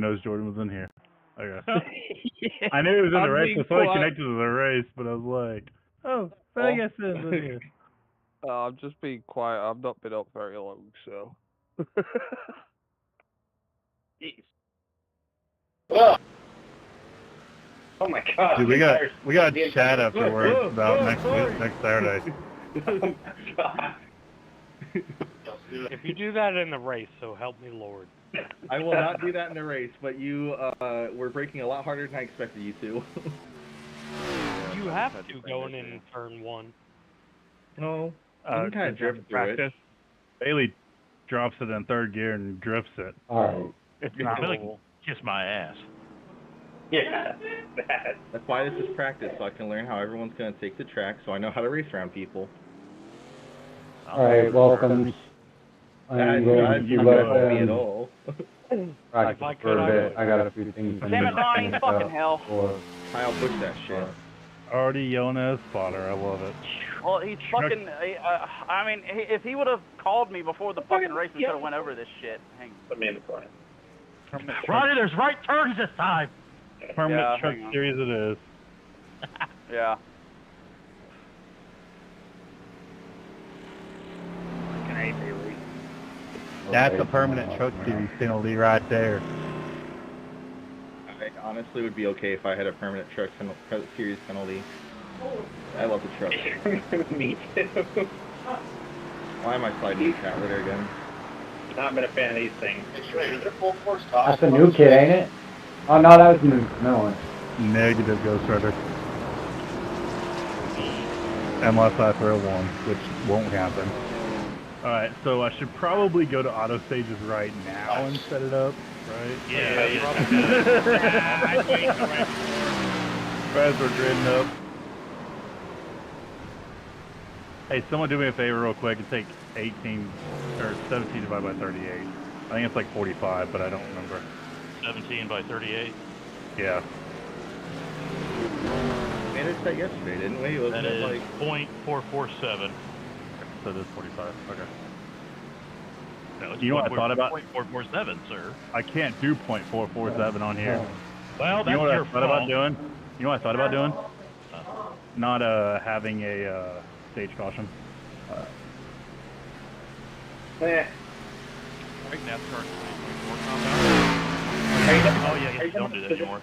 knows Jordan was in here. Okay. Yeah, I knew he was in the I'm race being before I quiet. connected to the race, but I was like, oh, I guess it's in here. I'm just being quiet. I've not been up very long, so. Jeez. Oh. Oh my God! Dude, we got chat afterwards about next Saturday. Oh my God. If you do that in the race, so help me Lord. I will not do that in the race, but you were braking a lot harder than I expected you to. You have to going in turn 1. No, you can kind of drift through it. Bailey drops it in third gear and drifts it. Alright. It's not Billy cool. kiss my ass. Yeah, bad. That's why this is practice, so I can learn how everyone's going to take the track, so I know how to race around people. Alright, welcome. I'm going to let me at all. practice for a bit. I got a few things. Damn it, Lonnie, fucking hell. I'll push that shit. Already yelling at a spotter. I love it. Well, he's fucking. I mean, if he would have called me before the fucking race, we could have went over this shit. Put me in the corner. Ronnie, there's right turns this time. Permanent truck series it is. Yeah. That's a permanent truck series penalty right there. I honestly would be okay if I had a permanent truck series penalty. I love the truck. Me too. Why am I sliding the cat litter again? Not been a fan of these things. That's a new kid, ain't it? Oh no, that was new. No one. Negative Ghost Rider. Unless I throw one, which won't happen. Alright, so I should probably go to auto stages right now and set it up, right? Yeah. As we're dreading up. Hey, someone do me a favor real quick and take 18 or 17 divided by 38. I think it's like 45, but I don't remember. 17 by 38. Yeah. We managed that yesterday, didn't we? That is like .447. So this 45. Okay. No, you know what I thought about? .447, sir. I can't do .447 on here. Well, that's you know what your I thought about doing? You know what I thought about doing? Not having a stage caution. Yeah. Right now, start 2024 compound. Oh yeah, don't do that anymore.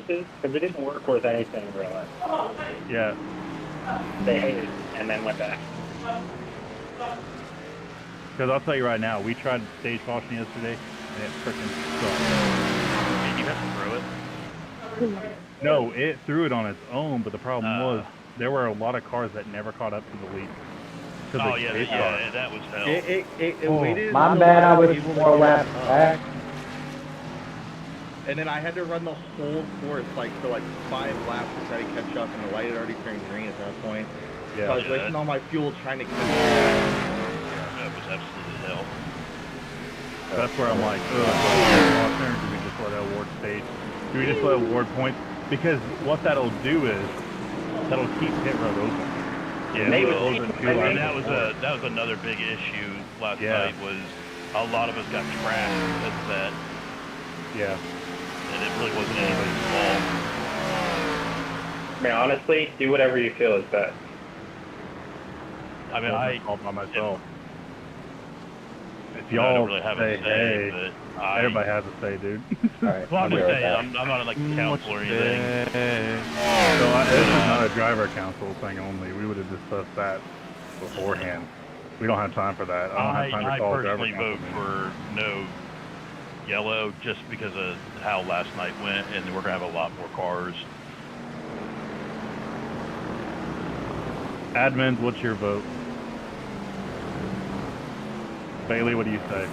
Because it didn't work with anything really. Yeah. They hated it and then went back. Because I'll tell you right now, we tried stage caution yesterday, and it freaking sucked. Did you have to throw it? No, it threw it on its own, but the problem was there were a lot of cars that never caught up to the lead. Oh yeah, that was hell. It waited. My bad, I was 4 laps back. And then I had to run the whole course for 5 laps to try to catch up, and the light had already turned green at that point. Yeah. So I was wasting all my fuel trying to catch up. That was absolutely hell. That's where I'm like, do we just let it award stage? Do we just let it award points? Because what that'll do is that'll keep pit road open. Yeah, and that was another big issue last night was a lot of us got trashed because of that. Yeah. And it really wasn't anybody's fault. I mean, honestly, do whatever you feel is best. I mean, I all by myself. If I y'all don't really have say a say, hey, but everybody has a say, dude. Alright, well, I'm just saying, I'm not like a council or anything. So this is not a driver council thing only. We would have discussed that beforehand. We don't have time for that. I don't have time to call a driver personally vote for no yellow just because of how last night went, and we're gonna have a lot more cars. Admins, what's your vote? Bailey, what do you say?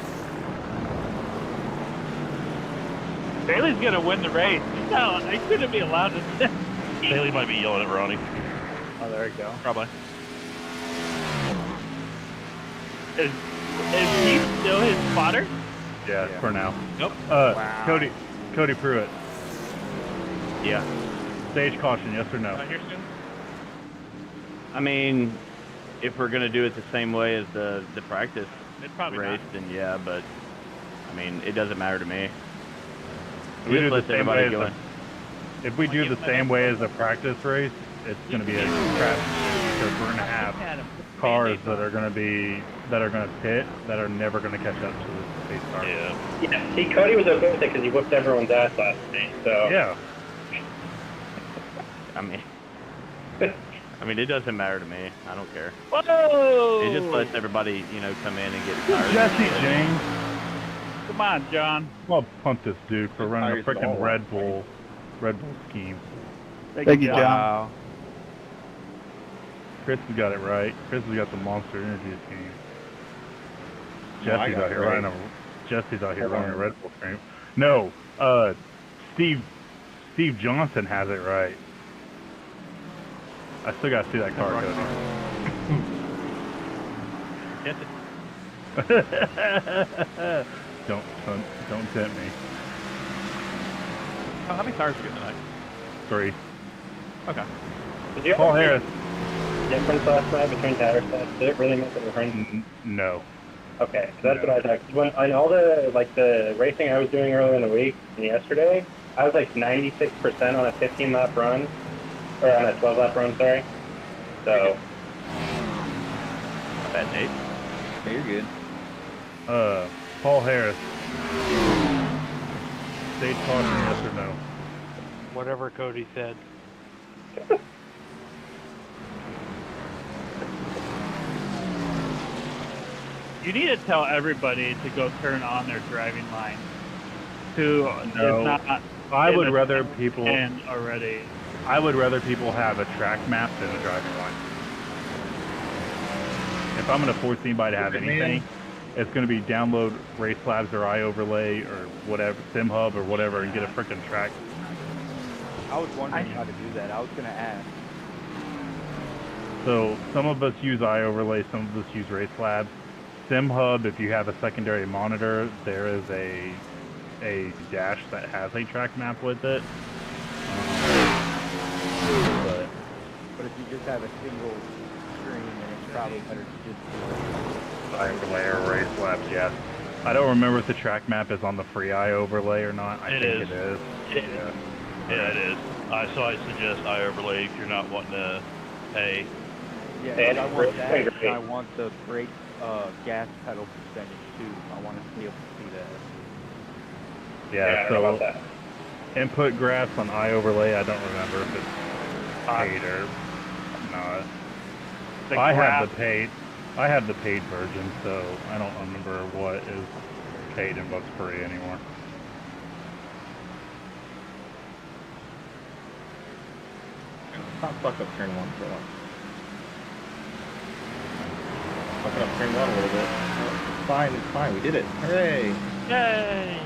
Bailey's gonna win the race. No, I couldn't be allowed to. Bailey might be yelling at Ronnie. Oh, there you go. Probably. Is he still his spotter? Yeah, for now. Nope. Wow. Cody Pruitt. Yeah. Stage caution, yes or no? I mean, if we're gonna do it the same way as the practice It's probably race, then yeah. But I mean, it doesn't matter to me. If we Just do the let same way everybody as go a, if we do the same way as a practice race, it's going to be a crash because we're going to have cars that are going to pit that are never going to catch up to the pace car. Yeah. Yeah, see, Cody was okay with it because he whooped everyone's ass last night, so. Yeah. I mean, it doesn't matter to me. I don't care. Whoa! It just lets everybody, come in and get tired. Jesse James. Come on, John. I'll punt this dude for running a freaking Red Bull scheme. Thank you, John. Wow. Chris has got it right. Chris has got the Monster Energy scheme. No, I Jesse's got out it here right. running Jesse's out here running a Red Bull scheme. No, Steve Johnson has it right. I still gotta see that car go. Don't tempt me. How many tires we get tonight? 3. Okay. Did you Paul ever Harris. see the difference last night between tire stats? Did it really make a difference? No. Okay, so that's what I thought. When on all the racing I was doing earlier in the week and yesterday, I was like 96% on a 15-lap run, or on a 12-lap run, sorry. So. Not bad, Nate. Yeah, you're good. Paul Harris. Stage caution, yes or no? Whatever Cody said. You need to tell everybody to go turn on their driving line. Who No. is not I in would the rather top people. 10 already. I would rather people have a track map than a driving line. If I'm going to force anybody to have anything, it's going to be download Race Labs or iOverlay or whatever, SimHub or whatever, and get a freaking track. I was wondering how to do that. I was going to ask. So some of us use iOverlay, some of us use Race Labs. SimHub, if you have a secondary monitor, there is a dash that has a track map with it. But if you just have a single screen, then it's probably better to just iOverlay or Race Labs, yes. I don't remember if the track map is on the free iOverlay or not. I think it is. Yeah, it is. So I suggest iOverlay if you're not wanting to pay. Yeah, And I want that. great. And I want the brake gas pedal percentage too. I want to be able to see that. Yeah, I don't know about that. input graphs on iOverlay, I don't remember if it's paid or not. I have the paid version, so I don't remember what is paid and what's free anymore. Not fuck up turn 1 for once. Fucking up turn 1 a little bit. It's fine, we did it. Hooray! Yay!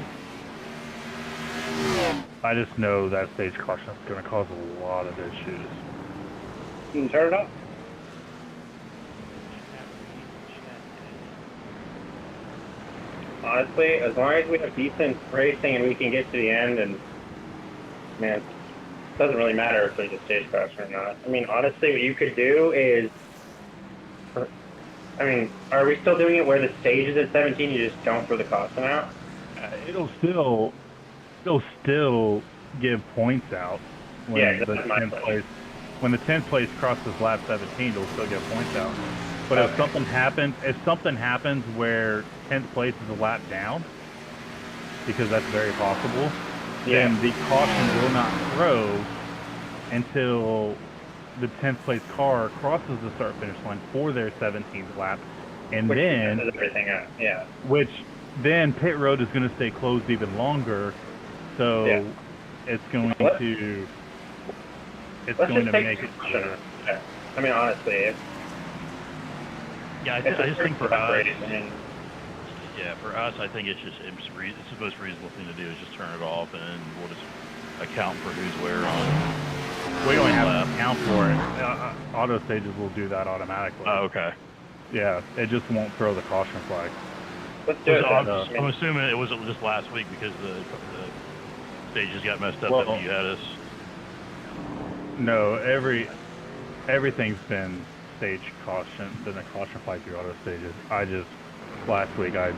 I just know that stage caution is going to cause a lot of issues. Can you turn it up? Honestly, as long as we have decent racing and we can get to the end, and man, it doesn't really matter if there's a stage caution or not. I mean, honestly, what you could do is, I mean, are we still doing it where the stage is at 17, you just don't throw the caution out? It'll still give points out when Yeah, the that's my 10th point. place. When the 10th place crosses lap 17, it'll still give points out. But if something happens where 10th place is a lap down, because that's very possible, then the caution will not throw until the 10th place car crosses the start finish line for their 17th lap, and Which then messes everything up. Yeah. which then pit road is going to stay closed even longer, so it's going to Let's just take make it caution better. out. Yeah. I mean, honestly, Yeah, I it's just think for us, and for us, I think it's the most reasonable thing to do is just turn it off, and we'll just account for who's where on. We don't have to account for it. Auto stages will do that automatically. Oh, okay. Yeah, it just won't throw the caution flag. let's do it. I'm assuming it wasn't just last week because the stages got messed up Well, that you had us. No, everything's been stage caution, been a caution flag through auto stages. Last week I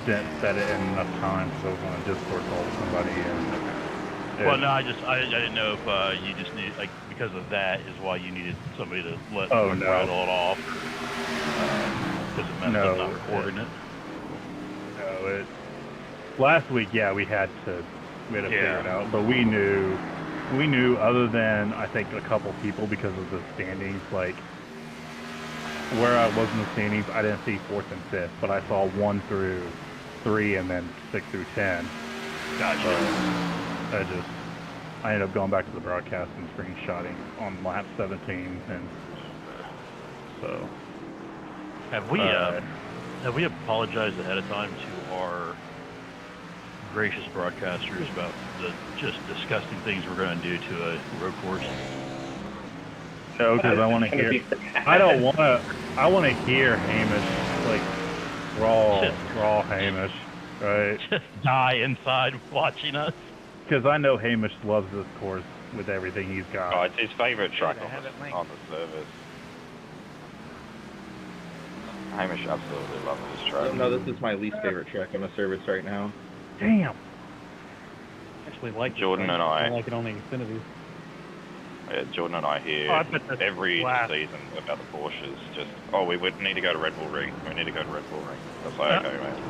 didn't set it in enough time, so I was on a Discord call with somebody. And well, no, I didn't know if you just needed, like, because of that is why you needed somebody to let rattle it off. Because it messed up not recording it. No, last week, yeah, we had to figure it out, but we knew other than I think a couple people because of the standings, like where I was in the standings, I didn't see 4th and 5th, but I saw 1 through 3 and then 6 through 10. Gotcha. I ended up going back to the broadcast and screenshotting on lap 17, and so. Have we apologized ahead of time to our gracious broadcasters about the just disgusting things we're going to do to a road course? No, because I want to hear. I want to hear Hamish, like raw Hamish, right? Just die inside watching us. Because I know Hamish loves this course with everything he's got. Oh, it's his favourite track on the service. Hamish absolutely loves this track. No, this is my least favorite track on the service right now. Damn. Actually, like Jordan and I like it on the Xfinity. Yeah, Jordan and I hear every season about the Porsches. Just, we would need to go to Red Bull Ring. We need to go to Red Bull Ring. That's like, okay, mate.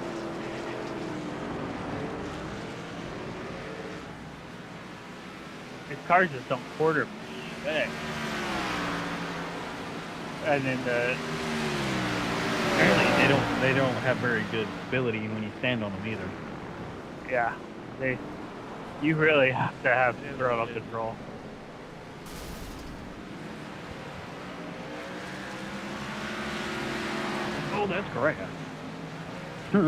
These cars just don't quarter spec. And then apparently they don't have very good stability when you stand on them either. yeah, you really have to have throttle control. Oh, that's correct. This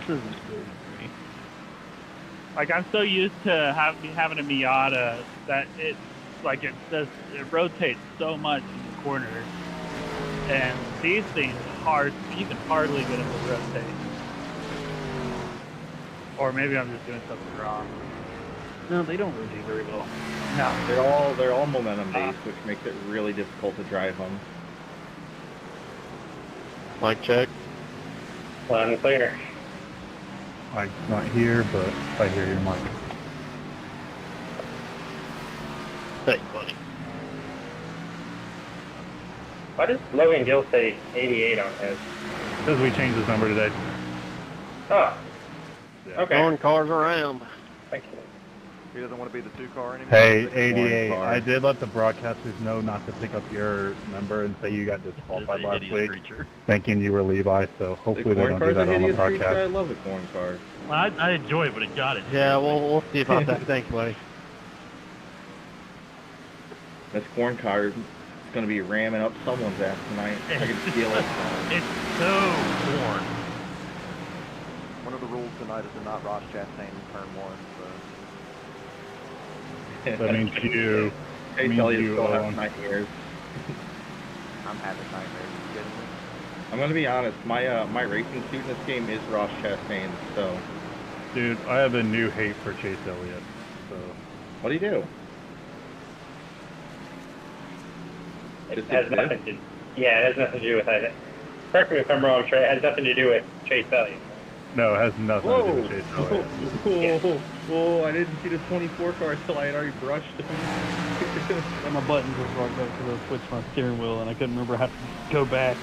isn't good for me. Like, I'm so used to having a Miata that it rotates so much in the corners, and these things you can hardly get them to rotate. Or maybe I'm just doing something wrong. No, they don't rotate very well. No, They're all momentum based, which makes it really difficult to drive them. Mic check. Loud and clear. I'm not here, but I hear your mic. Thanks, buddy. Why does Logan Gill say 88 on his? Because we changed his number today. Oh. Yeah. Okay. Throwing cars around. Thank you. He doesn't want to be the 2-car anymore. Hey, 88, I did let the broadcasters know not to pick up your number and say you got disqualified last week, thinking you were Levi, so hopefully they don't do that on the broadcast. I love the corn car. Well, I enjoy it, but it got it. Yeah, we'll see about that. Thanks, buddy. This corn car is going to be ramming up someone's ass tonight. I can feel it. It's so corn. One of the rules tonight is to not Ross Chastain in turn 1. That means you. Hey, Elliot still has nightmares. I'm having nightmares. You kidding me? I'm gonna be honest. My racing suit in this game is Ross Chastain. So, Dude, I have a new hate for Chase Elliott. So. what do you do? It has nothing to, yeah, it has nothing to do with that. Correct me if I'm wrong, Trey. It has nothing to do with Chase Elliott. No, it has nothing to do with Chase Elliott. Whoa, I didn't see the 24 car until I had already brushed him. And my buttons were locked up because I switched my steering wheel and I couldn't remember how to go back.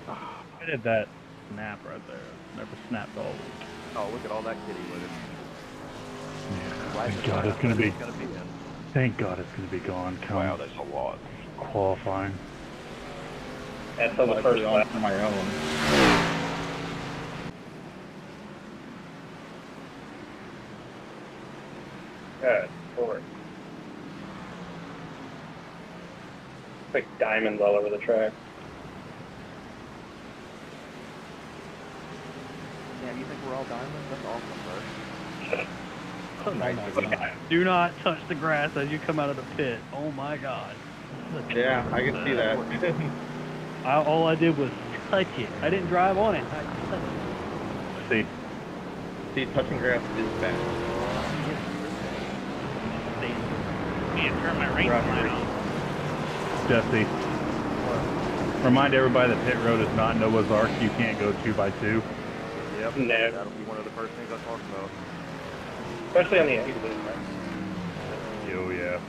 I did that snap right there. Never snapped all week. Oh, look at all that kitty with it. Yeah, thank God it's gonna be. Thank God it's gonna be gone. Wow, that's a lot. Qualifying. That's on the first lap. On my own. Good. Forward. Like diamonds all over the track. Yeah, you think we're all diamonds? That's awesome, bro. Nice. Do not touch the grass as you come out of the pit. Oh my God. Yeah, I can see that. All I did was touch it. I didn't drive on it. I touched it. See. See, touching grass is bad. Can't turn my race line on. Jesse, remind everybody that pit road is not Noah's Ark. You can't go 2x2. Yep. No. That'll be one of the first things I talk about. Especially on the exit. Oh yeah.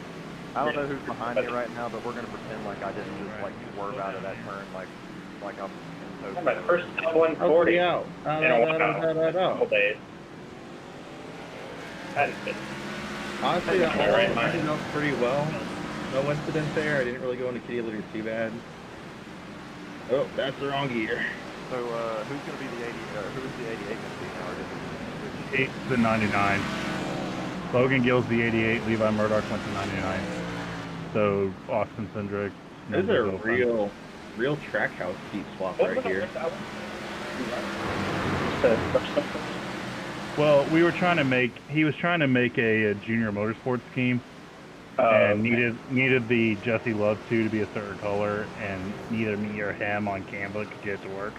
I don't know who's behind me right now, but we're gonna pretend like I didn't just like swerve out of that turn like I'm in Tokyo. My first top 140 out. in a couple days. Honestly, That's I all right, ended up pretty well. No incident there. I didn't really go into kitty litter too bad. Oh, that's the wrong gear. So who's gonna be the 80? Who's the 88 gonna be now? Or did it switch? 8 to 99. Logan Gill's the 88. Levi Murdoch went to 99. So Austin Cindric. This is a real track house seat swap right here. Well, he was trying to make a junior motorsports team, and needed the Jesse Love 2 to be a certain color, and neither me or him on Canva could get it to work.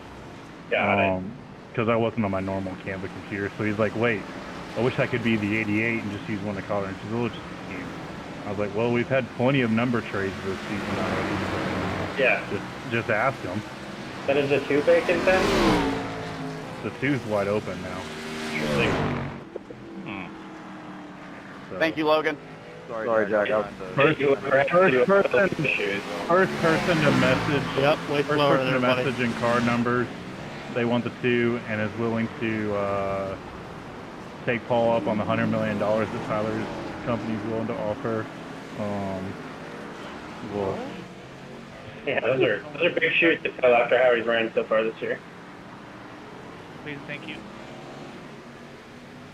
Got it. Because I wasn't on my normal Canva computer, so he's like, wait, I wish I could be the 88 and just use one of the color, and she's a just a team. I was like, well, we've had plenty of number trades this season already. Yeah. Just ask them. Then is the 2 vacant then? The 2's wide open now. So. Thank you, Logan. Sorry, Jack. First person to message. Yep, way First slower person than to everybody. message in car numbers. They want the 2 and is willing to take Paul up on the $100 million that Tyler's company is willing to offer. Well, Yeah, those are big shoes to fill after how he's running so far this year. Please, thank you.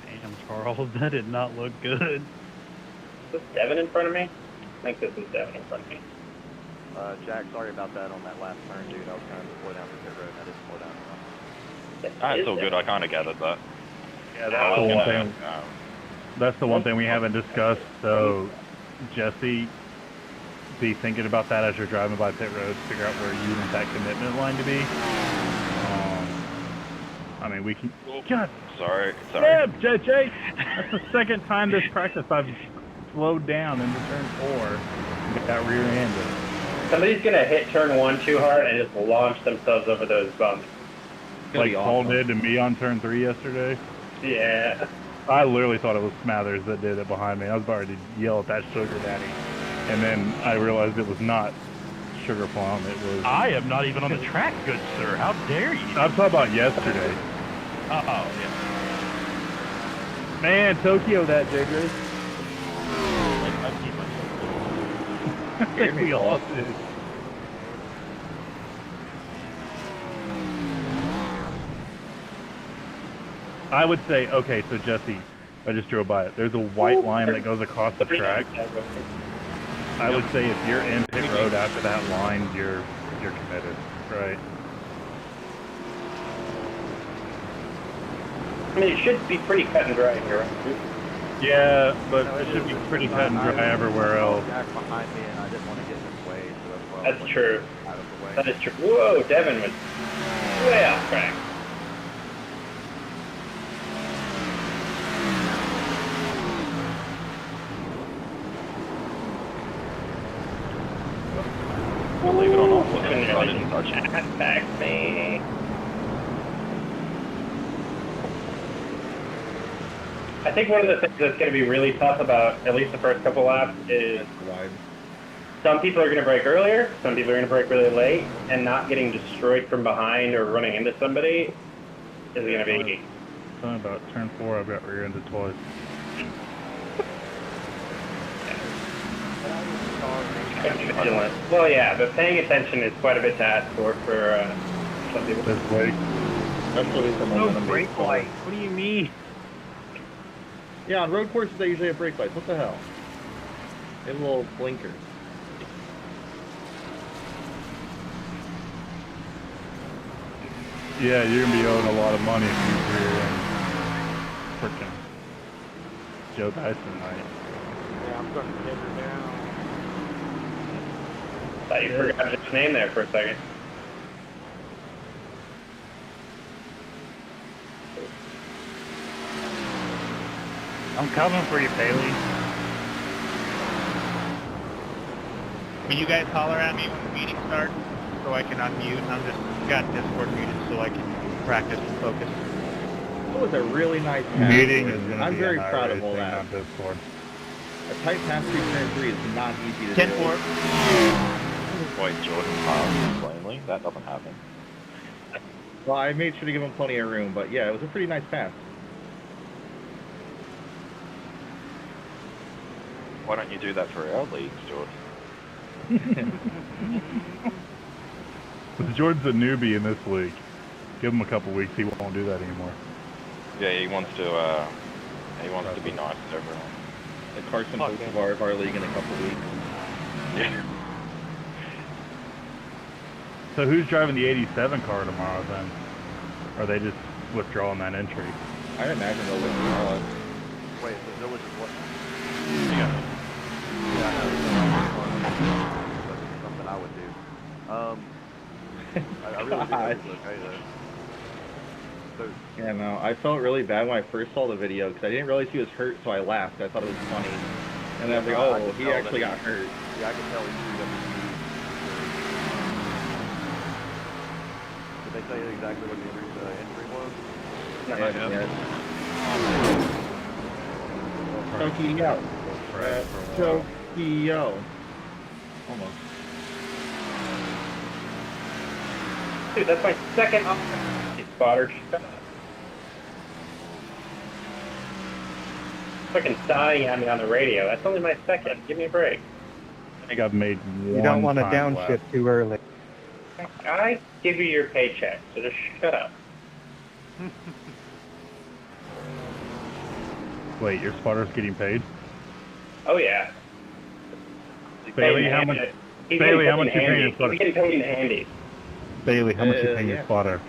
Damn, Charles, that did not look good. Is this Devin in front of me? I think this is Devin in front of me. Jack, sorry about that on that last turn, dude. I was trying to slow down for pit road, and I didn't slow down enough. That's all good. I kind of gathered that. yeah, that's the one thing. That's the one thing we haven't discussed. So, Jesse, be thinking about that as you're driving by pit road. Figure out where you want that commitment line to be. I mean, we can. God, Sorry. yeah, JJ. That's the second time this practice I've slowed down into turn 4 and got rear-ended. Somebody's gonna hit turn 1 too hard and just launch themselves over those bumps. Like Paul did to me on turn 3 yesterday. Yeah. I literally thought it was Smathers that did it behind me. I was about to yell at that sugar daddy. And then I realized it was not Sugar Plum. It was... I am not even on the track, good sir. How dare you? I'm talking about yesterday. Oh, yeah. Man, Tokyo that, JJ. I think we lost it. I would say, okay, so Jesse, I just drove by it. There's a white line that goes across the track. I would say if you're in pit road after that line, you're committed, right? I mean, it should be pretty cut and dry here, right? Yeah, but it should be pretty cut and dry everywhere else. Jack behind me, and I didn't want to get in his way, so that's why I That's was true. out of the way. That is true. Whoa, Devin was way off track. Believe it or not, I didn't touch it. Back me. I think one of the things that's going to be really tough about at least the first couple laps is some people are going to brake earlier, some people are going to brake really late, and not getting destroyed from behind or running into somebody is going to be... Something about turn 4, I've got rear-ended twice. Vigilant. Well, yeah, but paying attention is quite a bit to ask for some people. This way. No brake light. What do you mean? Yeah, on road courses they usually have brake lights. What the hell? They have little blinkers. Yeah, you're going to be owing a lot of money if you rear-end frickin' Joe Dyson night. Yeah, I'm starting to get her down. Thought you forgot his name there for a second. I'm coming for you, Bailey. Can you guys holler at me when the meeting starts so I can unmute? I'm just got Discord muted so I can practice and focus. That was a really nice pass. Meeting is going to I'm be very an proud of all Iracing that. on Discord. A tight pass through turn 3 is not easy to 10 do. 4. Wait, Jordan passed plainly? That doesn't happen. Well, I made sure to give him plenty of room, but yeah, it was a pretty nice pass. Why don't you do that for our leagues, Jordan? Jordan's a newbie in this league. Give him a couple weeks, he won't do that anymore. Yeah, he wants to be nice to everyone. The Carson host of our league in a couple weeks. Yeah. So who's driving the 87 car tomorrow then? Or are they just withdrawing that entry? I imagine they'll withdraw it. Wait, the village is what? Yeah. Yeah, I know. That's something I would do. I really think that was okay though. So, Yeah, no, I felt really bad when I first saw the video because I didn't realize he was hurt, so I laughed. I thought it was funny. And then I was like, oh, he actually got hurt. Yeah, I can tell he screwed up his knee. Did they tell you exactly what the injury was? Tokyo. Tokyo. Almost. Dude, that's my second spotter. Fucking sighing at me on the radio. That's only my second. Give me a break. I think I've made one. You don't want to time downshift left. too early. I give you your paycheck, so just shut up. Wait, your spotter's getting paid? Oh yeah. Bailey, how much? Bailey, how much you paying your spotter? He's getting paid in handy. Bailey, how much you paying your spotter?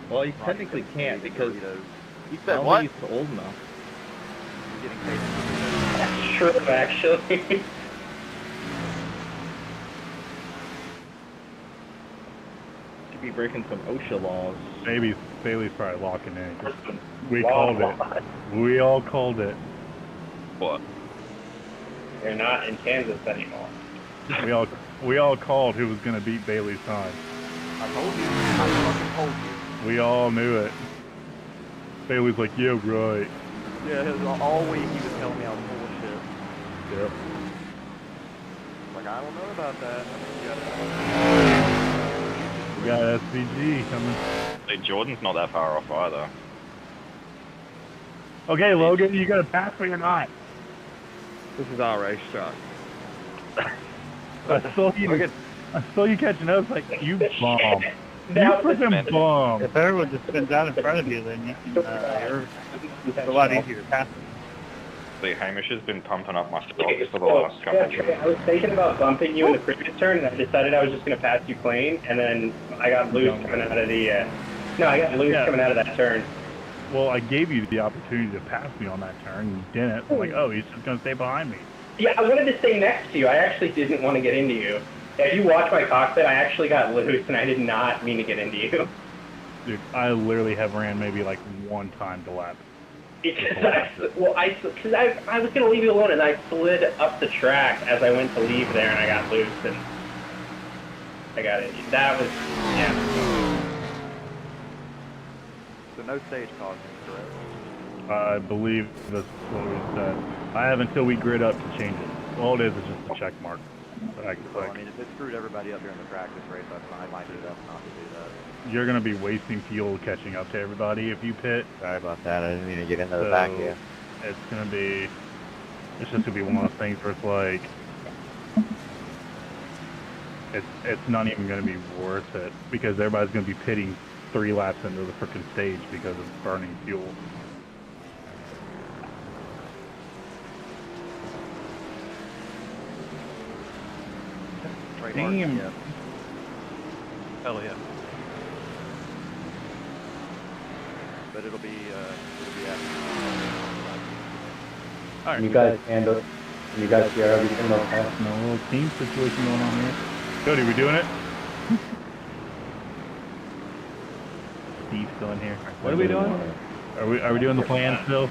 Well, he technically can't because He said what? he's old enough. He's getting paid. That's true, actually. Could be breaking some OSHA laws. Bailey's probably locking in. We called it. We all called it. What? You're not in Kansas anymore. We all called who was going to beat Bailey's time. I told you. I fucking told you. We all knew it. Bailey's like, yeah, right. Yeah, it was all week he was telling me I was full of shit. Yep. Like, I don't know about that. We got SVG coming. Hey, Jordan's not that far off either. Okay, Logan, you got to pass me or not? This is our racetrack. I saw you catching up. Like, you bomb. You freaking bomb. If everyone just spins out in front of you, then you can, it's a lot easier to pass. See, Hamish has been pumping up my stocks for the last couple of years. I was thinking about bumping you in the previous turn, and I decided I was just going to pass you clean, and then I got loose coming out of the, coming out of that turn. Well, I gave you the opportunity to pass me on that turn, and you didn't. I'm like, oh, he's just going to stay behind me. Yeah, I wanted to stay next to you. I actually didn't want to get into you. If you watch my cockpit, I actually got loose, and I did not mean to get into you. Dude, I literally have ran maybe like one time to lap. I was going to leave you alone, and I slid up the track as I went to leave there, and I got loose, and I got it. That was, yeah. So no stage caution, correct? I believe that's what we said. I have until we grid up to change it. All it is just a check mark that I can Well, click. I mean, if it screwed everybody up during the practice race, I might do that, not to do that. You're going to be wasting fuel catching up to everybody if you pit. Sorry about that. I didn't mean to get into the back here. It's going to be, it's just going to be one of those things where it's like, it's not even going to be worth it because everybody's going to be pitting 3 laps into the freaking stage because of burning fuel. Damn. Yeah. Hell yeah. But it'll be after. All right. You guys handle. You guys hear everything okay? No little team situation going on here. Cody, we doing it? Steve's still in here. What are we doing? Are Are we doing the plan still?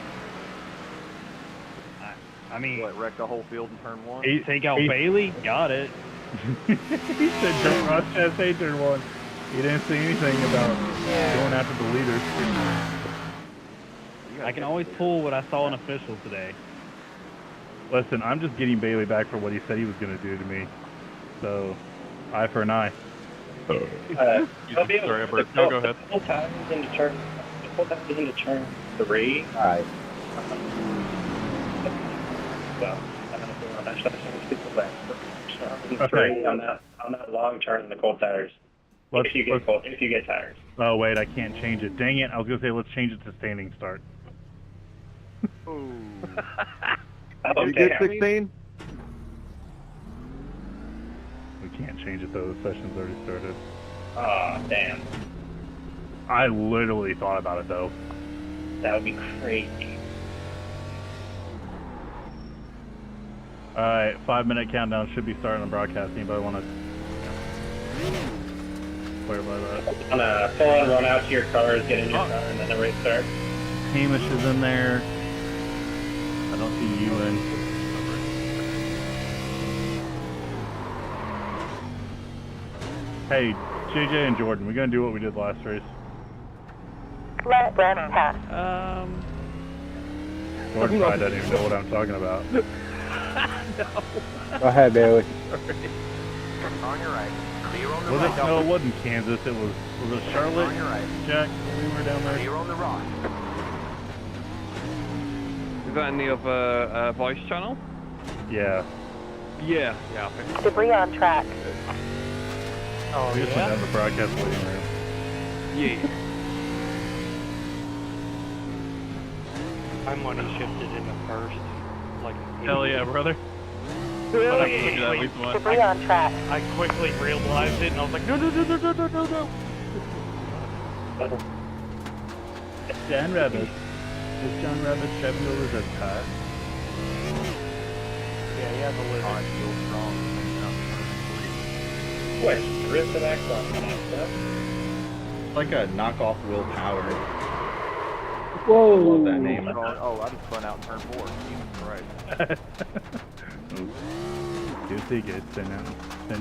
I mean, What, wreck the whole field in turn 1? take out Bailey? Got it. He said don't cross chassis turn 1. He didn't say anything about going after the leaders. I can always pull what I saw in official today. Listen, I'm just getting Bailey back for what he said he was going to do to me. So, eye for an eye. Sorry, Bert. No, go ahead. Pull tires into turn 3. Alright. Well, I don't know if we want to touch that. People back. Okay. On that long turn in the cold tires. If you get tires. Oh wait, I can't change it. Dang it! I was gonna say let's change it to standing start. Ooh. You get 16? We can't change it though. The session's already started. Aw, damn. I literally thought about it though. That would be crazy. All right, 5-minute countdown should be starting on broadcast. Anybody want to clarify that? On a full-on run out to your cars, get in your car, and then the race starts. Hamish is in there. I don't see you in. Hey, JJ and Jordan, we gonna do what we did last race? Let them pass. Jordan probably doesn't even know what I'm talking about. Go ahead, Bailey. On your right. Clear on the Was right. it? No, it wasn't Kansas. It was it Charlotte? On your right. Jack, we were down there. Clear on the right. Is that in the other voice channel? Yeah. Yeah. Debris on track. Oh, We just went down the broadcast waiting room. Yeah. I'm one he shifted in the first. Like, Hell yeah, brother. Hell Debris on track. I quickly realized it and I was like, no. John Rabbit. Is John Rabbit driving over the car? Yeah, he has a little. I feel strong. What? Drift of X on that stuff? Like a knockoff Will Power. Whoa. I love that name. Oh, I just spun out in turn 4. Jesus Christ. Guilty gets sent out in 10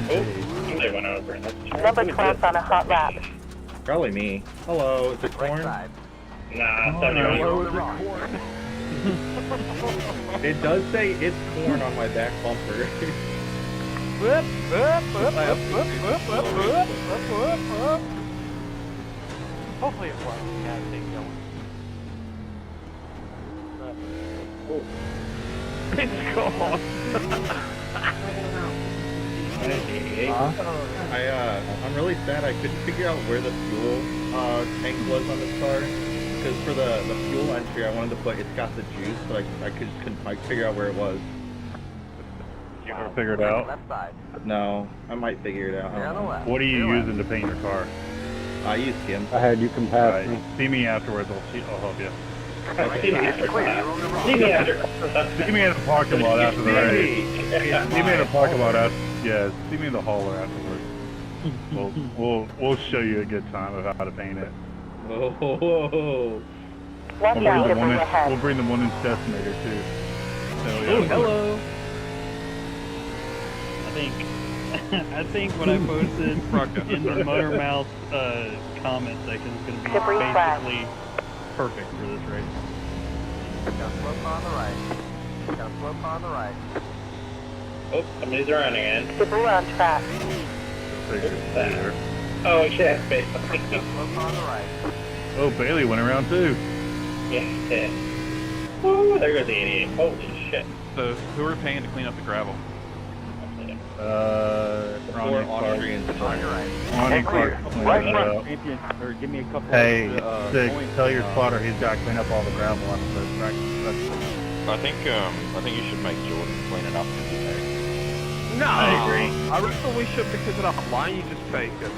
days. They went over. Number 12 on a hot lap. Probably me. Hello, is it corn? Nah, it's on your own. It does say it's corn on my back bumper. Hopefully it was. Yeah, thing going. It's gone. I'm really sad I couldn't figure out where the fuel tank was on this car. Because for the fuel entry, I wanted to put it's got the juice, but I couldn't figure out where it was. You ever figure it out? Left side. No, I might figure it out. I don't know. What are you using to paint your car? I use skim. Go ahead, you can pass me. See me afterwards. I'll help you. See me after. See me in the parking lot after the race. See me in the parking lot after. Yeah, see me in the hauler afterwards. We'll show you a good time of how to paint it. Oh. Watch out, debris ahead. We'll bring the 1-inch decimator too. So, yeah, Oh, hello. I think what I posted in the Motor Mouth comment section is going to be Debris flag. basically perfect for this race. Got slope on the right. Got slope on the right. Oh, somebody's running in. Debris on track. Oh shit, Bailey. Got slope on the right. Oh, Bailey went around too. Yeah. Woo, there goes the 88. Holy shit. So, who are we paying to clean up the gravel? Or Austrians. On your right. Ronnie Clark. Right front, champion. Or give me a couple Hey, of, Sig, points. tell your spotter he's got to clean up all the gravel after the practice. I think you should make Jordan clean it up. No, I agree. I reckon we should because of that line you just taken.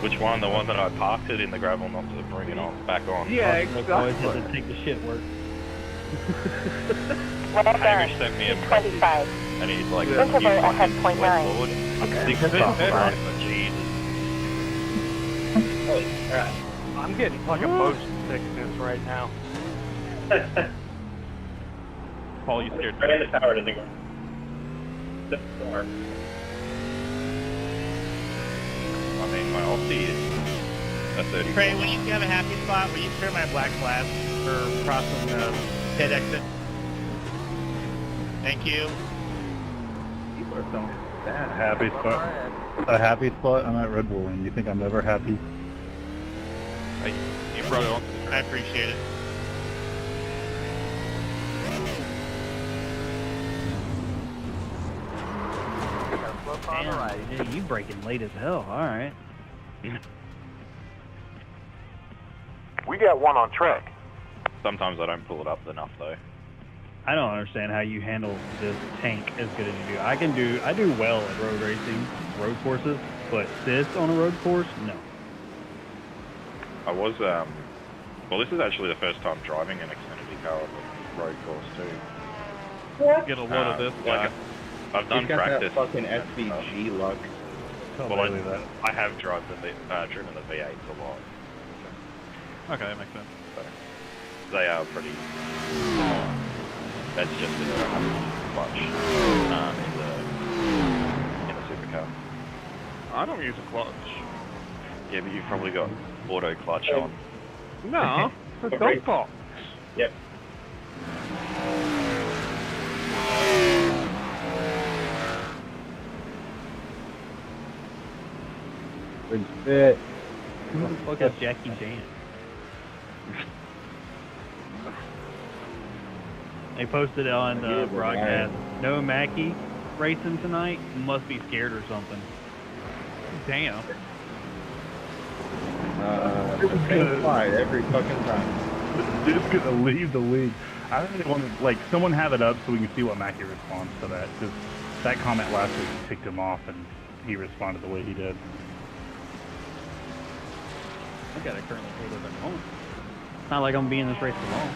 Which one? The one that I parked it in the gravel, not to bring it on back on. Yeah, Always exactly. have to take the shit work. Well done. Hamish sent me a message, 25. and he's like, "You Interval ahead, fucking point sweat nine. lord." Okay. 6 feet better. Jesus. Alright. I'm getting fucking boasted. sickness right now. Paul, you scared Right in the tower doesn't go. The storm. I mean, my Aussie is a 30. Trey, when you have a happy spot, will you clear my black flag for crossing the pit exit? Thank you. People are telling me that happy spot. A happy spot? I'm at Red Bull Ring. You think I'm ever happy? Hey, you brought it on. I appreciate it. Damn, dude, you breaking late as hell. All right. We got one on track. Sometimes I don't pull it up enough though. I don't understand how you handle this tank as good as you do. I do well at road racing, road courses, but this on a road course, no. I was, well, this is actually the first time driving an Xfinity car on the road course too. Get a load of this guy. Like, I've done He's got practice. that fucking SVG luck. Well, I have driven the V8s a lot. Okay, that makes sense. So, they are pretty. That's just a clutch in the supercar. I don't use a clutch. Yeah, but you've probably got auto clutch on. No, it's a dog box. Yep. Good fit. Who the fuck is Jackie Chan? They posted on the broadcast, no Mackie racing tonight, must be scared or something. Damn. The same slide every fucking time. Dude's gonna leave the league. I really want to, like, someone have it up so we can see what Mackie responds to that, because that comment last week ticked him off, and he responded the way he did. I gotta currently take it at home. It's not like I'm being in this race alone.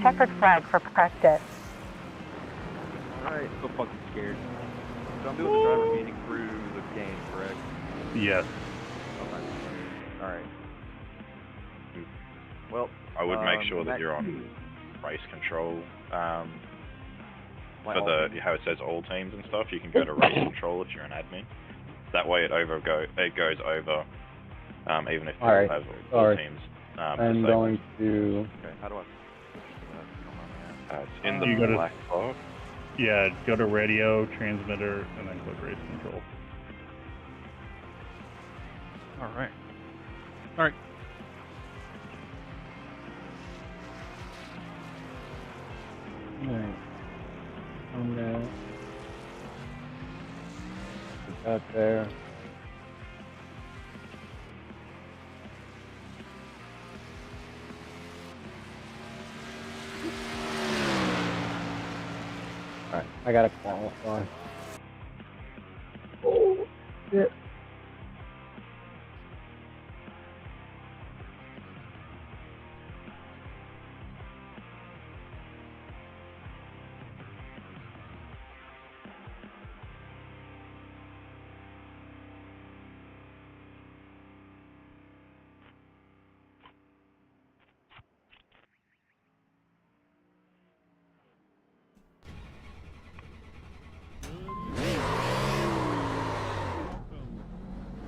Checkered flag for practice. Alright. So fucking scared. So I'm doing the driver meeting through the game, correct? Yes. Okay. Alright. Well, I would make sure that you're on race control. For the how it says all teams and stuff, you can go to race control if you're an admin. That way it goes over, even if you Alright. have all teams. I'm going to. Okay, how do I? It's in the black box. Yeah, go to radio, transmitter, and then click race control. Alright. Alright. Alright. I'm gonna put that there. Alright, I gotta qualify. Oh, shit.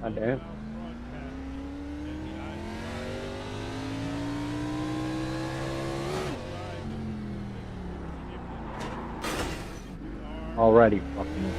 God damn. Already fucking.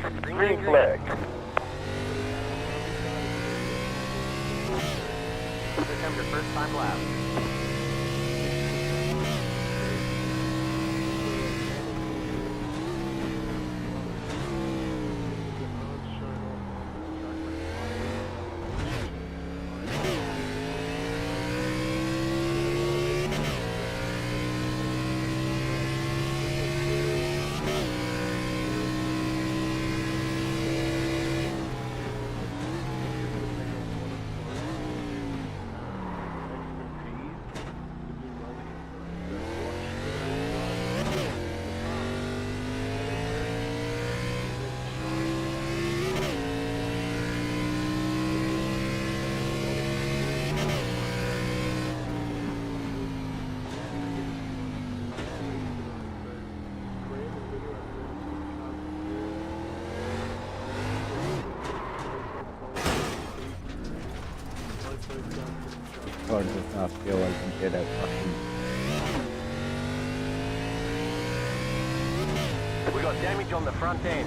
Green flag. Attempt your first time lap. Car does not feel like you get that fucking. We got damage on the front end.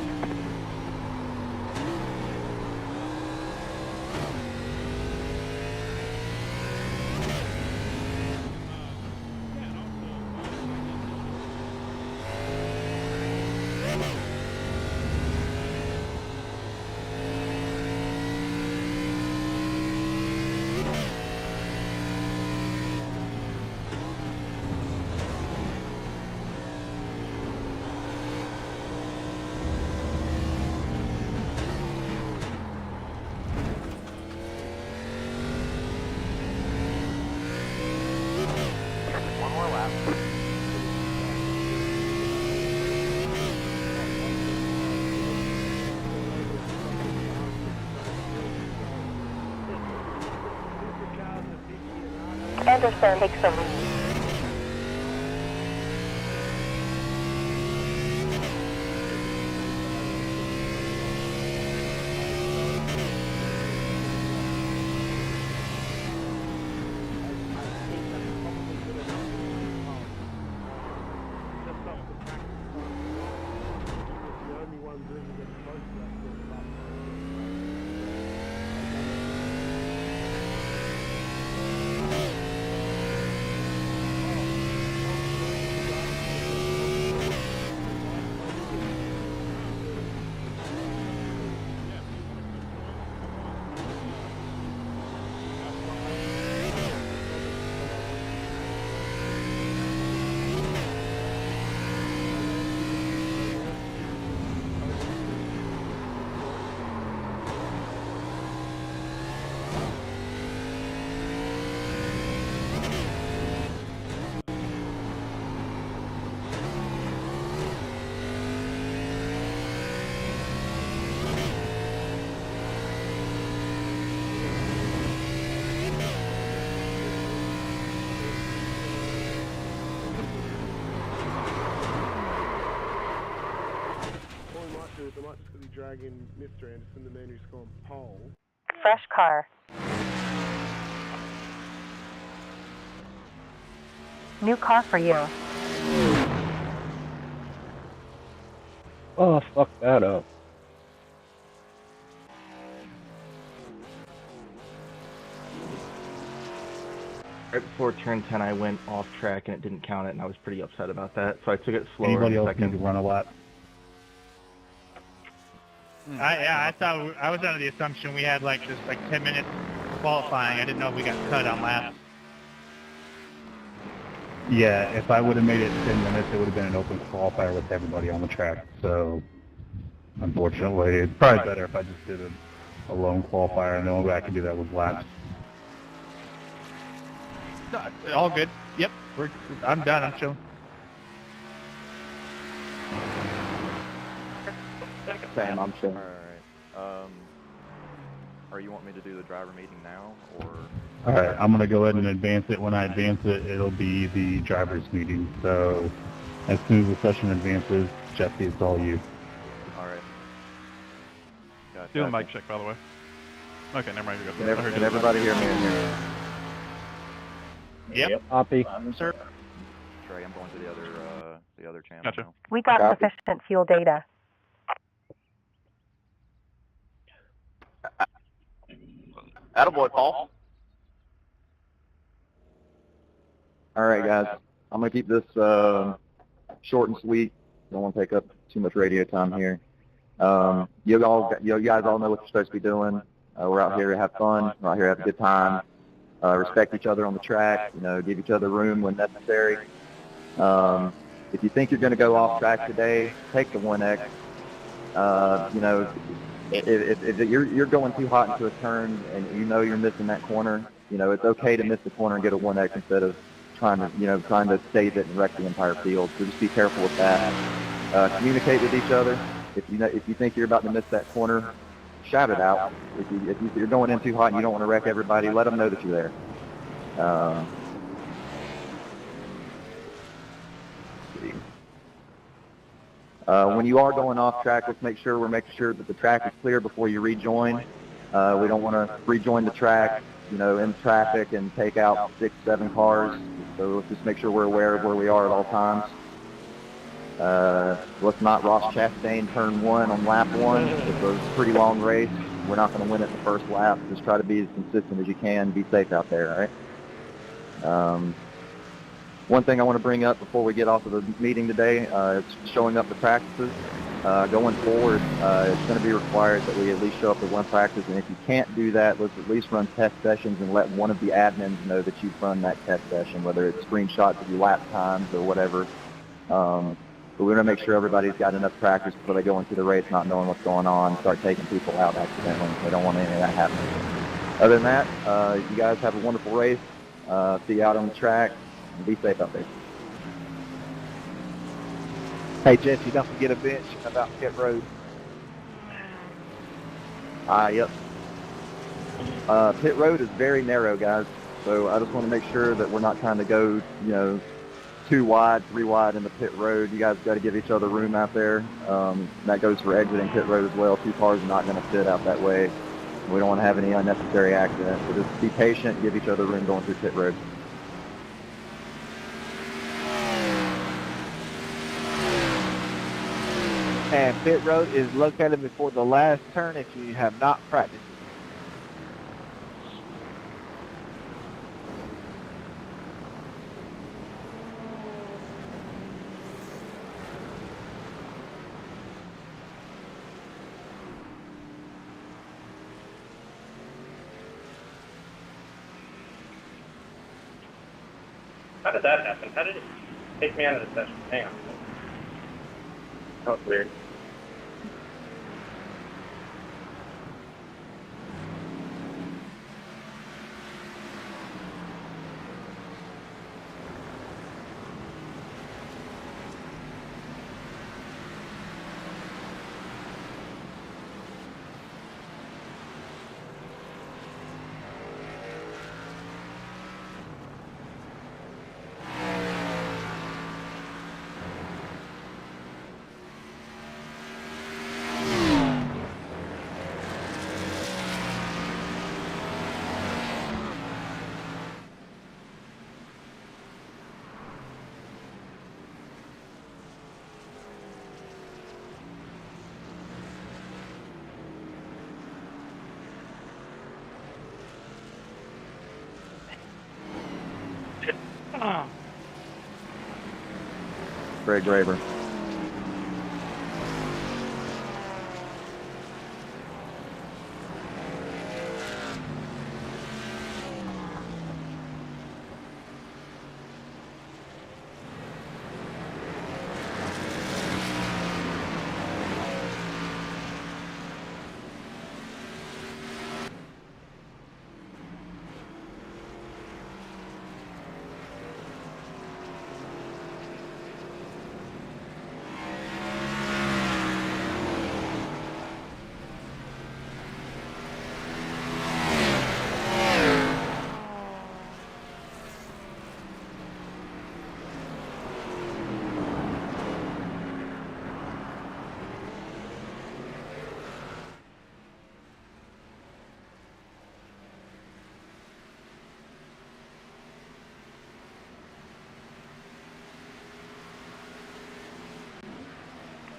One more lap. Anderson takes the lead. I might just be dragging Mr. Anderson, the man who's gone pole. Fresh car. New car for you. Oh, fuck that up. Right before turn 10, I went off track and it didn't count it, and I was pretty upset about that. So I took it slower. Anybody in a else need second. to run a lap? I thought I was under the assumption we had like just like 10 minutes qualifying. I didn't know if we got cut on laps. Yeah, if I would have made it 10 minutes, it would have been an open qualifier with everybody on the track. So, unfortunately, it's probably better if I just did a lone qualifier, and the only way I can do that was laps. No, all good. Yep, I'm done. I'm chilling. Sam, I'm chilling. Alright. Or you want me to do the driver meeting now, or? Alright, I'm going to go ahead and advance it. When I advance it, it'll be the driver's meeting. So, as soon as the session advances, Jesse, it's all you. Alright. Gotcha. Do a mic check, by the way. Okay, never mind. You're good. Can everybody hear me in here? Yep. Copy. Sir. Trey, I'm going to the other channel Gotcha. now. We got Copy. sufficient fuel data. Attaboy, Paul. All right, guys. I'm going to keep this short and sweet. Don't want to take up too much radio time here. You guys all know what you're supposed to be doing. We're out here to have fun. We're out here to have a good time. Respect each other on the track. Give each other room when necessary. If you think you're going to go off track today, take the 1X. If you're going too hot into a turn and you're missing that corner, it's okay to miss the corner and get a 1X instead of trying to save it and wreck the entire field. So just be careful with that. Communicate with each other. If you think you're about to miss that corner, shout it out. If you're going in too hot and you don't want to wreck everybody, let them know that you're there. When you are going off track, let's make sure that the track is clear before you rejoin. We don't want to rejoin the track, in traffic and take out 6, 7 cars. So let's just make sure we're aware of where we are at all times. Let's not Ross Chastain turn 1 on lap 1. It's a pretty long race. We're not going to win it in the first lap. Just try to be as consistent as you can. Be safe out there, all right? One thing I want to bring up before we get off of the meeting today is showing up to practices. Going forward, it's going to be required that we at least show up to one practice, and if you can't do that, let's at least run test sessions and let one of the admins know that you've run that test session, whether it's screenshots of your lap times or whatever. But we want to make sure everybody's got enough practice before they go into the race not knowing what's going on, start taking people out accidentally. We don't want any of that happening. Other than that, you guys have a wonderful race. See you out on the track. Be safe out there. Hey, Jesse, don't forget a bench about pit road. Yep. Pit road is very narrow, guys. So I just want to make sure that we're not trying to go, 2 wide, 3 wide in the pit road. You guys got to give each other room out there. That goes for exiting pit road as well. 2 cars are not going to fit out that way. We don't want to have any unnecessary accidents. So just be patient, give each other room going through pit road. And pit road is located before the last turn if you have not practiced. How did that happen? How did it take me out of the session? Hang on. That was weird. Greg Graber.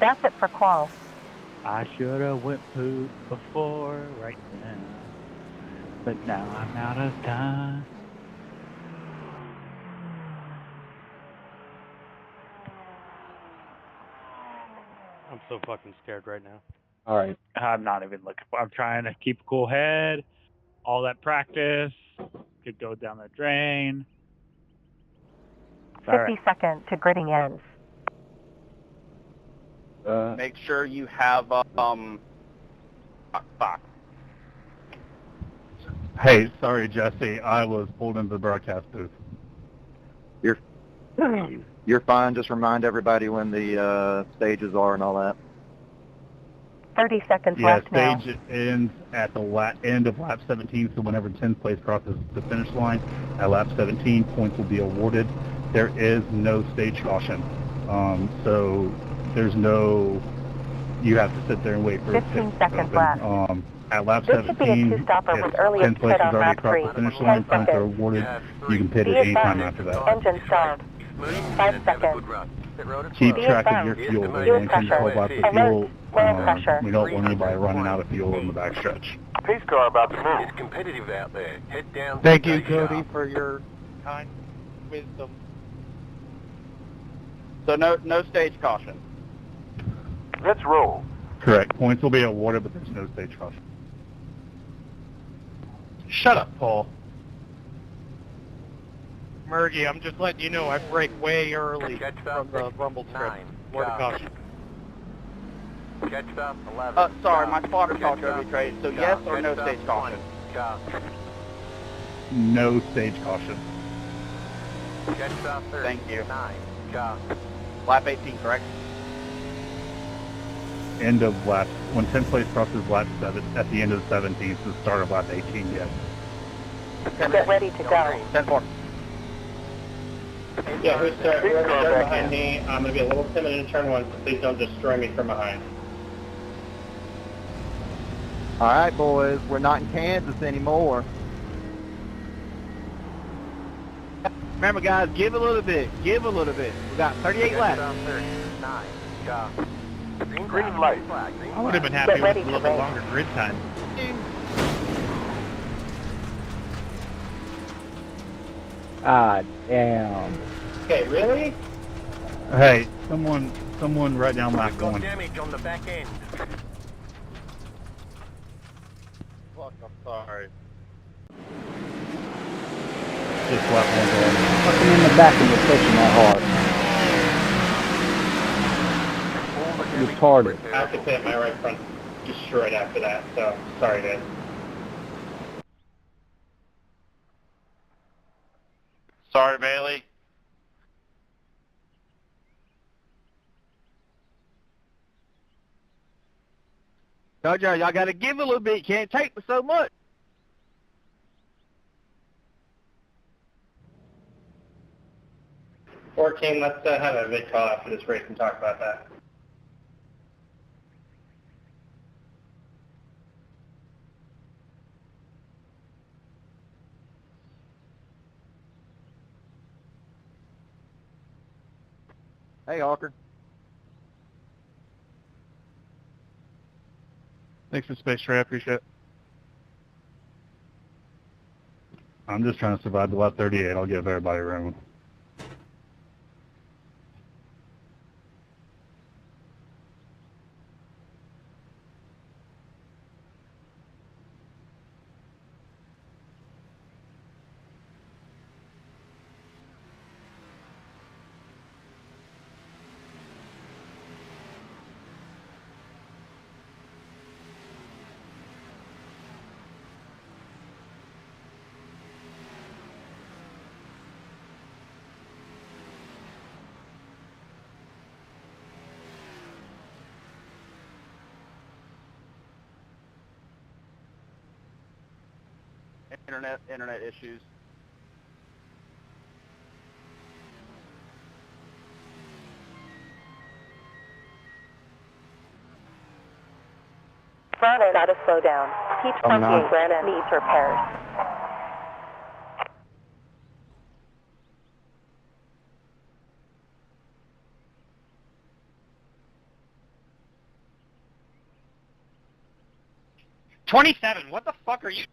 That's it for qual. I should have went poop before right then, but now I'm out of time. I'm so fucking scared right now. All right. I'm not even looking. I'm trying to keep a cool head. All that practice could go down the drain. 50 seconds to gritting ends. Make sure you have fuck. Hey, sorry, Jesse. I was pulled into the broadcast booth. You're fine. Just remind everybody when the stages are and all that. 30 seconds Yeah, left now. stage ends at the end of lap 17, so whenever 10th place crosses the finish line at lap 17, points will be awarded. There is no stage caution, so there's no, you have to sit there and wait for 15 seconds left. At lap This should be a 17, two-stopper if with earliest 10th place pit is on already lap across 3. the finish 10 line, points are seconds. awarded. You can pit Be at any time advised. after that. Engine stalled. 5 seconds. Keep Be track of your advised. fuel. Fuel We only can pressure. hold out the Alert. fuel. Land pressure. We don't want anybody running out of fuel in the backstretch. Pace car about to move. It's competitive out there. Head down. Thank you, stay Cody, sharp. for your kind wisdom. So no stage caution. Let's roll. Correct. Points will be awarded, but there's no stage caution. Shut up, Paul. Murgy, I'm just letting you know I break way early Catch from up. the rumble strip. 9. Word of caution. Catch up. 11. Sorry, my spotter Catch talked over up. me, Trey. So Car. yes or no Catch stage up. caution? 20. Car. No stage caution. Catch up. 30. Thank you. 9. Car. Lap 18, correct? End of lap, when 10th place crosses lap 7, at the end of the 17th, the start of lap 18, yes. Get ready to go. 10-4. Yeah, who's whoever's right behind me, I'm going to be a little timid in turn 1, so please don't destroy me from behind. All right, boys. We're not in Kansas anymore. Remember, guys, give a little bit. Give a little bit. We got 38 Catch laps. up. 30. 9. Car. Green light. I would have been happy with a little bit longer grid time. Ah, damn. Okay, really? Hey, someone write down lap We've got 1. damage on the back end. Fuck, I'm sorry. Just lap 1 going. Fucking in the back and you're pushing that hard. Retarded. I have to pit my right front destroyed after that, so sorry guys. Sorry, Bailey. Told y'all got to give a little bit. You can't take so much. Team, let's have a vid call after this race and talk about that. Hey, Hawker. Thanks for space, Trey. I appreciate it. I'm just trying to survive the lap 38. I'll give everybody room. Internet issues. Front end gotta slow down. Peach I'm not. 28 front end needs repairs. 27, what the fuck are you?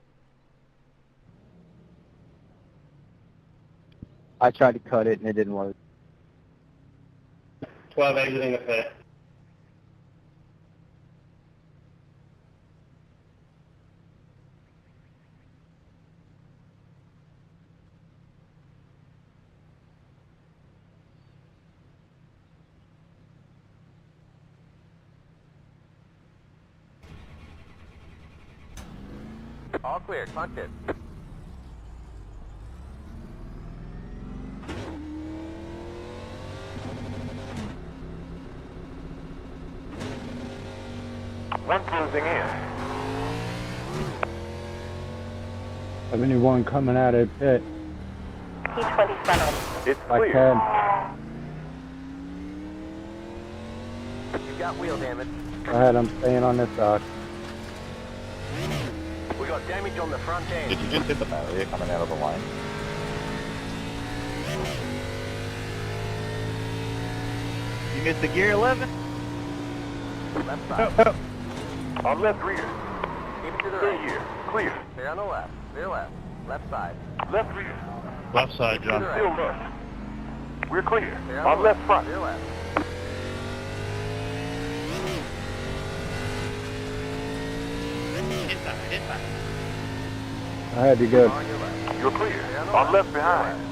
I tried to cut it and it didn't work. 12 exiting the pit. All clear, punch it. One closing in. 71 coming out of pit. P27. It's Like clear. 10. You got wheel damage. Go ahead, I'm staying on this side. We got damage on the front end. Did you just hit the barrier coming out of the line? You missed the gear 11? Left side. On left rear. Keep it to the Clear right. here. Clear. Clear on the left. Clear left. Left side. Left rear. Left side, John. Still left. We're clear. Clear On the left front. Clear left. Inside. Go ahead, you're good. On your left. You're clear. Clear on the On left behind.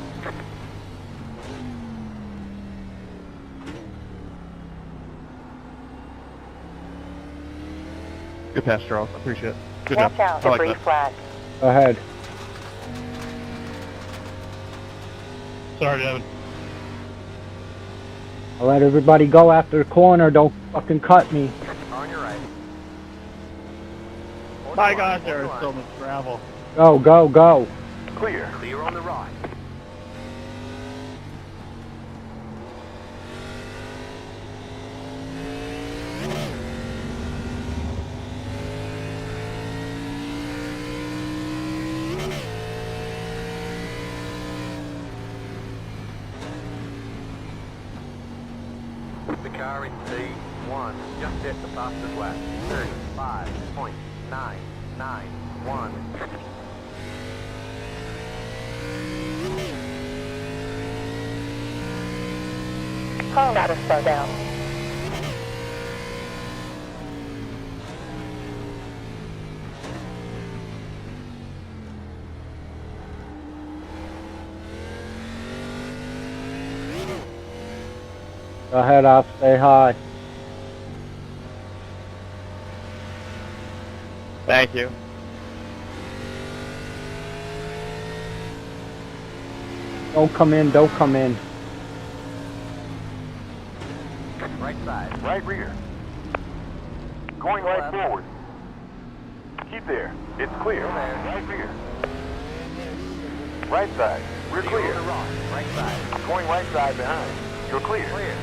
Good pass, Charles. I appreciate it. Good Watch job. out, I like debris that. flag. Go ahead. Sorry, Devin. I'll let everybody go after the corner. Don't fucking cut me. On your right. My God, there is so much gravel. Go, go, go. Clear. Clear on the right. The car in C1 just hit the fastest lap. 35.991. Gotta slow down. Go ahead, I'll stay high. Thank you. Don't come in, don't come in. Right side. Right rear. Going right forward. Keep there. It's clear. Still there. Right rear. Right side. We're Clear clear. on the right. Right side. Going right side behind. You're clear. Clear.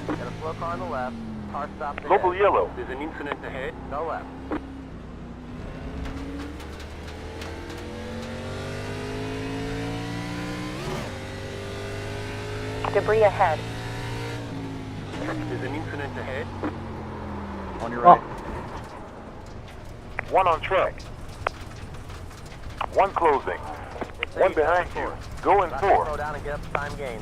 Got a slow car on the left. Car stopped ahead. Local yellow. There's an incident ahead. Go left. Debris ahead. There's an incident ahead. On your right. One on track. One closing. One behind you. Going Slow four. down and get up to time gain.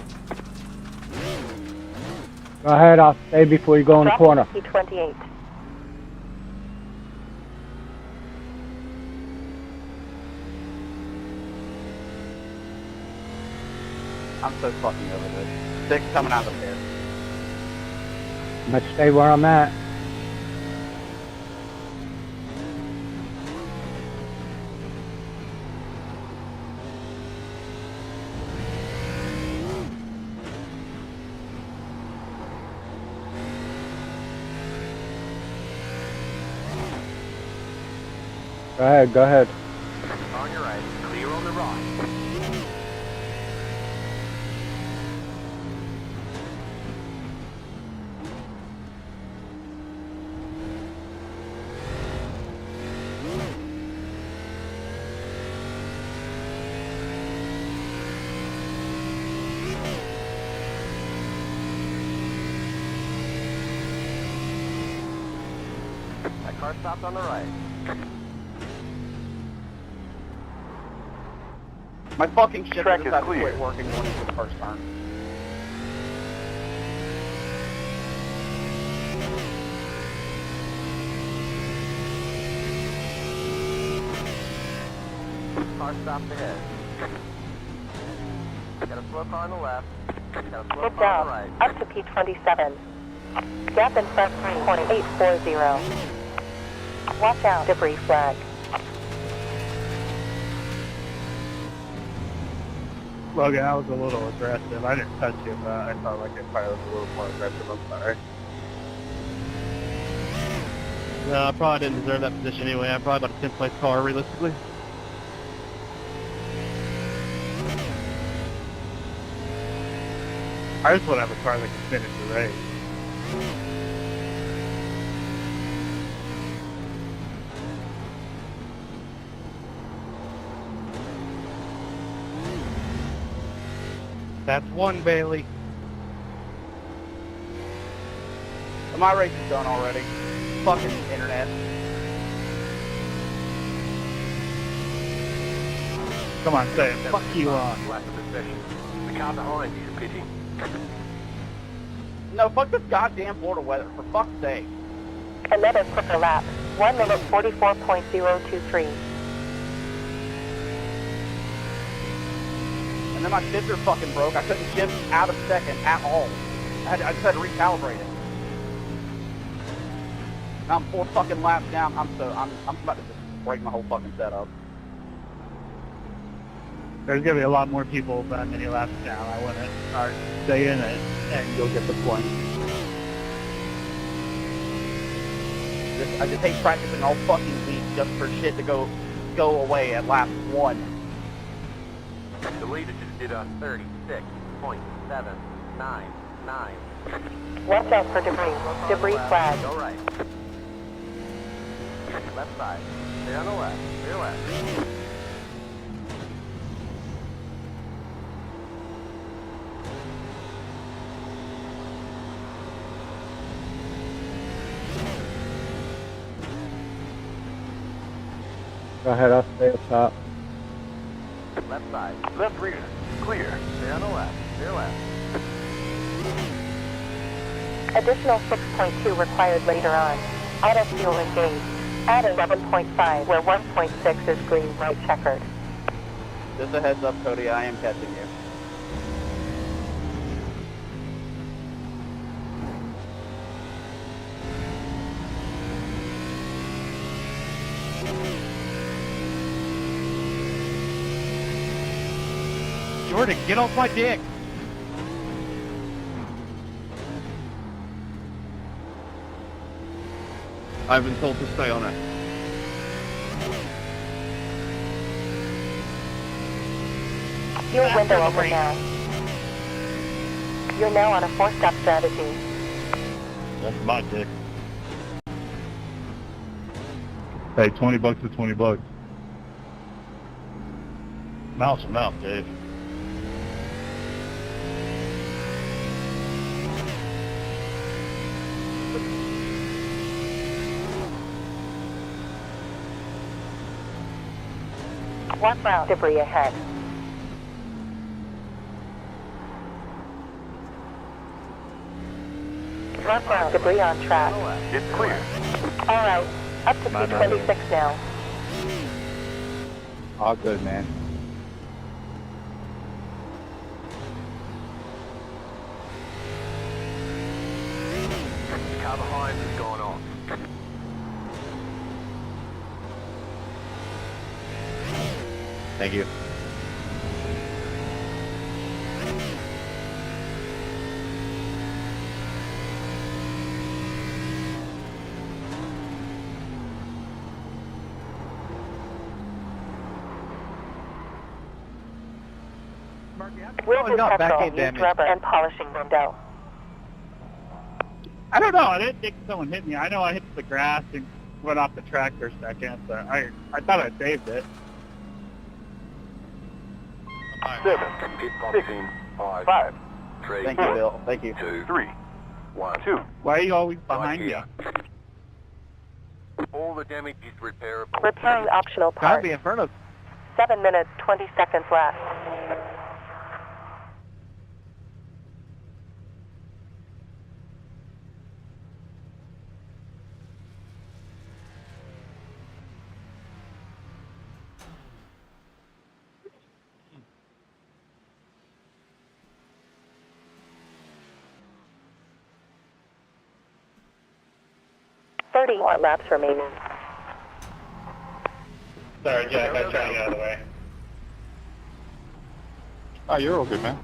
Go ahead, I'll stay before you go in the Drop corner. P28. I'm so fucking over this. 6 coming out of there. I'm gonna stay where I'm at. Go ahead, go ahead. On your right. Clear on the right. Car stopped on the right. My fucking shit Track just is had to clear. quit working going into the first turn. Car stopped ahead. Got a slow car on the left. Got a slow Good car on job. the right. Up to P27. Gap in front 3.840. Watch out, debris flag. Logan, I was a little aggressive. I didn't touch you, but I felt like it probably was a little more aggressive. I'm sorry. No, I probably didn't deserve that position anyway. I'm probably about a 10th place car, realistically. I just want to have a car that can finish the race. That's one, Bailey. My race is done already. Fucking internet. Come on, say it. Fuck you on. Last of the session. The car behind you is pitting. No, fuck this goddamn Florida weather, for fuck's sake. Another quicker lap. 1 minute 44.023. And then my shifter fucking broke. I couldn't shift out of second at all. I just had to recalibrate it. Now I'm 4 fucking laps down. I'm about to just break my whole fucking setup. There's gonna be a lot more people than many laps down. I wouldn't stay in it, and you'll get the point. I just hate practicing all fucking week just for shit to go away at lap 1. The leader just did a 36.799. Watch out for debris. Debris flag. Go right. Left side. Stay on the left. Stay left. Go ahead, I'll stay up top. Left side. Left rear. Clear. Stay on the left. Stay left. Additional 6.2 required later on. Auto fuel engaged. Add 11.5 where 1.6 is green, right checkered. Just a heads up, Cody, I am catching you. Jordan, get off my dick! I've been told to stay on it. Fuel window open now. You're now on a 4-step strategy. That's my dick. Hey, $20 is $20. Mouth to mouth, Dave. Watch out, debris ahead. Watch out, debris on track. It's clear. Alright, up to P26 now. All good, man. The car behind has gone off. Thank you. We'll do got petrol, backhand use damage. rubber and polishing window. I don't know. I didn't think someone hit me. I know I hit the grass and went off the track for a second, but I thought I saved it. 7, 6, 5, 3, Thank you, Bill. Thank you. 2, 3, 1, 2. Why are you always behind me? 4, the damage is repairable. Repairing optional Gotta parts. be in front of. 7 minutes, 20 seconds left. More laps remaining. Sorry, Jack, I tried to get out of the way. Oh, you're all good, man.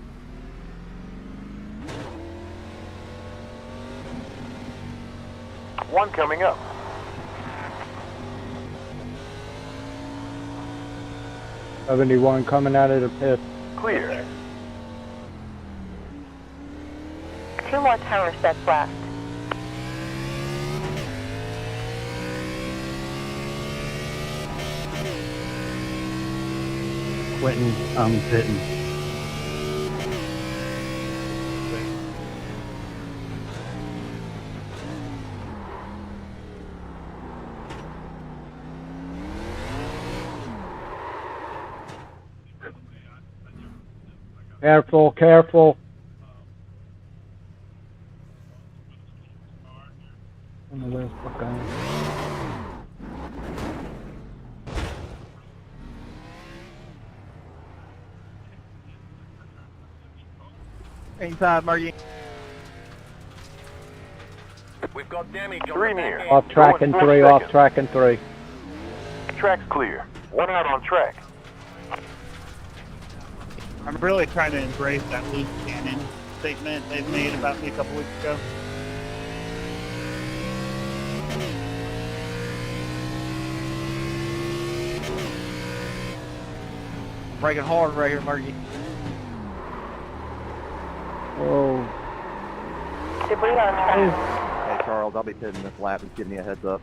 One coming up. '71 coming out of the pit. Clear. 2 more tower sets left. Quitting, I'm pitting. Careful, careful. Inside, Margie. We've got damage on 3 the near. back end. Off track Going and 4 3, off seconds. track and 3. Track's clear. 1 out on track. I'm really trying to embrace that loose cannon statement they've made about me a couple weeks ago. Breaking hard right here, Margie. Oh. Debris on track. Hey, Charles, I'll be pitting this lap. Just give me a heads up.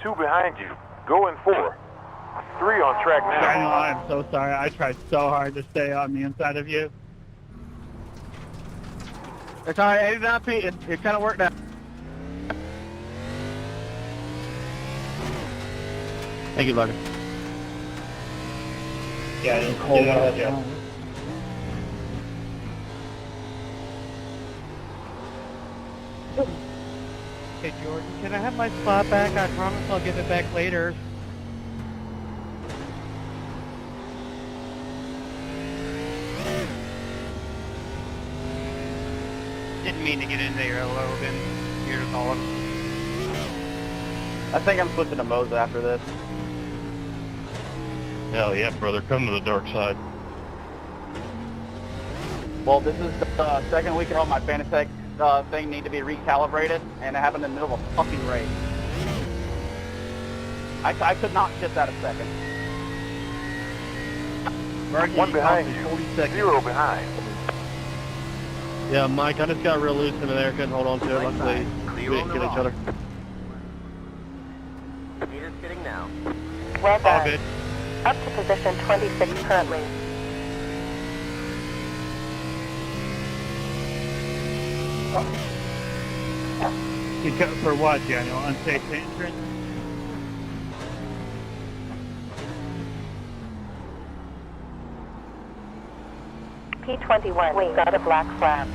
2 behind you. Going 4. 3 on track now. Daniel, I'm so sorry. I tried so hard to stay on the inside of you. It's all right, 89 feet. It kind of worked out. Thank you, Logan. Yeah, it's cold out, yeah. Hey, Jordan, can I have my spot back? I promise I'll give it back later. Didn't mean to get in there, Logan. You're just all I think I'm switching to Moza after this. Hell yeah, brother. Come to the dark side. Well, this is the second week in a row my Fanatec thing need to be recalibrated, and it happened in the middle of a fucking race. I could not shift that a second. Margie, 1 behind you. 40 seconds. 0 behind. Yeah, Mike, I just got real loose in there. Couldn't hold on to it. Luckily, we didn't kill each other. Meters fitting now. Well All done. good. Up to position 26 currently. For what, Daniel? Unsafe entrance? P21, we got a black flag.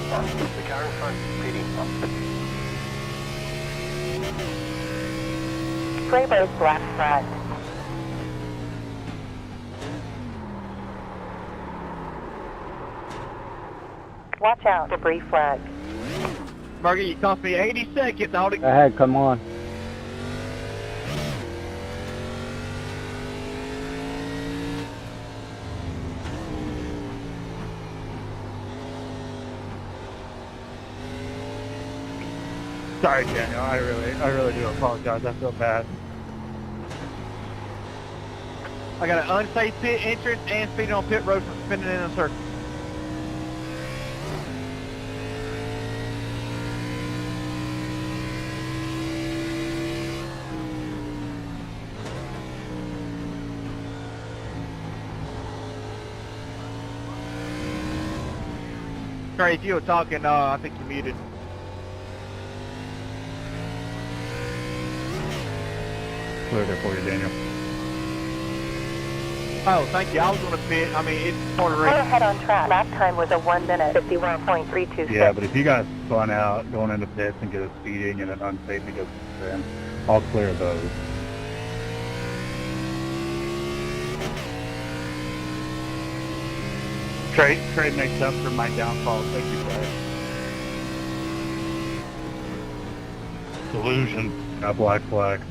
The car in front is pitting. Spraybird's black flag. Watch out, debris flag. Margie, you cost me 80 seconds. Go ahead, come on. Sorry, Daniel. I really do apologize. I feel bad. I got an unsafe pit entrance and speeding on pit road for spinning in a circle. Sorry, if you were talking, I think you muted. clear there for you, Daniel. Oh, thank you. I was going to pit. I mean, it's part of Go racing. ahead on track. Lap time was a 1 minute 51.326. Yeah, but if you guys spun out going into pits and get a speeding and an unsafe to go in, I'll clear those. Trade makes up for my downfall. Thank you, guys. Delusion. Got black flag.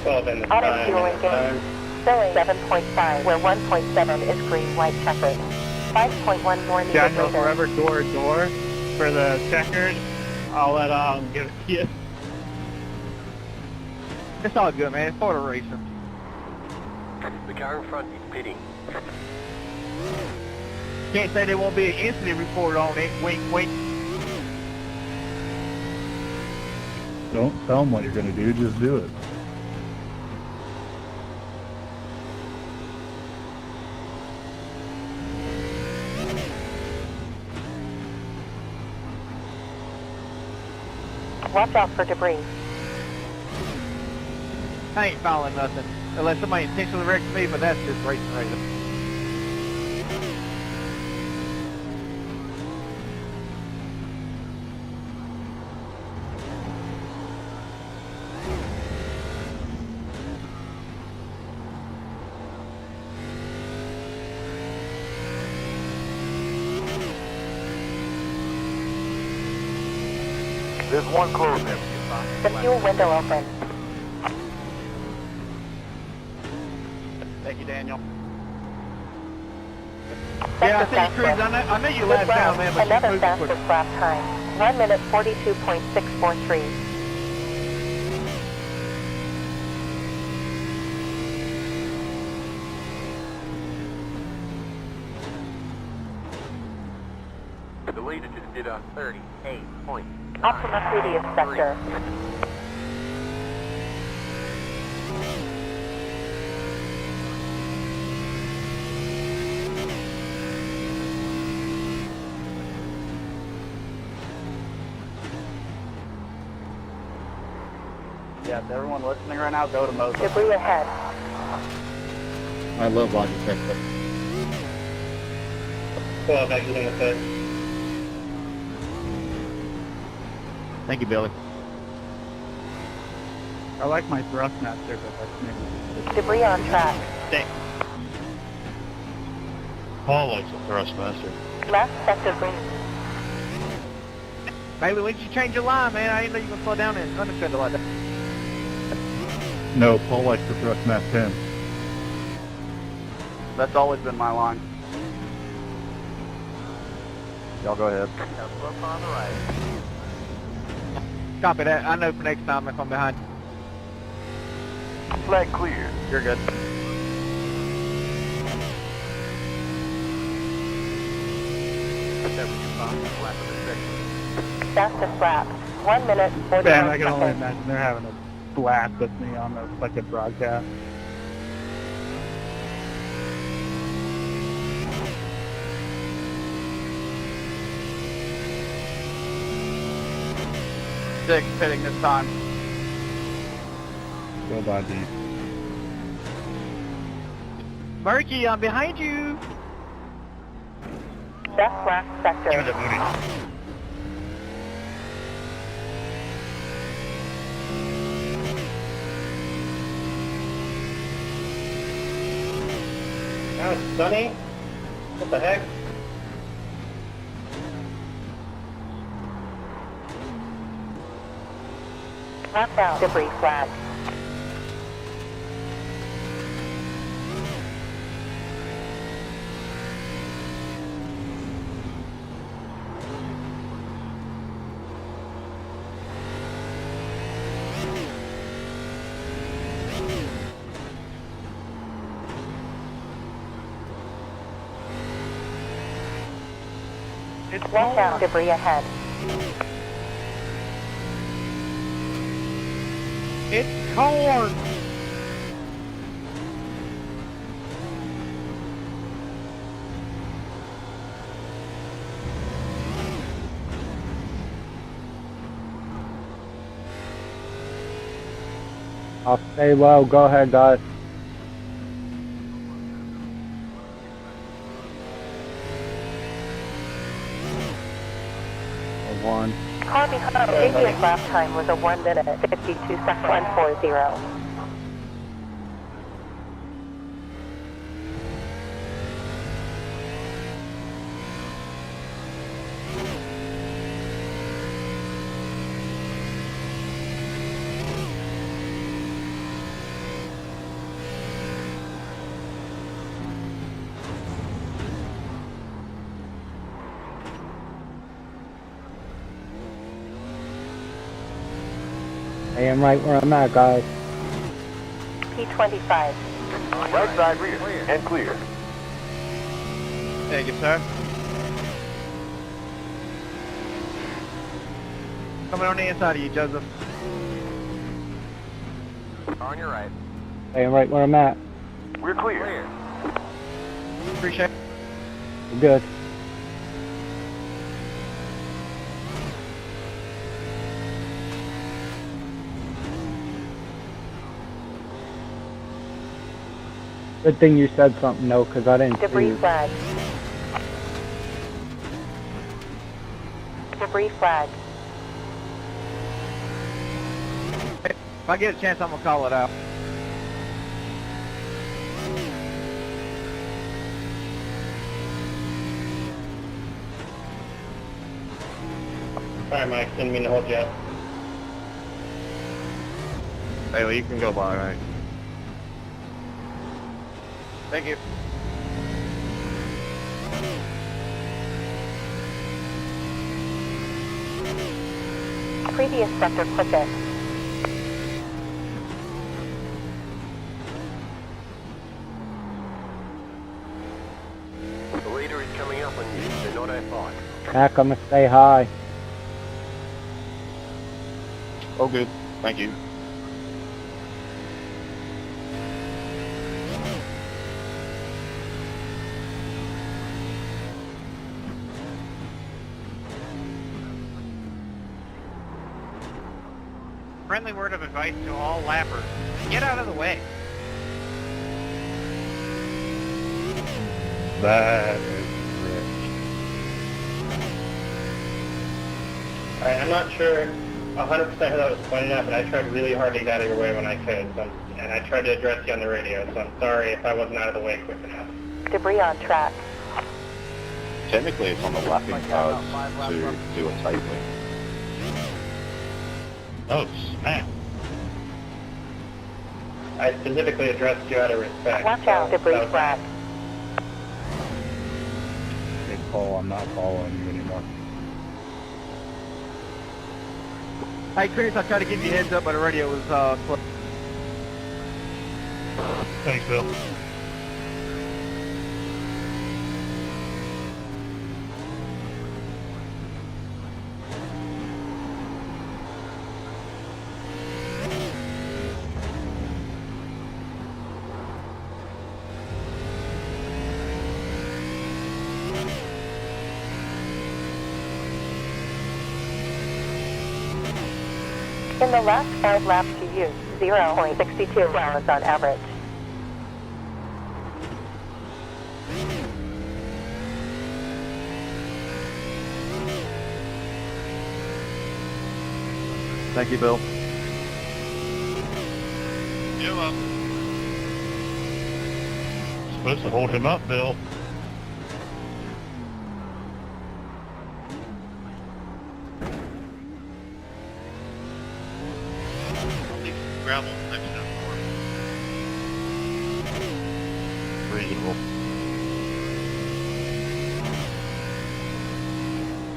Auto fuel engaged. Filling 7.5, where 1.7 is green, white checkered. 5.1 more meters Daniel, later. forever door to door for the checkered. I'll let give it to you. It's all good, man. It's part of racing. The car in front is pitting. Can't say there won't be an incident reported on it. Wink, wink. Don't tell them what you're going to do, just do it. Watch out for debris. I ain't following nothing. Unless somebody intentionally wrecked me, but that's just racing racing. There's one closing. The fuel window open. Thank you, Daniel. Yeah, I think you cruised. I know you lapped down, man, but another you moved fastest quick. lap time. 1 minute 42.643. The leader just did a 38.9. Optima previous sector. Yeah, to everyone listening right now, go to Motor. Debris ahead. I love Logitech, but Pull up exiting the pit. Thank you, Billy. I like my Thrustmaster, but that's maybe. Debris on track. Thanks. Paul likes the Thrustmaster. Last sector green. Maybe when you change your line, man, I didn't know you were going to slow down and undercut it like that. No, Paul likes the Thrustmaster 10. That's always been my line. Y'all go ahead. Up on the right. Copy that. I know for next time if I'm behind. Flag clear. You're good. Fastest lap. 1 minute 41 Man, I can only seconds. imagine they're having a blast with me on the fucking broadcast. Six pitting this time. Go by these. Murky, I'm behind you. Best lap sector. Now it's sunny? What the heck? Lap out. Debris flag. Watch out. Debris ahead. It's corn. I'll stay low. Go ahead, guys. One. Car behind. Previous lap time was a 1 minute 52 seconds 140. I am right where I'm at, guys. P25. Right side rear and clear. Thank you, sir. Coming on the inside of you, Joseph. On your right. I am right where I'm at. We're clear. Appreciate it. We're good. Good thing you said something, though, because I didn't Debris see flag. Debris flag. If I get a chance, I'm gonna call it out. Alright, Mike, didn't mean to hold you up. Bailey, you can go by, right? Thank you. Previous sector quickest. The leader is coming up on you. They're not A5. Mac, I'm gonna stay high. Oh, good. Thank you. Friendly word of advice to all lappers. Get out of the way. That is rich. Alright, I'm not sure 100% who that was pointing at, but I tried really hard to get out of your way when I could, and I tried to address you on the radio, so I'm sorry if I wasn't out of the way quick enough. Debris on track. Technically, it's on the lapping cards to do a tight wing. Oh, snap. I specifically addressed you out of respect. Watch out, debris that was flag. Good call, I'm not following you anymore. Hey, Chris, I tried to give you a heads up, but the radio was closed. Thanks, Bill. In the last 5 laps you used 0.62 rounds on average. Thank you, Bill. You're up. Supposed to hold him up, Bill. Gravel next to Reasonable.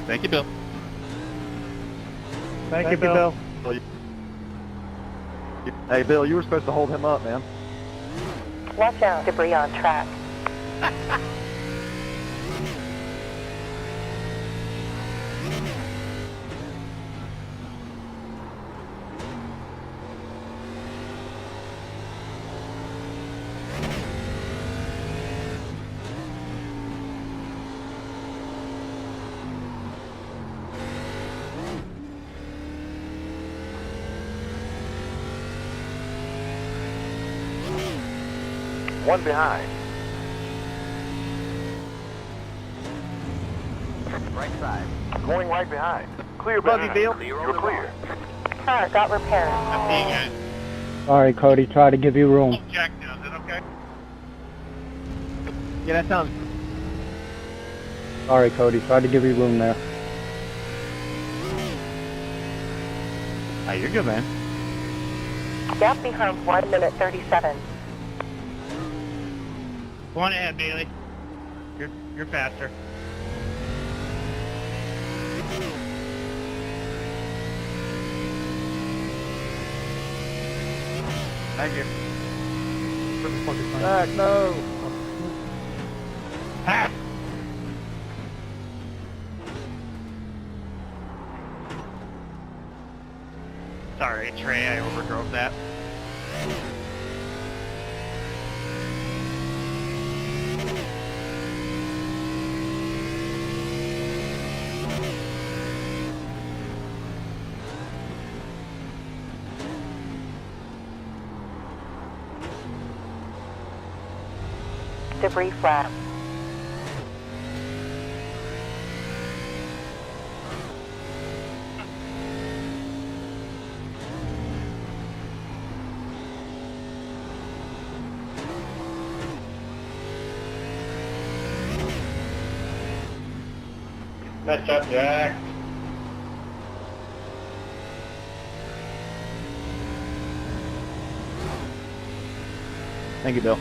Thank you, Bill. Thank you, Bill. Hey, Bill, you were supposed to hold him up, man. Watch out, debris on track. One behind. Right side. Going right behind. Clear Love you, behind. Bill. You're clear. Car got repaired. I'm seeing it. Sorry, Cody. Try to give you room. Jack does it, okay? Yeah, that sounds. Sorry, Cody. Try to give you room there. Hey, you're good, man. Gap behind 1 minute 37. Go on ahead, Bailey. You're faster. Thank you. Back, no. Ha! Sorry, Trey, I overdrove that. Debris flat. Nice job, Jack. Thank you, Bill.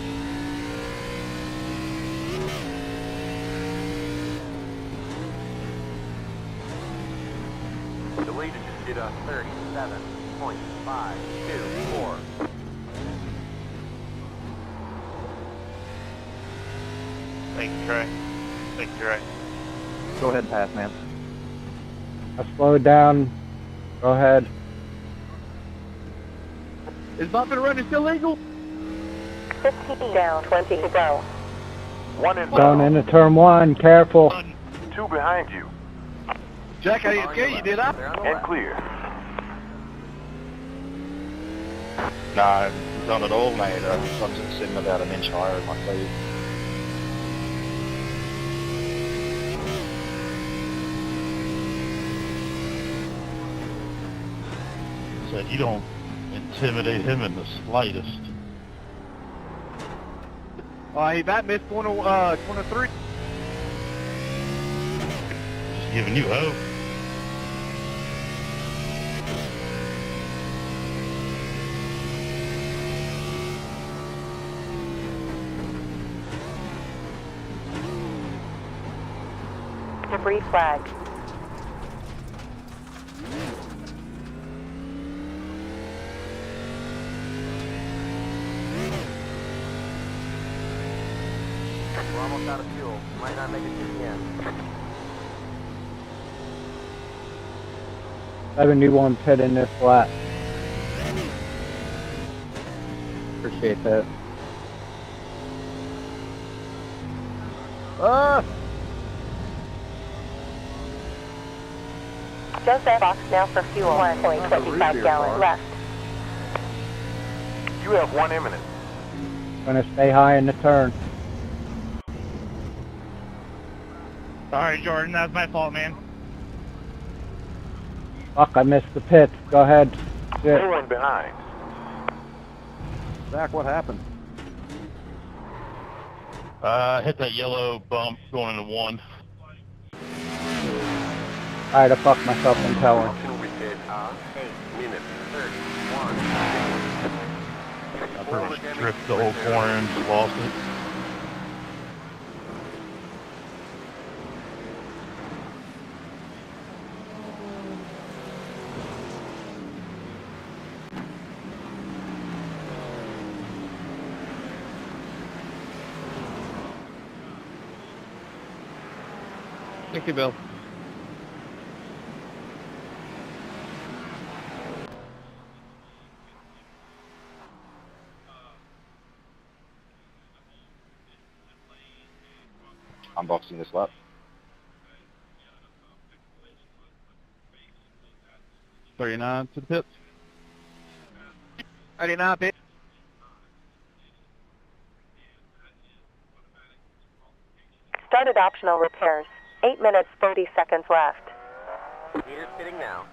The leader just did a 37.524. Thank you, Trey. Thank you, Trey. Go ahead and pass, man. I slowed down. Go ahead. Is bumping around still legal? 15 down, 20 to go. One in. Going into turn 1. Careful. Two behind you. Jack, I didn't scare you, did I? And clear. No, not at all, mate. I'm just sitting about an inch higher in my feet. Said you don't intimidate him in the slightest. He about missed 23. Just giving you hope. Debris flag. We're almost out of fuel. Might not make it to the end. 71 pit in this lap. Appreciate that. Joseph box now for fuel. 1.25 gallon left. You have one imminent. Gonna stay high in the turn. Sorry, Jordan. That was my fault, man. Fuck, I missed the pits. Go ahead. Shit. No one behind. Zach, what happened? Hit that yellow bump going into 1. Alright, I fucked myself in telling. We did 8 minutes 31. I pretty much dripped the whole corner and just lost it. Thank you, Bill. Unboxing this lap. 39 to the pits. 39 pit. Required optional repairs. 8 minutes 30 seconds left. Meters fitting now.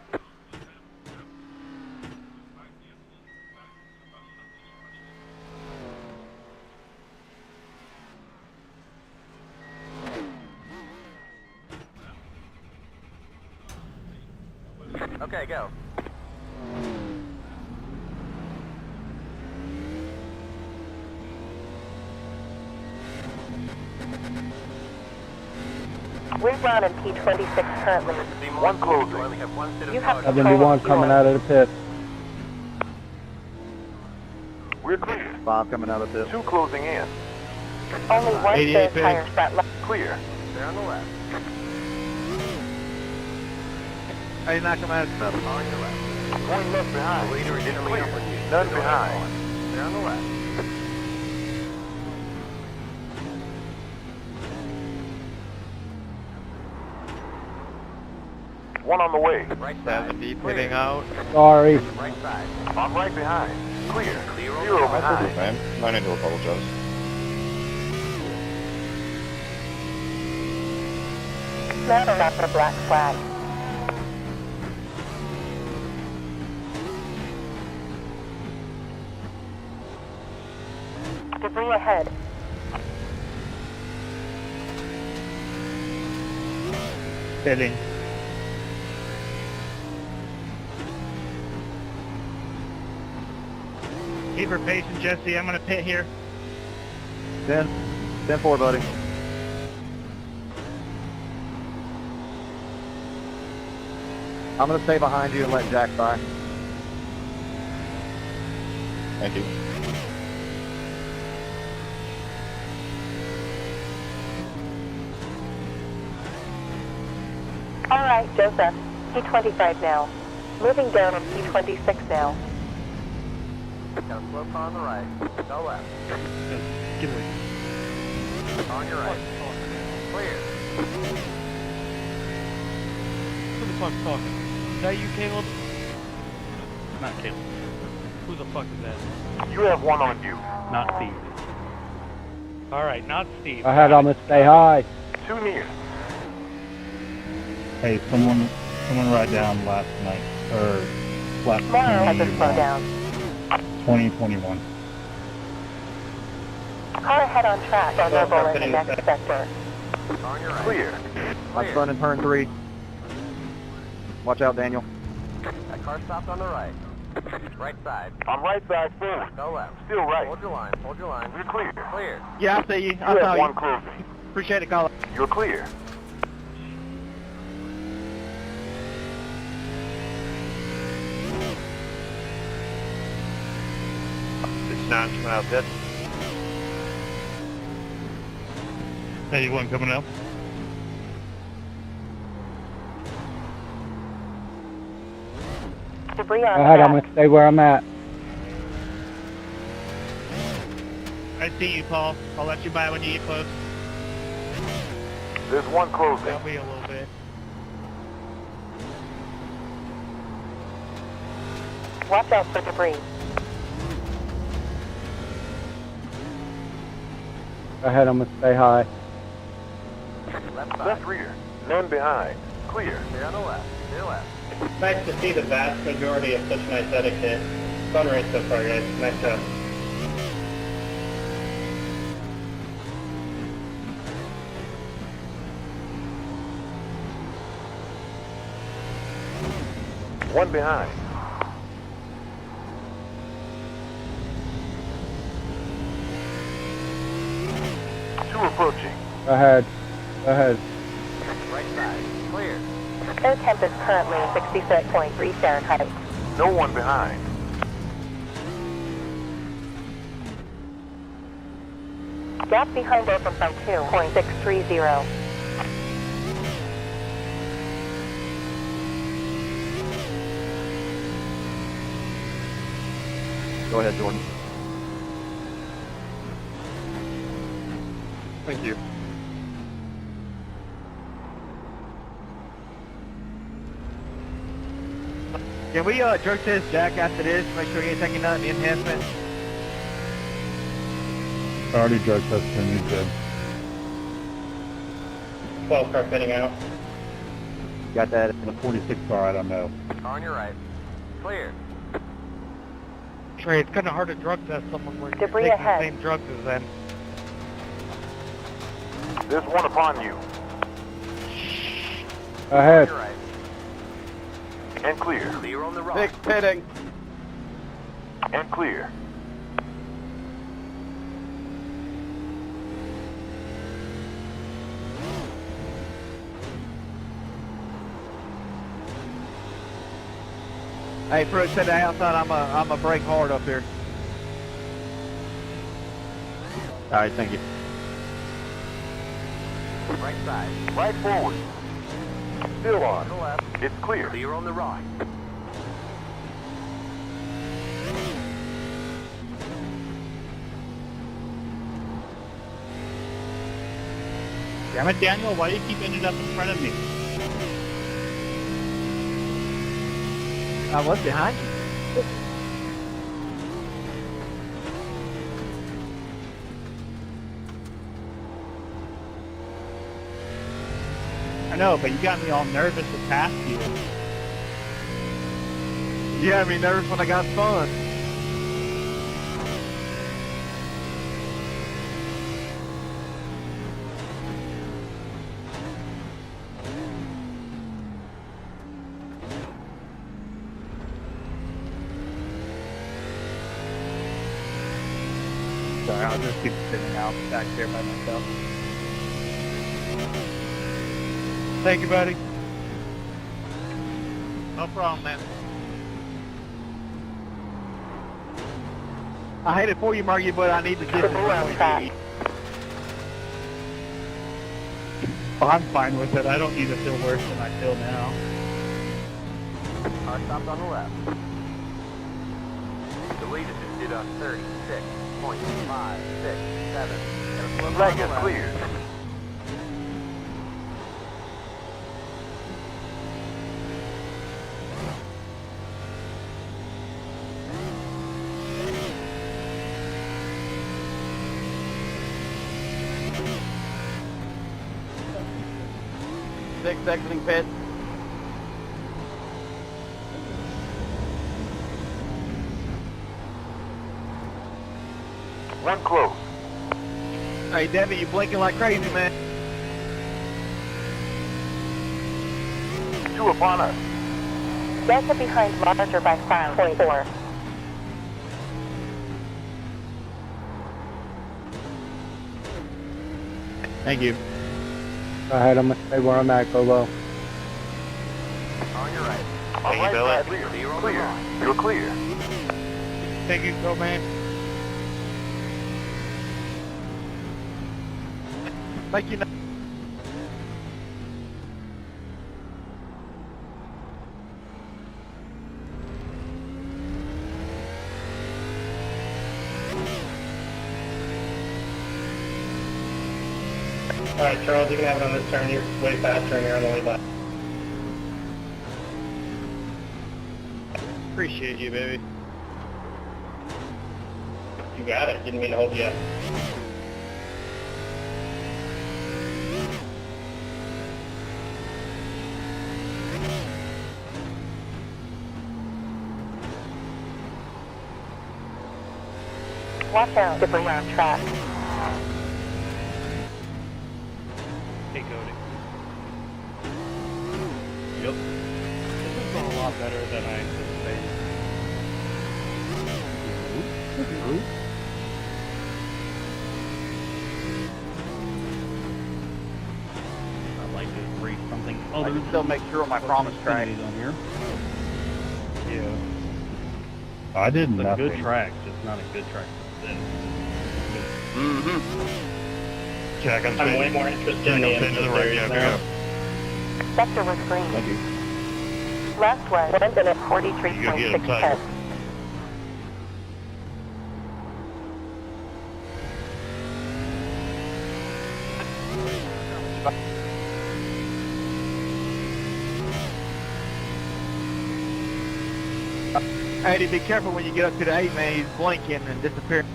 Okay, go. We're running P26 currently. One closing. You have 71 coming out of the pit. We're clear. 5 coming out of the pit. 2 closing in. Only one 88 spare tire spot left. Clear. They're on the left. Are you not coming out of the On your left. Going left behind. Leader is It's coming clear. up on you. None behind. They're on the left. One on the way. Right side. 70 pitting out. Sorry. Right side. I'm right behind. Clear. Clear on 0 the behind. Man, no need to apologize. Not enough for black flag. Debris ahead. Pitting. Keep her patient, Jesse. I'm gonna pit here. 10-4, buddy. I'm going to stay behind you and let Jack by. Thank you. All right, Joseph. P25 now. Moving down on P26 now. Got a slow car on the right. Go left. Get away. On your right. Clear. Who the fuck's talking? Is that you, Caleb? Not Caleb. Who the fuck is that? You have one on you. Not Steve. Alright, not Steve. I had almost stay high. 2 near. Hey, someone write down last night, or last Tomorrow has to slow down. 2021. Car ahead on track. Vulnerable in the next sector. On your right. Clear. I'm spun in turn 3. Watch out, Daniel. That car stopped on the right. Right side. I'm right side forward. Go left. Still right. Hold your line. Hold your line. We're clear. Clear. Yeah, I'll see you. You I'll have tell one you. closing. Appreciate it, caller. You're clear. It's not coming out this. 81 coming up. Debris on I had track. almost stay where I'm at. I see you, Paul. I'll let you by when you get close. There's one closing. Help me a little bit. Watch out for debris. I had almost stay high. Left side. Left rear. None behind. Clear. They're on the left. They're left. It's nice to see the vast majority of such nice etiquette. Fun race so far, guys. Nice job. One behind. Two approaching. Go ahead. Go ahead. Right side. Clear. Air temp is currently 66.3 Fahrenheit. No one behind. Gap behind open from 2.630. Go ahead, Jordan. Thank you. Can we drug test Jack after this? Make sure he ain't taking none of the enhancement. I already drug tested him, he's good. 12 car spinning out. Got that? The 46 car, I don't know. On your right. Clear. Trey, it's kind of hard to drug test someone when you're Debris taking ahead. the same drugs as them. There's one upon you. Ahead. On your right. And clear. Clear on the right. Six pitting. And clear. Hey, Brooks, sit down outside. I'm a brake hard up here. All right, thank you. Right side. Right forward. Still on. To the left. It's clear. Clear on the right. Damn it, Daniel, why do you keep ending up in front of me? I was behind you. I know, but you got me all nervous to pass you. You had me nervous when I got spun. Sorry, I'll just keep sitting out back there by myself. Thank you, buddy. No problem, man. I hate it for you, Margie, but I need to get this Around track. Well, I'm fine with it. I don't need to feel worse than I feel now. Car stopped on the left. The latest is did on 36.567. Flag is cleared. Six exiting pit. One close. Hey, Debbie, you blinking like crazy, man. Two upon us. Delta behind larger by 5.4. Thank you. Ahead, I'm gonna stay where I'm at. Go low. On your right. All right, Billy. clear. Clear on the Clear. right. You're clear. Thank you, go, man. Thank you. Alright, Charles, you can have it on this turn. You're way faster and you're on the way back. Appreciate you, baby. You got it. Didn't mean to hold you up. Watch out, debris on track. Hey, Cody. Yep. This is going a lot better than I anticipated. I'd like to read something I other can still make sure on my promise track. on here. Yeah. I did It's a nothing. good track, just not a good track to spin. Mm-hmm. Jack, I'm I'm way more interested in the to the right, series yeah, now. Sector was green. Thank you. Last one, 1 minute You gotta get 43.6 inside. tenths. Eddie, be careful when you get up to the 8, man. He's blinking and disappearing.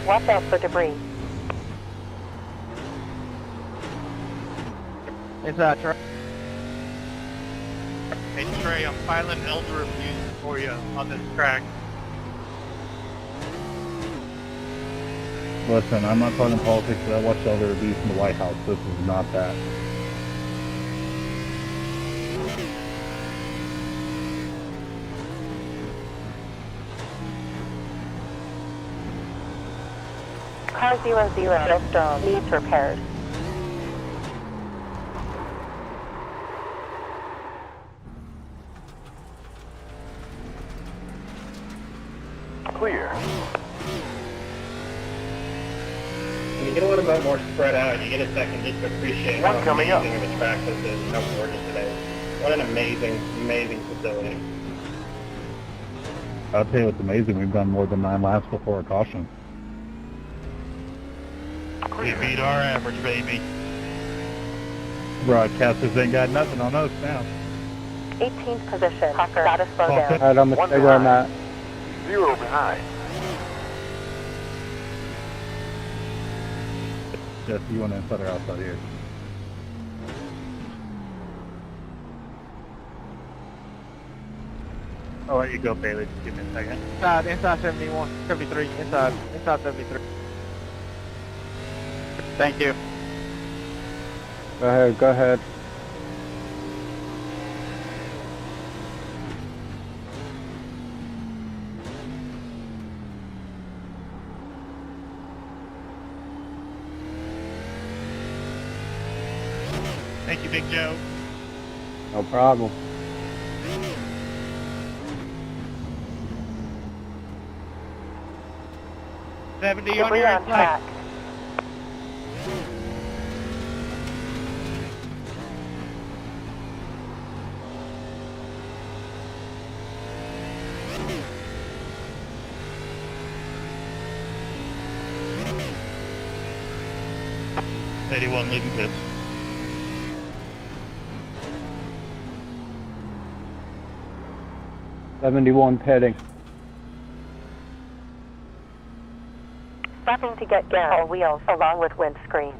Watch out for debris. Inside truck. Hey Trey, I'm filing elder abuse for you on this track. Listen, I'm not talking politics, but I watched elder abuse in the White House. This is not that. Car 00 Stone needs repairs. Clear. When you get a little bit more spread out, you get a second just to appreciate One how coming up. amazing of a track this is and how gorgeous it is. What an amazing, amazing facility. I'll tell you what's amazing. We've done more than 9 laps before a caution. We beat our average, baby. Broadcasters ain't got nothing on us now. 18th position. Hawker, gotta slow down. Alright, I'm gonna stay where I'm at. 0 behind. Jesse, you want to inside or outside here? I'll let you go, Bailey. Just give me a second. Inside 71, 73, inside 73. Thank you. Go ahead. Thank you, Big Joe. No problem. '70 on Debris your on track. '81 leaving pits. '71 pitting. Stopping to get gas. All wheels along with windscreen.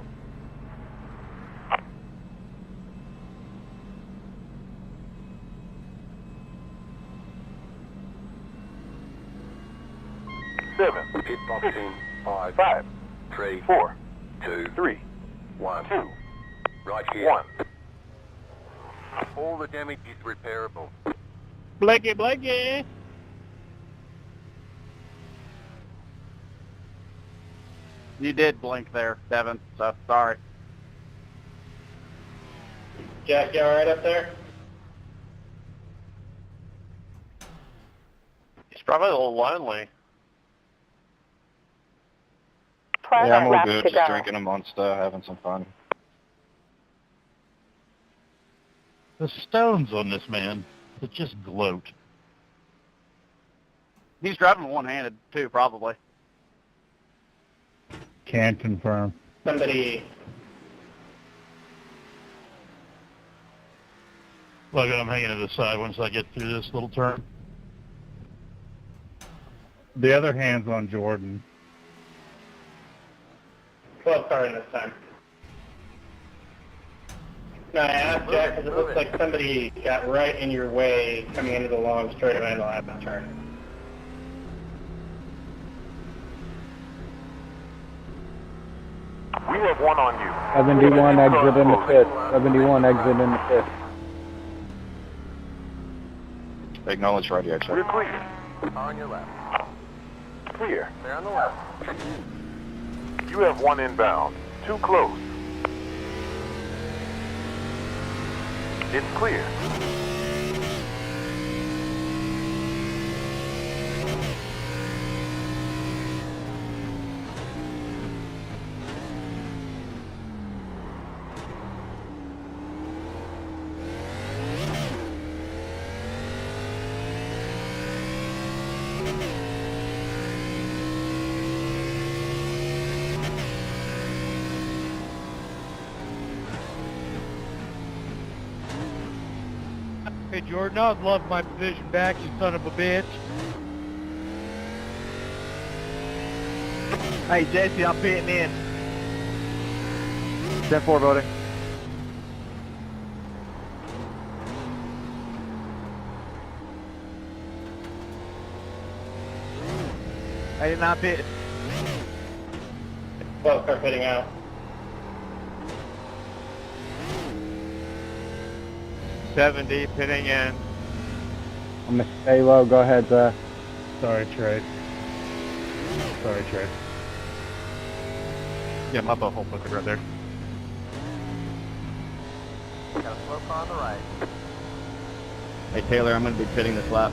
Seven. Pit box in 5, 5, 3, 4, 2, 3, 1, 2. Right here. 1. All the damage is repairable. Blanky, blanky. You did blink there, Devin, so sorry. Jack, you alright up there? He's probably a little lonely. Private Yeah, I'm all lap good. to Just go. drinking a Monster, having some fun. The stones on this man, that just gloat. He's driving one-handed, too, probably. Can't confirm. Somebody, Look, I'm hanging to the side once I get through this little turn. The other hand's on Jordan. 12 car in this time. No, I asked Jack because it looks like somebody got right in your way coming into the long straight around the lap turn. We have one on you. 71 exit in the pit. 71 exit in the pit. Acknowledge radio check. We're clear. On your left. Clear. They're on the left. You have one inbound. Too close. It's clear. Hey, Jordan, I'd love my position back, you son of a bitch. Hey, Jesse, I'm pitting in. 10-4 voting. I did not pit. Well, start pitting out. $70, pitting in. I'm gonna stay low. Go ahead, Zach. Sorry, Trey. Sorry, Trey. Yeah, my butthole put it right there. Got a slow car on the right. Hey, Taylor, I'm going to be pitting this lap.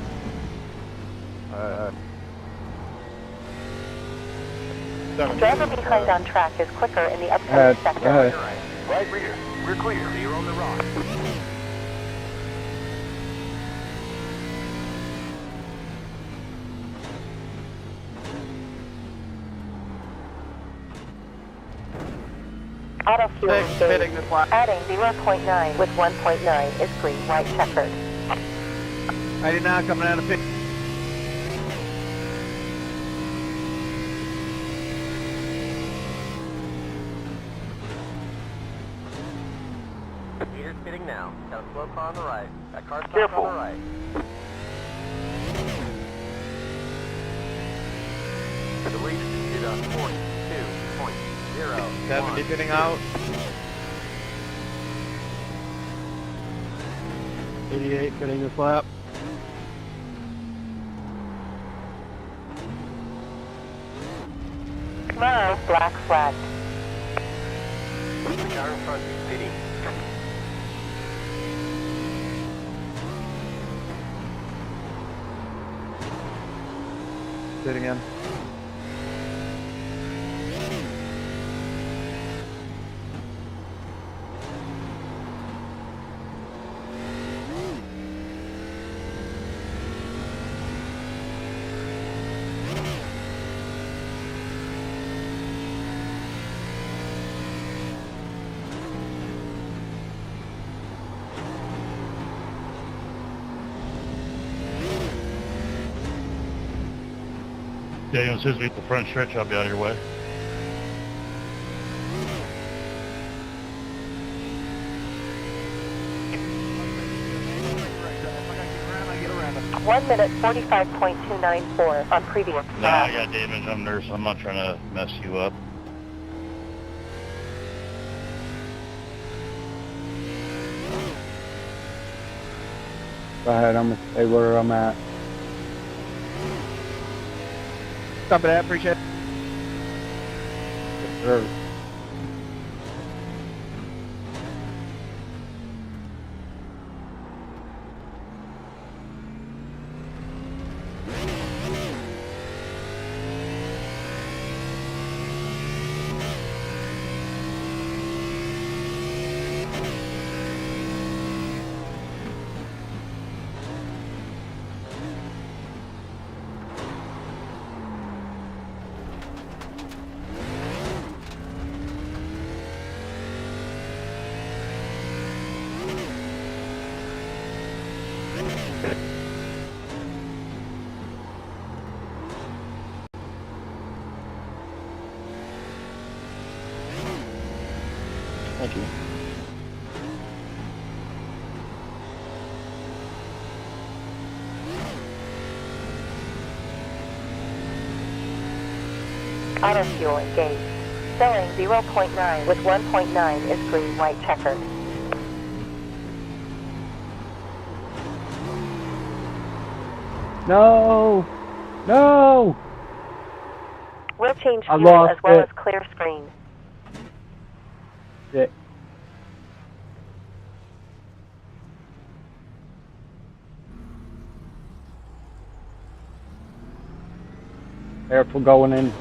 Driver behind on track is quicker in the upcoming sector. Right rear. We're clear. You're on the rock. Auto fuel Pitting engaged. this lap. Adding 0.9 with 1.9 is green, white checkered. 89 coming out of pit. Peter's pitting now. Got a slow car on the right. That car's Careful. on the right. The lead is at 42.0. 70 pitting out. 88 pitting this lap. Tomorrow, black flag. The car in front is pitting. Pitting in. Daniel, as soon as we hit the front stretch, I'll be out of your way. One minute 45.294 on previous Nah, I lap. got damage. I'm nurse. I'm not trying to mess you up. Go ahead. I'm gonna stay where I'm at. Copy that, appreciate it. Yes, sir. Thank you. Auto fuel engaged. Showing 0.9 with 1.9 is green, white checkered. No! No! We'll change I fuel lost as well it. as clear screen. Shit. Careful going in.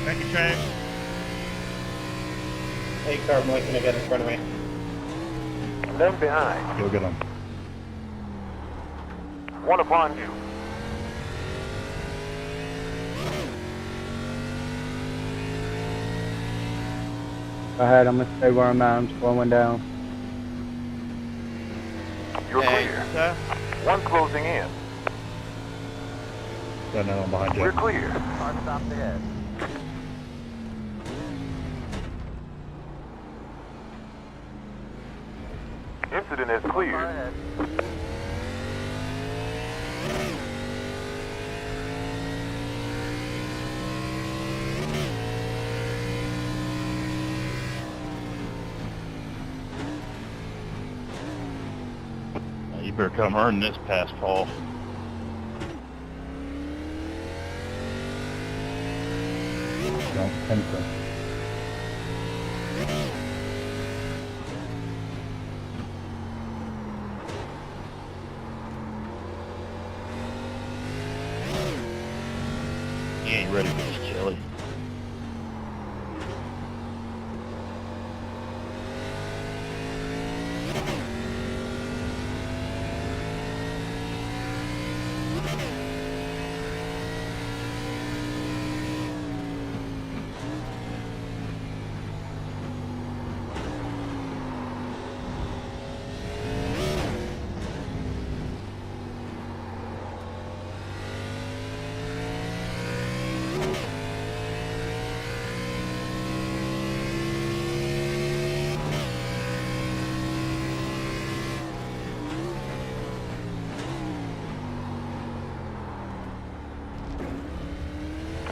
Thank you, Trey. Hey, car, I'm looking again in front of me. Them behind. Go get him. One upon you. Go ahead, I'm gonna stay where I'm at. I'm slowing down. You're clear. One closing in. Got another one behind you. We're clear. Car stopped ahead. Incident is cleared. You better come earn this pass, Paul. Don't think so. You ain't ready for this, Jelly.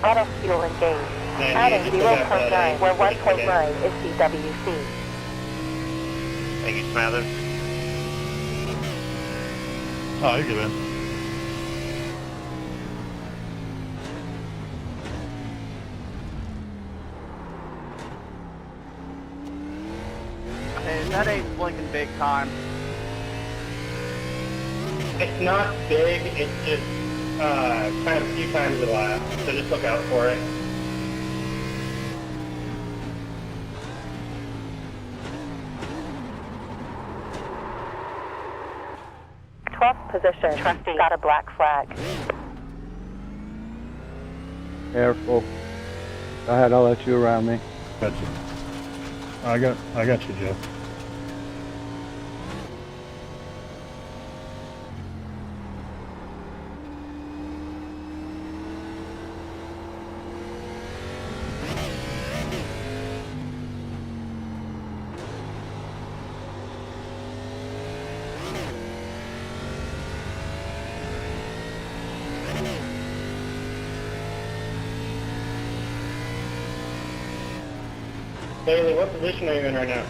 Auto fuel engaged. Adding 0.9 where 1.9 is CWC. Thank you, Smathers. Oh, you're good, man. Hey, that ain't blinking big time. It's not big, it's just kind of a few times a lap, so just look out for it. Position. Trusty. Got a black flag. Careful. Go ahead, I'll let you around me. Got you. I got you, Joe. Bailey, what position are you in right now?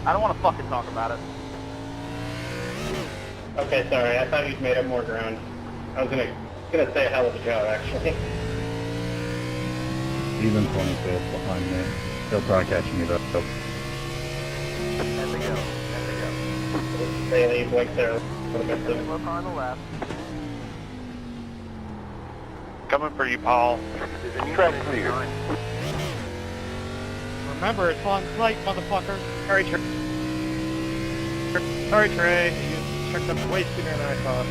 I don't want to fucking talk about it. Okay, sorry, I thought you'd made up more ground. I was gonna say a hell of a job, actually. Even 25th behind me. He'll probably catch me though. There we go. Bailey, you blinked there a little bit. Look on the left. Coming for you, Paul. Track clear. Remember, it's on site, motherfucker. Sorry, Trey. Sorry, Trey. You checked up way sooner than I thought.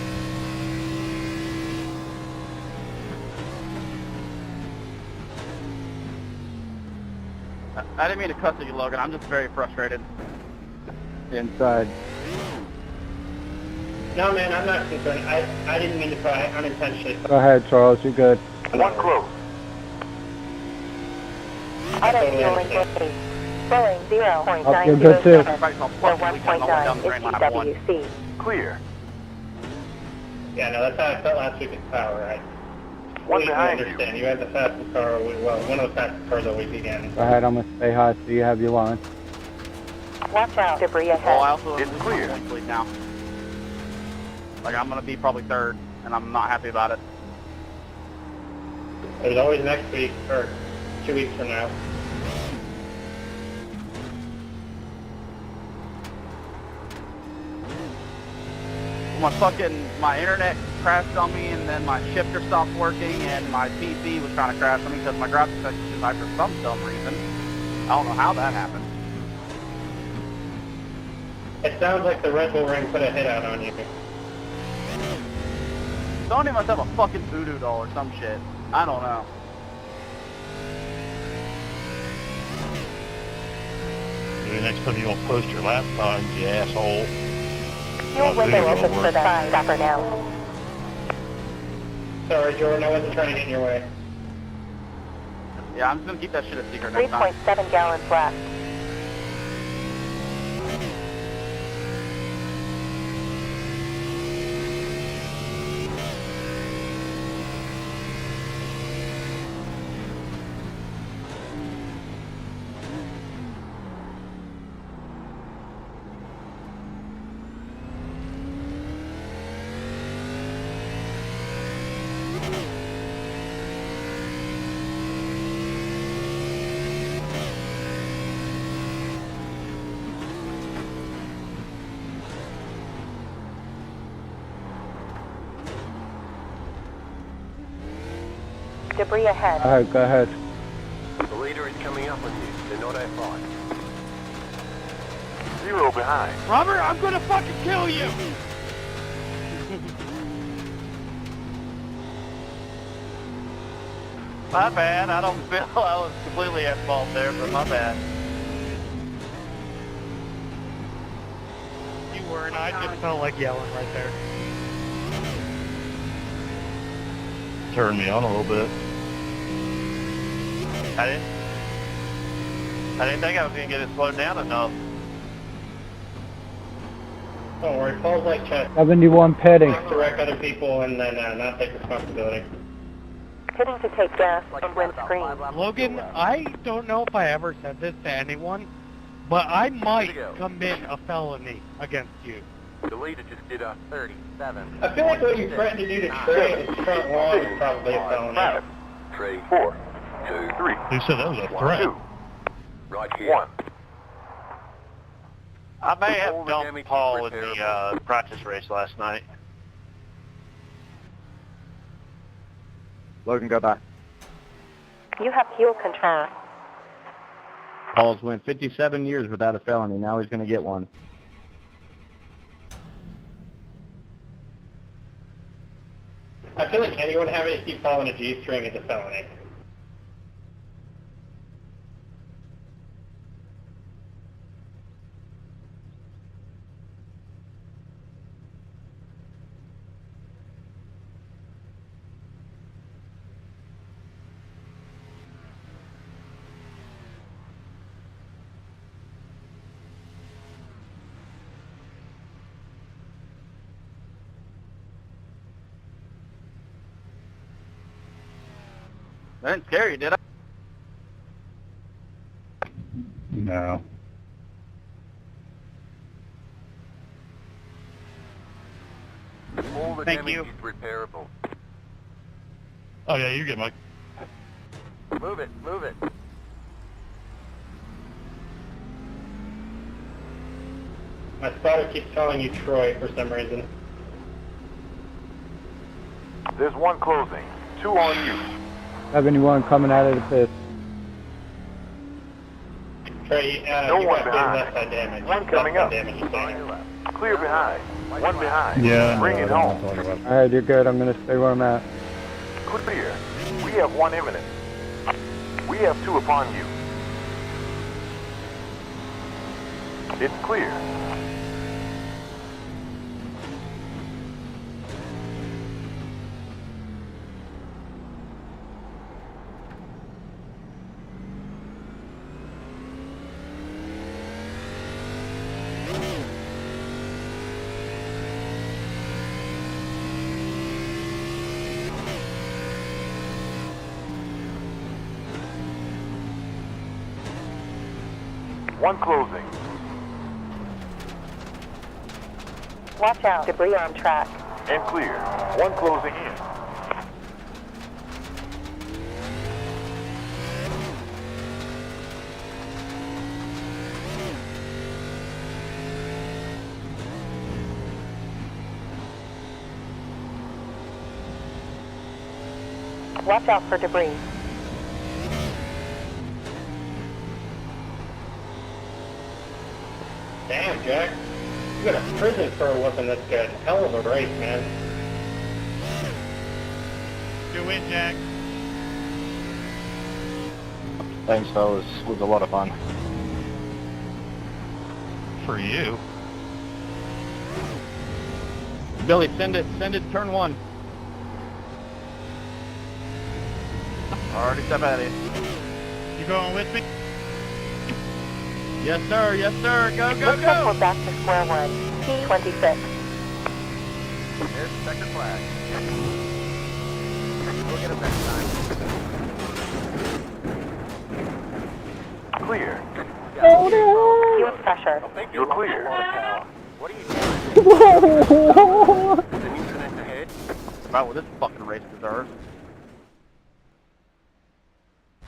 I didn't mean to cuss at you, Logan. I'm just very frustrated. Inside. No, man, I'm not concerned. I didn't mean to cry unintentionally. Go ahead, Charles, you're good. One close. Auto fuel engaged. Filling 0.907 Oh, you're good too. where 1.9 is CWC. Clear. Yeah, no, that's how I felt last week at Power, right? One We behind understand. You had the fastest car, well, one of the fastest cars all week again. Go ahead, I'm gonna stay high so you have your line. Watch out. Debris Oh, I ahead. also It's clear. point lead now. Like, I'm gonna be probably third, and I'm not happy about it. There's always next week, or 2 weeks from now. My internet crashed on me, and then my shifter stopped working, and my PC was trying to crash on me because my graphics card was too high for some dumb reason. I don't know how that happened. It sounds like the Red Bull ring put a hit out on you. Sony must have a fucking voodoo doll or some shit. I don't know. Maybe next time you don't post your lap times, you asshole. Fuel window open for that. Stopper now. Sorry, Jordan, I wasn't trying to get in your way. Yeah, I'm just gonna keep that shit a secret next time. 3.7 gallons left. Debris ahead. Alright, go ahead. The leader is coming up on you. They're not at 5. 0 behind. Robert, I'm gonna fucking kill you! My bad, I don't feel I was completely at fault there, but my bad. You weren't, I just felt like yelling right there. Turned me on a little bit. I didn't think I was gonna get it slowed down enough. Don't worry, Paul's like Chuck. 71 pitting. To wreck other people and then not take responsibility. Hitting to take gas and windscreen. Logan, I don't know if I ever said this to anyone, but I might commit a felony against you. The leader just did a 37. I feel like what you threatened to do to Trey in the front wall is probably a felony. 3, 4, 2, 3. Who said that was a threat? 2. Right here. 1. I may have dumped Paul in the practice race last night. Logan, go back. You have fuel control. Paul's went 57 years without a felony. Now he's going to get one. I feel like anyone having to keep following a G-string is a felony. I didn't scare you, did I? No. All the Thank damage you. is repairable. Oh yeah, you're good, Mike. Move it, move it. My spotter keeps calling you Troy for some reason. There's 1 closing. 2 on you. 71 coming out of the pit. Trey, No you one got big behind. left side damage. 1 coming left up. side damage, you're saying. Clear behind. 1 behind. Yeah. Bring it home. Alright, you're good. I'm gonna stay where I'm at. Clear. We have 1 imminent. We have 2 upon you. It's clear. One closing. Watch out. Debris on track. And clear. 1 closing in. Watch out for debris. Damn, Jack. You go to prison for a weapon that's good. Hell of a race, man. You win, Jack. Thanks, fellas. It was a lot of fun. for you. Billy, send it, turn 1. Already step ahead of You going with me? Yes, sir, go, Looks like we're back to square one. T26. There's the second flag. We'll get him next time. Clear. Use pressure. You're clear. What are you doing? The new connect ahead. About what this fucking race deserves.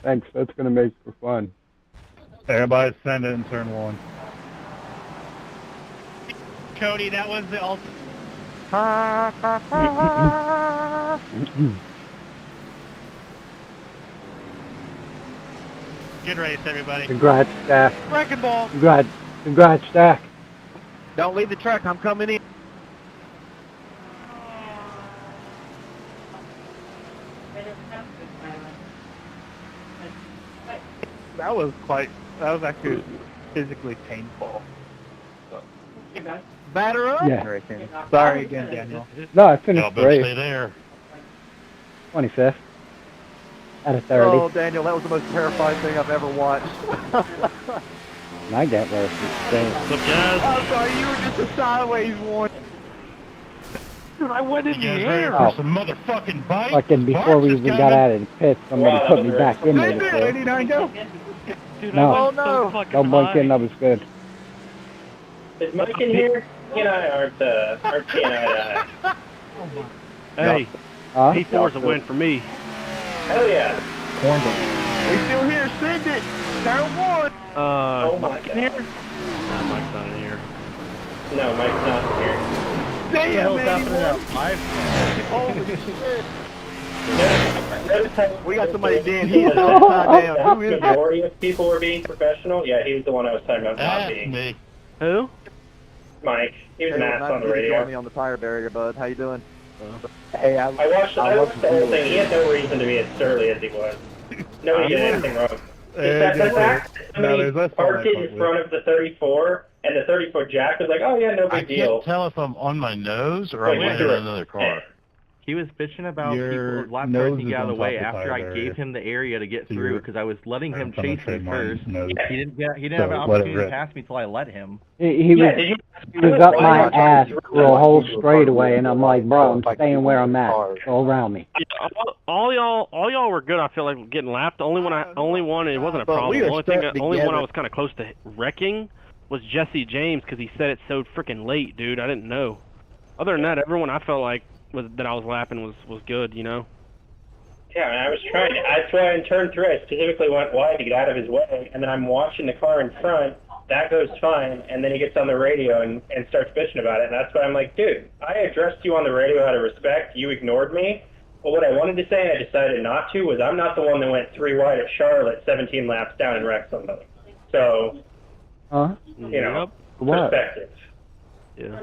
Thanks, that's gonna make for fun. Everybody send it in turn 1. Cody, that was the ultimate. Good race, everybody. Congrats, Stack. Wrecking ball. Congrats, Stack. Don't leave the track. I'm coming in. That was actually physically painful. Batter up. Yeah. Sorry again, Daniel. No, I finished the race. Stay there. 25th. Out of 30. Oh, Daniel, that was the most terrifying thing I've ever watched. My get worse insane. What's up, guys? I'm sorry, you were just a sideways one. Dude, I went in You the guys ready air. for some motherfucking bites? Fucking before we even got out of the pits, somebody put me back in there. before. 89 go. Dude, No. I went so fucking No blink high. in, that was good. Is Mike in here? He and I aren't seeing eye to eye. Hey, Huh? P4's a win for me. Hell yeah. We still here. Send it. Turn 1. Oh my Mike in here? No, Mike's not in here. No, Mike's not here. Damn, man. Holy shit. We got somebody dead here. Upside down. Who is The that? majority of people were being professional. Yeah, he was the one I was talking about not That's being. me. Who? Mike. He was Hey, masked nice on the to join me radio. on the tire barrier, bud. How you doing? Hey, I watched the whole thing. He had no reason to be as surly as he was. Nobody did anything wrong. The fact somebody parked it in front of the 34, and the 34 Jack was like, oh yeah, no I big deal. can't tell if I'm on my nose or I'm Wait, in another car. He was bitching about Your people's lap nose cars he is got out of on the way top of the after tire I barrier. gave him the area to get So through you're- because I was letting him I'm gonna chase trade me mine first. nose. He didn't have an So let it opportunity to rip. pass me till I let him. He was up my ass for a whole straightaway, and I'm like, bro, I'm staying where I'm at. Go around me. Yeah, all y'all were good. I feel like getting lapped. The only one it wasn't a But problem. we The are only thing, stuck the only one together. I was kind of close to wrecking was Jesse James because he said it so freaking late, dude. I didn't know. Other than that, everyone I felt like that I was lapping was good, you know. Yeah, and I was trying. That's why in turn 3 I specifically went wide to get out of his way, and then I'm watching the car in front. That goes fine, and then he gets on the radio and starts bitching about it, and that's why I'm like, dude, I addressed you on the radio out of respect. You ignored me. But what I wanted to say, and I decided not to, was I'm not the one that went 3 wide at Charlotte 17 laps down and wrecked somebody. So, Huh? you know, What? perspective. Yeah.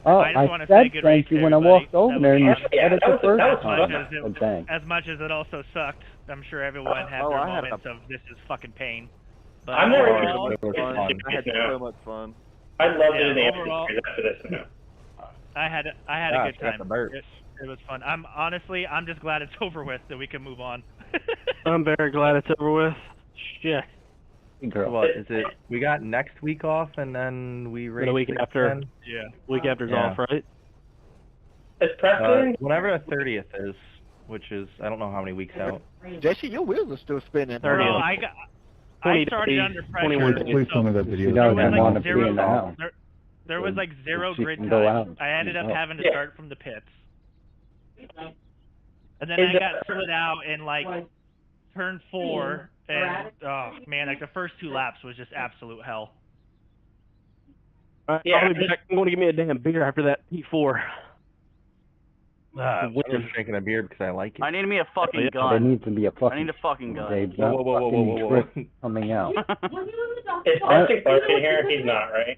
Oh, I just wanna I say said good thank race you to when I everybody. walked over That there, and you was said it the that first was time. fun. Good thing. As much as it also sucked, I'm sure everyone had Oh, their I had moments of this is fucking pain. But I'm more overall, interested in I had now. so much fun. I'd love to Yeah, do the overall- answers after this now. I had a Gosh, good got the time. burps. It was fun. I'm just glad it's over with that we can move on. I'm very glad it's over with. Shit. Girl. What is it? We got next week off, and then we race The week after. again? Yeah. Week after's Yeah. off, right? Is Preston? Whenever the 30th is, which is I don't know how many weeks out. Jesse, your wheels are still spinning. Bro, I 20 started days, under 21 pressure. days. Please tell me that video. She There doesn't was want like to be in the house. there was like zero She grid can go out time. and I ended up go. having to Yeah. start from the pits. And then Is I that- got slid out in like turn 4, and oh man, like the first 2 laps was just absolute hell. Yeah, I'll be back. I'm going to give me a damn beer after that P4. I'm just drinking a beer because I like it. I need me a fucking There gun. needs to be a fucking. I need a fucking gun. They've Whoa, got whoa, whoa, whoa, whoa, whoa, fucking trick coming out. Is Preston Clark in here? He's not, right?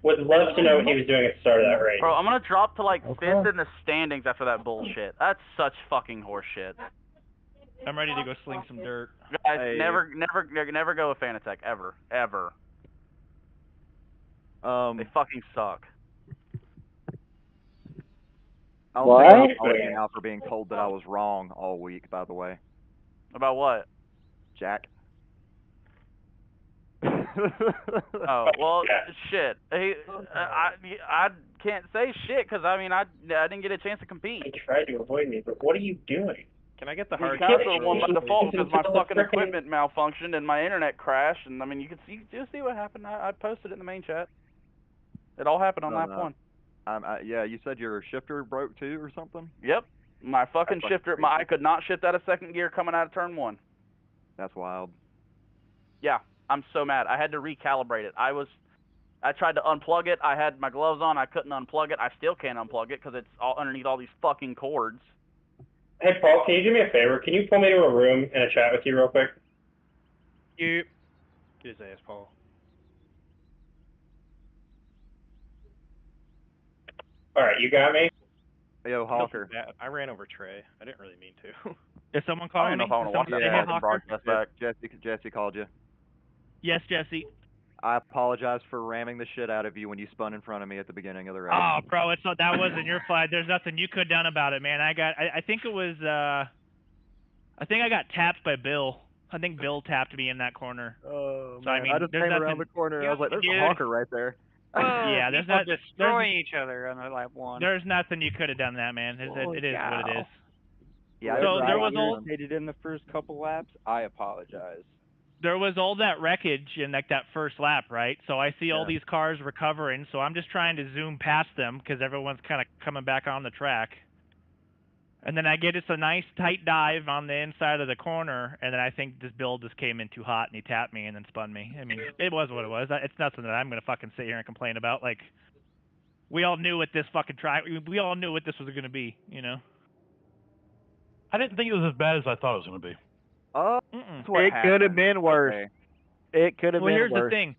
Would love to know what he was doing at the start of that race. Bro, I'm gonna drop to like Okay. 5th in the standings after that bullshit. That's such fucking horseshit. I'm ready to go sling some dirt. Guys, Hey. never go with Fanatec ever. They fucking suck. I don't What? think I'm apologizing now for being told that I was wrong all week, by the way. About what? Jack. Oh, well, shit. Hey, I can't say shit because, I mean, I didn't get a chance to compete. You tried to avoid me, but what are you doing? Can I get the The hard capital won by control? default because my fucking equipment malfunctioned and my internet crashed. And I mean, you can see what happened. I posted it in the main chat. It all happened on lap 1. Yeah, you said your shifter broke too or something? Yep. My fucking shifter, I could not shift out of second gear coming out of turn 1. That's wild. Yeah, I'm so mad. I had to recalibrate it. I tried to unplug it. I had my gloves on. I couldn't unplug it. I still can't unplug it because it's all underneath all these fucking cords. Hey, Paul, can you do me a favor? Can you pull me to a room and a chat with you real quick? You. Get his ass, Paul. All right, you got me? Yo, Hawker. I ran over Trey. I didn't really mean to. Is someone calling me? I don't know if I want to watch that Yeah, fucking broadcast back. Jesse called you. Yes, Jesse. I apologize for ramming the shit out of you when you spun in front of me at the beginning of the race. Oh, bro, that wasn't your fault. There's nothing you could have done about it, man. I think it was, I think I got tapped by Bill. I think Bill tapped me in that corner. Oh, so, I mean, just came around the corner. I was like, there's a Hawker right there. Yeah, there's not destroying each other on the lap 1. There's nothing you could have done that, man. It is what it is. Yeah, so there was all irritated in the first couple laps. I apologize. There was all that wreckage in like that first lap, right? So I see all these cars recovering, so I'm just trying to zoom past them because everyone's kind of coming back on the track. And then I get a nice tight dive on the inside of the corner, and then I think this build just came in too hot, and he tapped me and then spun me. I mean, it was what it was. It's nothing that I'm going to fucking sit here and complain about. Like, we all knew what this fucking track, we all knew what this was going to be, you know? I didn't think it was as bad as I thought it was going to be. It could have been worse. Okay. It could have been worse. Well, here's the thing.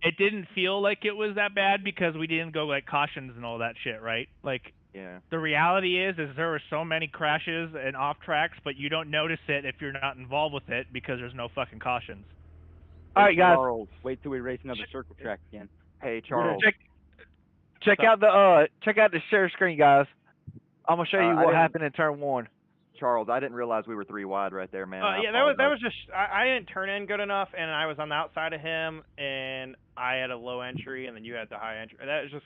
It didn't feel like it was that bad because we didn't go like cautions and all that shit, right? Like, the reality is there were so many crashes and off tracks, but you don't notice it if you're not involved with it because there's no fucking cautions. All right, guys. Charles, wait till we race another circle track again. Hey, Charles. Check out the share screen, guys. I'm gonna show you what happened in turn 1. Charles, I didn't realize we were 3 wide right there, man. Yeah, that was just I didn't turn in good enough, and I was on the outside of him, and I had a low entry, and then you had the high entry. That was just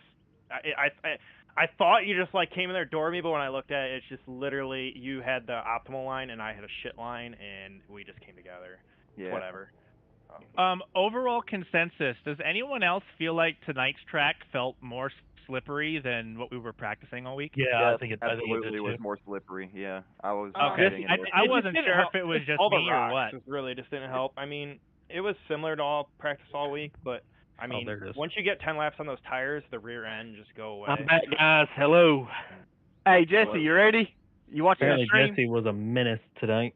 I thought you just like came in there, door me, but when I looked at it, it's just literally you had the optimal line, and I had a shit line, and we just came together. Yeah. Whatever. Overall consensus, does anyone else feel like tonight's track felt more slippery than what we were practicing all week? Yeah, I think it absolutely was more slippery. Yeah, I was. Okay, I wasn't sure if it was just all me the or what. Really just didn't help. I mean, it was similar to all practice all week, but I mean, once you get 10 laps on those tires, the rear end just go away. I'm back, guys. Hello. Hey, Jesse, you ready? You watching the stream? Jesse was a menace tonight.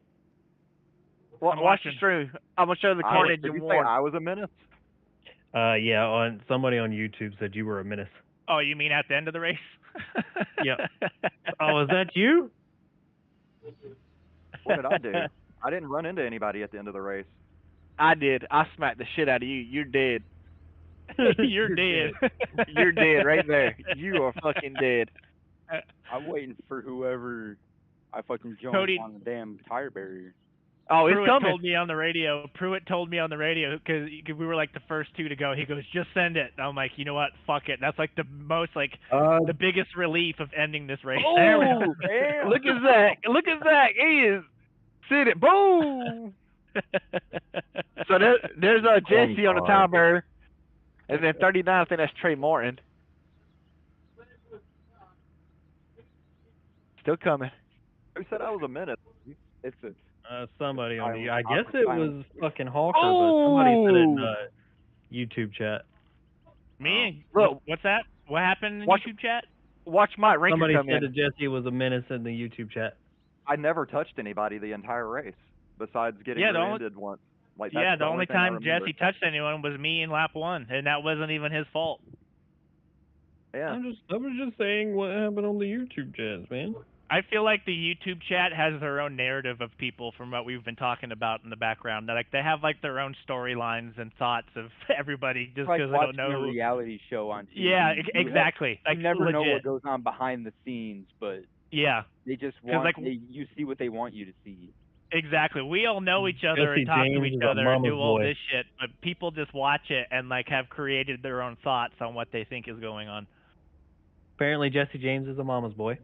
Watch the stream. I'm gonna show the carnage Did you you say won. I was a menace? Yeah, somebody on YouTube said you were a menace. Oh, you mean at the end of the race? Yeah. Oh, is that you? What did I do? I didn't run into anybody at the end of the race. I did. I smacked the shit out of you. You're dead. You're dead. You're dead right there. You are fucking dead. I'm waiting for whoever I fucking joined Cody, on the damn tire barrier. Oh, it's coming. Told me on the radio. Pruitt told me on the radio because we were like the first 2 to go. He goes, "Just send it." And I'm like, you know what? Fuck it. That's like the most the biggest relief of ending this race. Oh, damn. Look at Zach. Look at Zach. He is sitting. Boom. So there's Jesse on the tire barrier, and then 39. I think that's Trey Martin. Still coming. Who said I was a menace? It's a. Somebody on the. I guess it was fucking Hawker, but somebody said it in YouTube chat. Me? Look, what's that? What happened in YouTube chat? Watch my ranker Somebody come said in. that Jesse was a menace in the YouTube chat. I never touched anybody the entire race, besides getting rear-ended once. Like, that's the only thing I time remember. Jesse touched anyone was me in lap 1, and that wasn't even his fault. Yeah. I was just saying what happened on the YouTube chats, man. I feel like the YouTube chat has their own narrative of people from what we've been talking about in the background. Like they have like their own storylines and thoughts of everybody just because they don't know. A reality show on TV. Yeah, exactly. You never legit. know what goes on behind the scenes, but yeah, they just want like, you see what they want you to see. Exactly. We all know each other and talk to each other and do all this shit, but people just watch it and like have created their own thoughts on what they think is going on. Apparently, Jesse James is a mama's boy.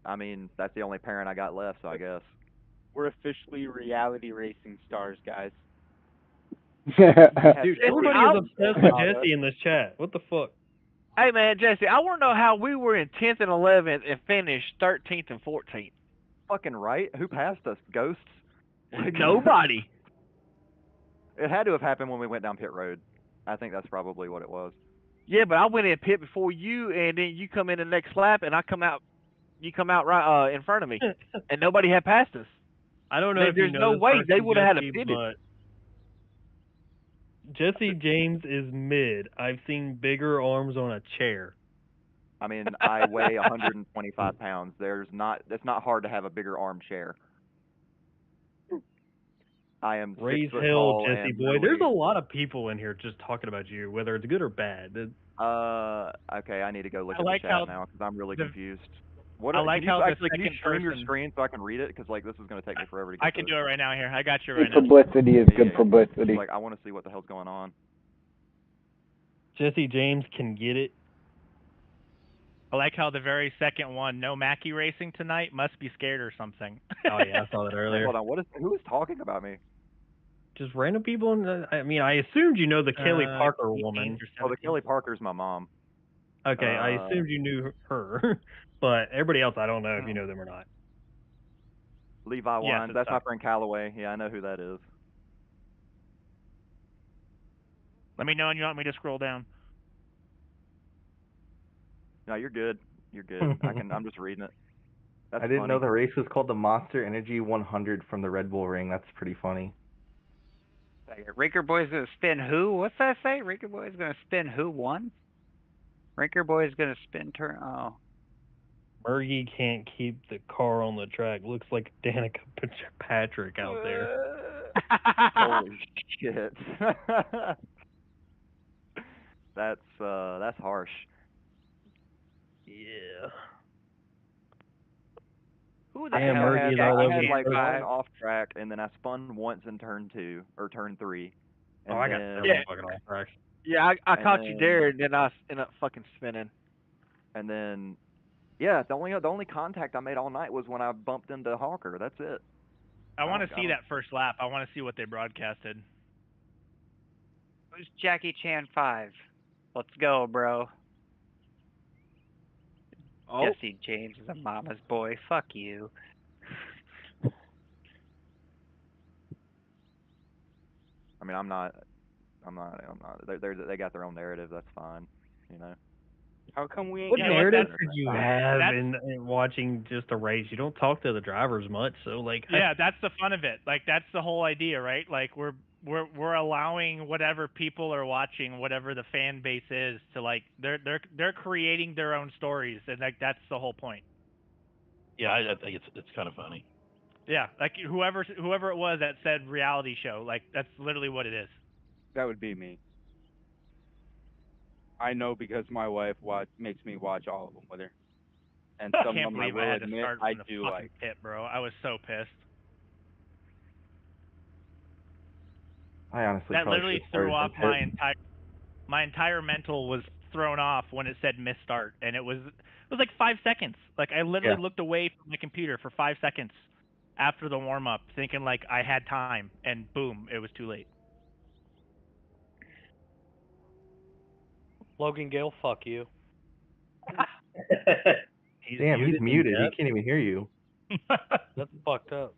I mean, that's the only parent I got left, so I guess. We're officially reality racing stars, guys. Dude, everybody is obsessed with Jesse in this chat. What the fuck? Hey, man, Jesse, I want to know how we were in 10th and 11th and finished 13th and 14th. Fucking right. Who passed us? Ghosts? Nobody. It had to have happened when we went down pit road. I think that's probably what it was. Yeah, but I went in pit before you, and then you come in the next lap, and you come out right in front of me, and nobody had passed us. I don't know if there's you know no this way person, they would have had a Jesse, pitted. but Jesse James is mid. I've seen bigger arms on a chair. I mean, I weigh 125 pounds. It's not hard to have a bigger armchair. I am 6 Raise foot hell, tall Jesse and boy. really- There's a lot of people in here just talking about you, whether it's good or bad. Okay, I need to go look I at like the how chat now because I'm really the- confused. What? I like can you how the actually can you second stream your person- screen so I can read it? Because like this is going to take me forever to get. I can do it right now. Here, I got you Good right now. publicity is good publicity. Like I want to see what the hell's going on. Jesse James can get it. I like how the very second one, no Mackie racing tonight, must be scared or something. Oh yeah, I saw that earlier. Hold on, who is talking about me? Just random people. I mean, I assumed you know the Kelly Parker woman. Oh, the Kelly Parker's my mom. Okay, I assumed you knew her, but everybody else, I don't know if you know them or not. Levi Yes, Wines, that's my friend Callaway. Yeah, I know who that is. Let me know when you want me to scroll down. No, you're good. You're good. I'm just reading it. That's I didn't funny. know the race was called the Monster Energy 100 from the Red Bull Ring. That's pretty funny. Rinker Boy's gonna spin who? What's that say? Rinker Boy's gonna spin who won? Rinker Boy's gonna spin turn. Oh. Bergie can't keep the car on the track. Looks like Danica Patrick out there. Holy shit. That's harsh. Yeah. Who Damn, Bergie's all over I had the like place. one off track, and then I spun once in turn 2 or turn 3. And I got then, several fucking off tracks. Yeah, I And caught you then- there, and then I ended up fucking spinning. And then, yeah, the only contact I made all night was when I bumped into Hawker. That's it. I want to Oh, see God. that first lap. I want to see what they broadcasted. Who's Jackie Chan 5? Let's go, bro. Oh. Jesse James is a mama's boy. Fuck you. I mean, I'm not. They got their own narrative. That's fine. You know. How come we ain't What got narrative that? could you have in watching just a race? You don't talk to the drivers much, so like. Yeah, that's the fun of it. Like that's the whole idea, right? Like we're allowing whatever people are watching, whatever the fan base is, to like they're creating their own stories, and like that's the whole point. Yeah, I think it's kind of funny. Yeah, like whoever it was that said reality show, like that's literally what it is. That would be me. I know because my wife makes me watch all of them with her. And I some can't of them I believe I will had to admit start I from the do fucking like. pit, bro. I was so pissed. I honestly That probably literally should've threw started off from my entire mental was thrown off when it said miss start, and it was like 5 seconds. Like I literally Yeah. looked away from my computer for 5 seconds after the warm up, thinking like I had time, and boom, it was too late. Logan Gale, fuck you. Damn, he's muted. He Yep. can't even hear you. That's fucked up.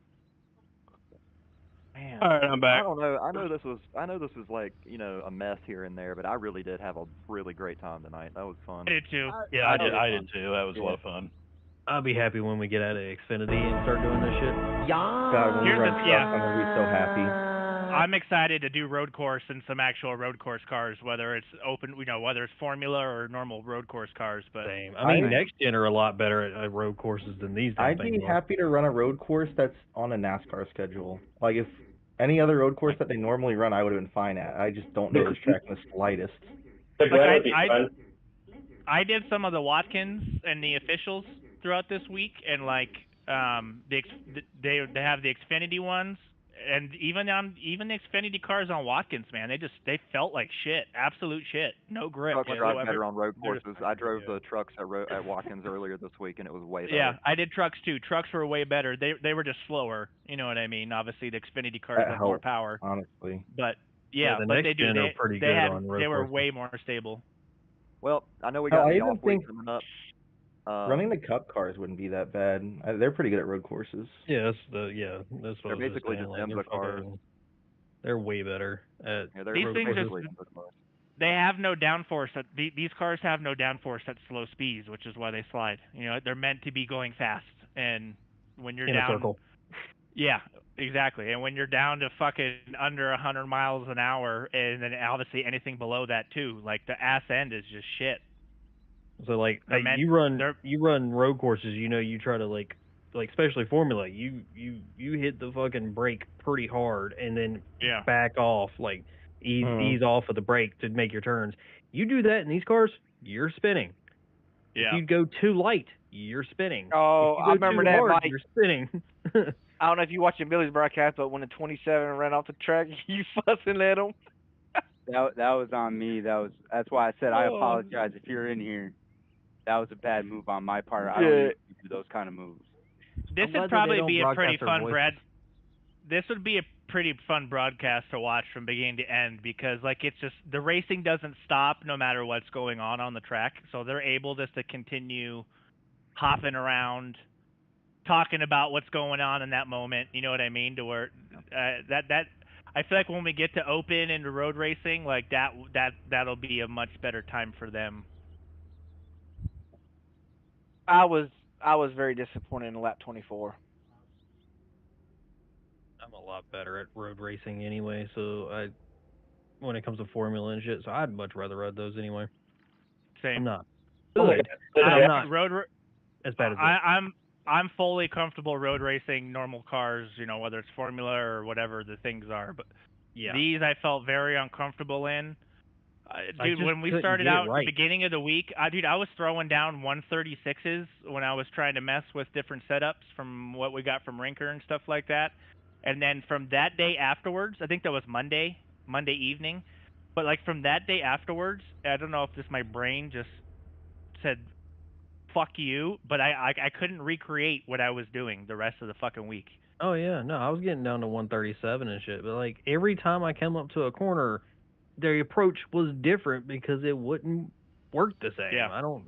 Man, All right, I'm back. I don't know. I know this was like a mess here and there, but I really did have a really great time tonight. That was fun. I did too. Yeah, I did too. That was a lot of fun. I'll be happy when we get out of Xfinity and start doing this shit. God, when we Here's run the- trucks, yeah. I'm gonna be so happy. I'm excited to do road course and some actual road course cars, whether it's open, whether it's Formula or normal road course cars. But Same. I mean, next gen are a lot better at road courses than these damn I'd things be are. happy to run a road course that's on a NASCAR schedule. Like, if any other road course that they normally run, I would have been fine at. I just don't know this track in the slightest. Like I did some of the Watkins and the officials throughout this week, and like they have the Xfinity ones, and even the Xfinity cars on Watkins, man, they felt like shit, absolute shit, no grip Trucks whatsoever. drive better on road courses. I drove the trucks at Watkins earlier this week, and it was way better. Yeah, I did trucks too. Trucks were way better. They were just slower. You know what I mean? Obviously, the Xfinity cars have more power. Honestly. But the but next they do. gen are pretty good on road They were courses. way more stable. Well, I know we got the off week think coming up. running the Cup cars wouldn't be that bad. They're pretty good at road courses. Yeah, that's what They're I was basically just just saying. IMSA cars. They're way better at These road things courses. they have no downforce. These cars have no downforce at slow speeds, which is why they slide. They're meant to be going fast, and when you're in down, a circle. Yeah, exactly. And when you're down to fucking under 100 miles an hour, and then obviously anything below that too, like the ass end is just shit. So like you run road courses, you try to like especially Formula, you hit the fucking brake pretty hard and then back off, like ease off of the brake to make your turns. You do that in these cars, you're spinning. Yeah. If you go too light, you're spinning. Oh, if you go I remember too that, hard, Mike. You're spinning. I don't know if you watching Billy's broadcast, but when the 27 ran off the track, you fussing at him. That was on me. That's why I said I apologize if you're in here. That was a bad move on my part. I don't need to do those kind of moves. This would probably be a pretty fun This would be a pretty fun broadcast to watch from beginning to end, because like it's just the racing doesn't stop no matter what's going on the track, so they're able just to continue hopping around, talking about what's going on in that moment. You know what I mean? To where that I feel like when we get to open into road racing, like that'll be a much better time for them. I was very disappointed in lap 24. I'm a lot better at road racing anyway, so when it comes to Formula and shit, so I'd much rather ride those anyway. Same. I'm not good, but I'm not as bad as I'm fully comfortable road racing normal cars, whether it's Formula or whatever the things are. But these I felt very uncomfortable in. Dude, when we started out at the beginning of the week, I was throwing down 136s when I was trying to mess with different setups from what we got from Rinker and stuff like that. And then from that day afterwards, I think that was Monday evening, but like from that day afterwards, I don't know if my brain just said, fuck you, but I couldn't recreate what I was doing the rest of the fucking week. Oh yeah, no, I was getting down to 137 and shit, but like every time I came up to a corner, their approach was different because it wouldn't work the same. Yeah. I don't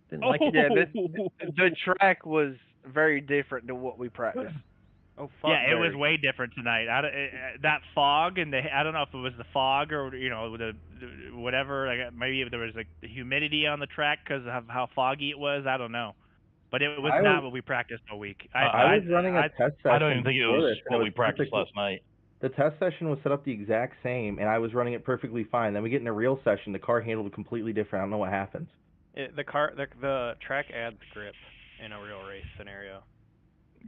didn't like it. Yeah, the track was very different than what we practiced. Oh, fuck. Yeah, it was way different tonight. That fog, and I don't know if it was the fog or the whatever. Like maybe there was like the humidity on the track because of how foggy it was. I don't know, but it was not what we practiced all week. I was running a test session. I don't even think it was what we practiced last night. The test session was set up the exact same, and I was running it perfectly fine. Then we get in a real session, the car handled it completely different. I don't know what happened. The track adds grip in a real race scenario.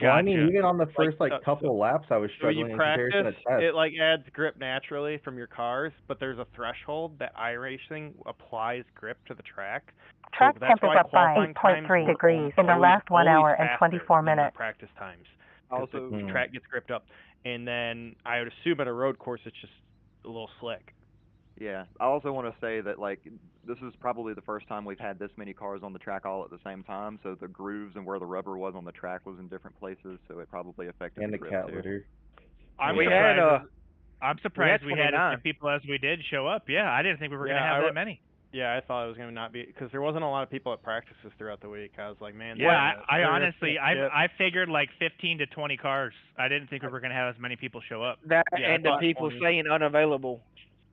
Well, I mean, even on the first couple laps, I was struggling in comparison to test. It like adds grip naturally from your cars, but there's a threshold that iRacing applies grip to the track. Track temp is up by 8.3 degrees in the last 1 hour and 24 minutes. Practice times. Also, the track gets gripped up, and then I would assume at a road course it's just a little slick. Yeah, I also want to say that this is probably the first time we've had this many cars on the track all at the same time. So the grooves and where the rubber was on the track was in different places, so it probably affected the grip cat too. litter. I'm surprised we had as many people as we did show up. Yeah, I didn't think we were going to have that many. Yeah, I thought it was going to not be, because there wasn't a lot of people at practices throughout the week. I was like, man. Yeah, I honestly, I figured like 15 to 20 cars. I didn't think we were going to have as many people show up. And the people saying unavailable,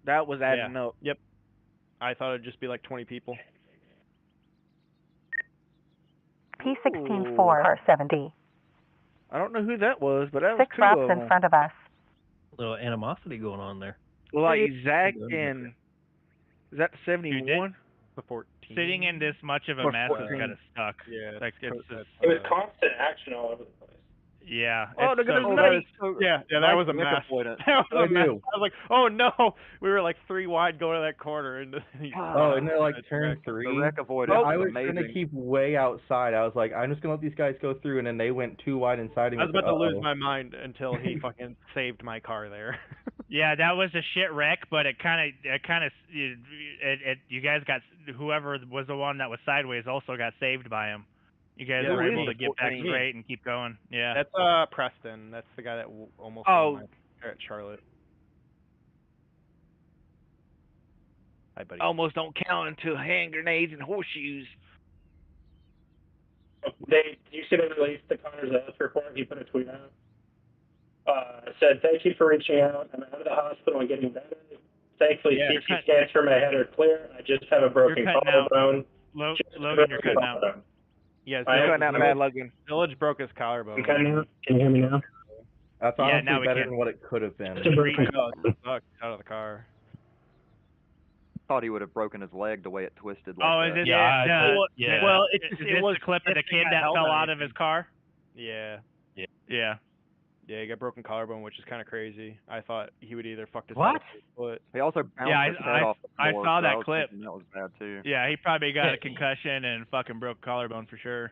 that was adding up. Yep. I thought it'd just be like 20 people. P16-4 70. I don't know who that was, but that was 6 laps in front of us. A little animosity going on there. Well, like Zach and is that 71? The 14. Sitting in this much of a mess is kind of stuck. Yeah, like it's just. It was constant action all over the place. Yeah. Oh, look at his night. Yeah, that was a mess. That was a mess. I was like, oh no, we were like 3 wide going to that corner, and oh, and they're like turn 3. The wreck avoidance I was amazing. gonna keep way outside. I was like, I'm just gonna let these guys go through, and then they went 2 wide inside. I was about to lose my mind until he fucking saved my car there. Yeah, that was a shit wreck, but you guys got, whoever was the one that was sideways also got saved by him. You guys were able to get back straight and keep going. Yeah. That's Preston. That's the guy that almost won at Charlotte. Hi, buddy. Almost don't count until hand grenades and horseshoes. You see they released the Connor's Ellis report? He put a tweet out. Said, thank you for reaching out. I'm out of the hospital and getting better. Thankfully, CT scans for my head are clear. I just have a broken collarbone. Logan, you're cutting out. Yes, you're cutting out bad, Logan. Village broke his collarbone. You cutting out? Can you hear me now? That's honestly better than what it could have been. It's a broken collarbone. Out of the car. Thought he would have broken his leg the way it twisted. Like Oh, is it? Yeah. Well, it was the clip of the kid that fell out of his car. Yeah. Yeah. Yeah, he got broken collarbone, which is kind of crazy. I thought he would either fuck his foot. He also bounced his head off the floor. I saw that so clip. That was bad too. Yeah, he probably got a concussion and fucking broke collarbone for sure.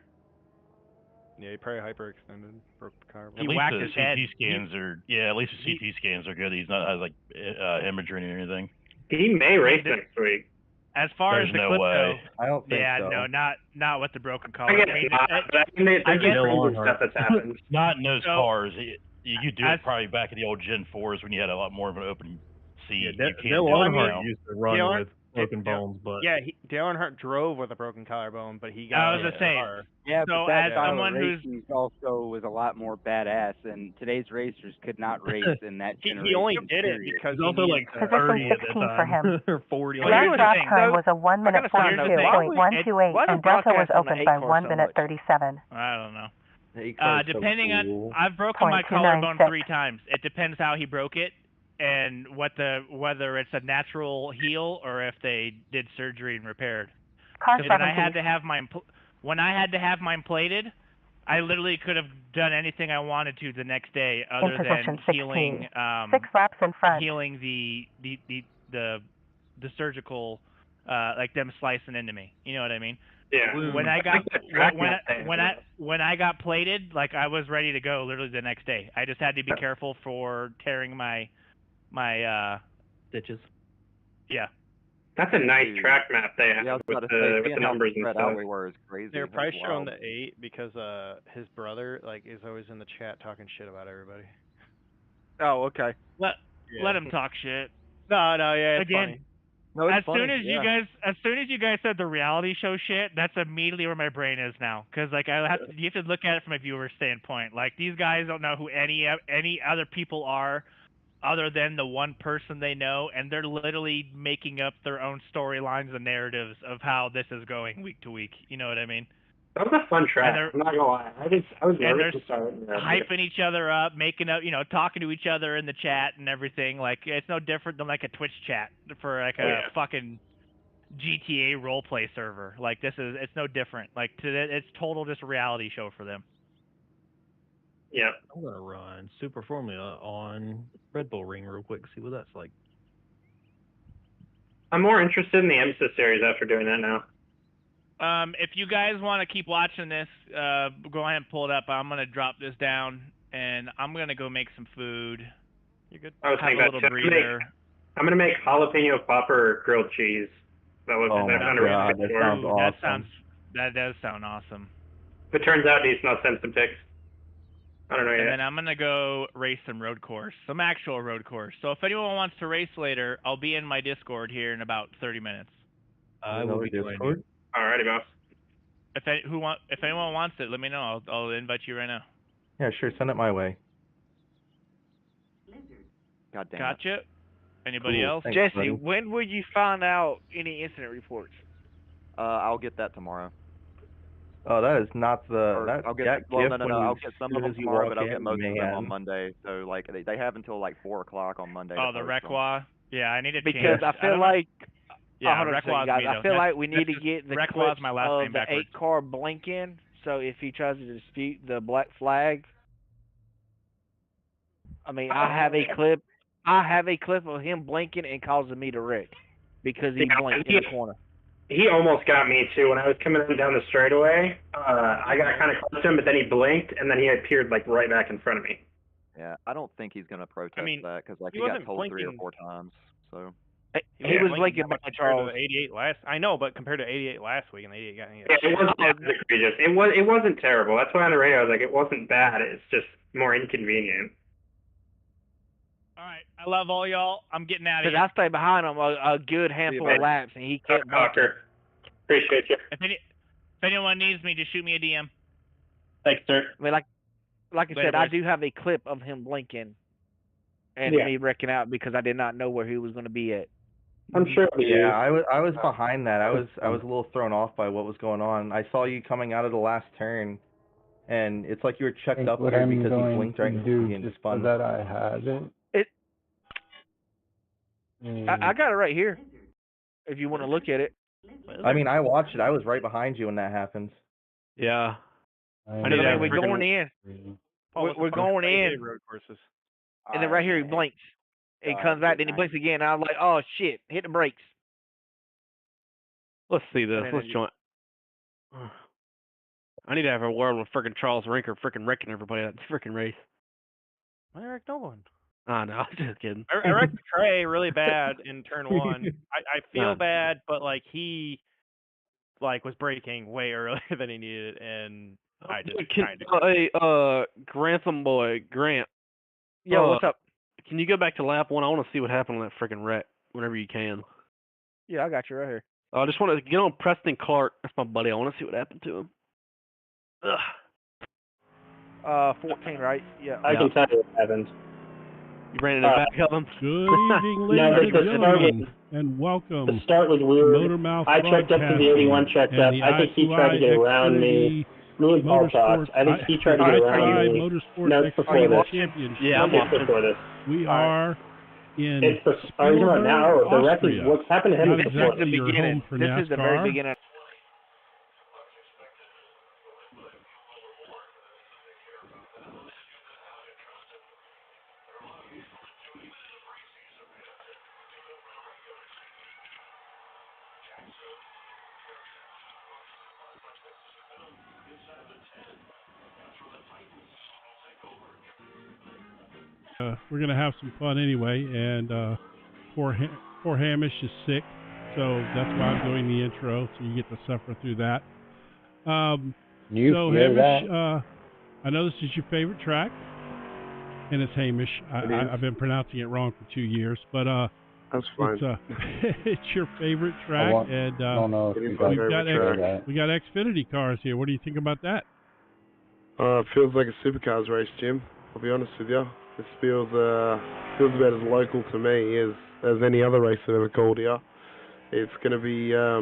Yeah, he probably hyperextended, broke the collarbone. At least the CT scans are at least the CT scans are good. He's not has like hemorrhaging or anything. He may race next week. As far as the clip go, I don't think so. no, not with the broken collar. I guess stuff that's happened. Not in those cars. You do it probably back in the old Gen 4s when you had a lot more of an open seat. Dale Earnhardt used to run with broken bones, but Dale Earnhardt drove with a broken collarbone, but he got. I was the same. Yeah, so but that as someone who's also was a lot more badass, and today's racers could not race in that generation. He only did it because he's also like 30 at that time, or 40. Last lap time was a 1 minute 42.128, and Delta was opened by 1 minute 37. I don't know. Depending on, I've broken my collarbone 3 times. It depends how he broke it, and whether it's a natural heal or if they did surgery and repaired. Because when I had to have mine plated, I literally could have done anything I wanted to the next day, other than healing 6 laps in front. Healing the surgical, like them slicing into me. You know what I mean? Yeah. When I got plated, like I was ready to go literally the next day. I just had to be careful for tearing my stitches. Yeah. That's a nice track map they have with the numbers and stuff. They're probably showing the 8 because his brother is always in the chat talking shit about everybody. Oh, okay. Let him talk shit. No, yeah, it's Again, funny. No, it's as funny, soon as you guys said the reality show shit, that's immediately where my brain is now. Because you have to look at it from a viewer standpoint. Like these guys don't know who any other people are, other than the one person they know, and they're literally making up their own storylines and narratives of how this is going week to week. You know what I mean? That was a fun track. I'm not gonna lie. I was nervous to start. Hyping each other up, making up, talking to each other in the chat and everything. Like it's no different than like a Twitch chat for like a fucking GTA roleplay server. Like it's no different. Like it's total just reality show for them. Yeah. I'm gonna run Super Formula on Red Bull Ring real quick, see what that's like. I'm more interested in the IMSA series after doing that now. If you guys want to keep watching this, go ahead and pull it up. I'm going to drop this down, and I'm going to go make some food. You're good. I was thinking about breather. I'm going to make jalapeno popper grilled cheese. That sounds awesome. That does sound awesome. If it turns out decent, I'll send some pics. I don't know yet. And then I'm going to go race some road course, some actual road course. So if anyone wants to race later, I'll be in my Discord here in about 30 minutes. I will be Discord. Alrighty, boss. If anyone wants it, let me know. I'll invite you right now. Yeah, sure. Send it my way. God damn. Gotcha. Anybody else? Thanks, Jesse, buddy. When will you find out any incident reports? I'll get that tomorrow. Oh, that is not Or that. I'll get That well, gift no, when I'll you, get some as of soon them as you tomorrow, walk but I'll get in, most of them on man. Monday. So like they have until like 4 o'clock on Monday. Oh, to the post them. Requa. Yeah, I need to change. Because I feel don't know. like, Yeah, hold on a second, Requa's guys. me, I though. feel That's- like we need to that's get the Requa's clips my last of name the backwards. 8-car blinking. So if he tries to dispute the black flag, I mean, I have a clip. I have a clip of him blinking and causing me to wreck because he blinked in the corner. He almost got me too. When I was coming down the straightaway, I got kind of close to him, but then he blinked, and then he appeared like right back in front of me. Yeah, I don't think he's gonna protest that because like he he got wasn't told 3 or blinking. 4 times. So He was blinking much back, compared to Charles. the 88 last. I know, but compared to 88 last week, and the 88 got me. Yeah, it wasn't that egregious. It wasn't terrible. That's why on the radio I was like, it wasn't bad. It's just more inconvenient. All right, I love all y'all. I'm getting out of Because here. I stayed behind him a good handful of laps, and he kept blinking. Appreciate you. If anyone needs me, just shoot me a DM. Thanks, sir. I mean, like I Later, said, I boys. do have a clip of him blinking and me wrecking out because I did not know where he was going to be at. I'm sure. Yeah, I was behind that. I was a little thrown off by what was going on. I saw you coming out of the last turn, and it's like you were checked up what here I'm because you going blinked to right do and just spun. so that I have it. I got it right here. If you want to look at it. I mean, I watched it. I was right behind you when that happened. Yeah. We're going in. We're going in. Road courses. And then right here he blinks. He comes back, then he blinks again. And I was like, oh shit, hit the brakes. Let's see this. And Let's then- join. I need to have a word with freaking Charles Rinker freaking wrecking everybody at this freaking race. Why Eric Nolan? Oh, no, I'm just kidding. I wrecked Trey really bad in turn 1. I feel bad, but like he like was braking way earlier than he needed, and I just kind of. Hey, Grantham boy, Grant. Yeah, what's up? Can you go back to lap 1? I want to see what happened on that freaking wreck whenever you can. Yeah, I got you right here. I just want to get on Preston Clark. That's my buddy. I want to see what happened to him. Ugh. 14, right? Yeah. I can tell you what happened. You ran in the back of him? Good evening, ladies and gentlemen, and welcome. The start was weird. Motormouth I checked up to the 81 checked up. I think he tried to get around me. Me and Paul talked. I think he tried to get around me. No, it's before this. Yeah, I'm watching. Before this. We are in It's the, are you talking about now? Or the rest is Austria. what's happened to him Not is before exactly this. your home for This is the very NASCAR. beginning. We're going to have some fun anyway, and poor Hamish is sick, so that's why I'm doing the intro, so you get to suffer through that. You so hear Hamish, I know this is your favorite track, and it's Hamish. I've been pronouncing it wrong for 2 years, but that's fine. It's your favorite track, and we got Xfinity cars here. What do you think about that? It feels like a supercars race, Jim. I'll be honest with you. This feels about as local to me as any other race I've ever called here. It's gonna be a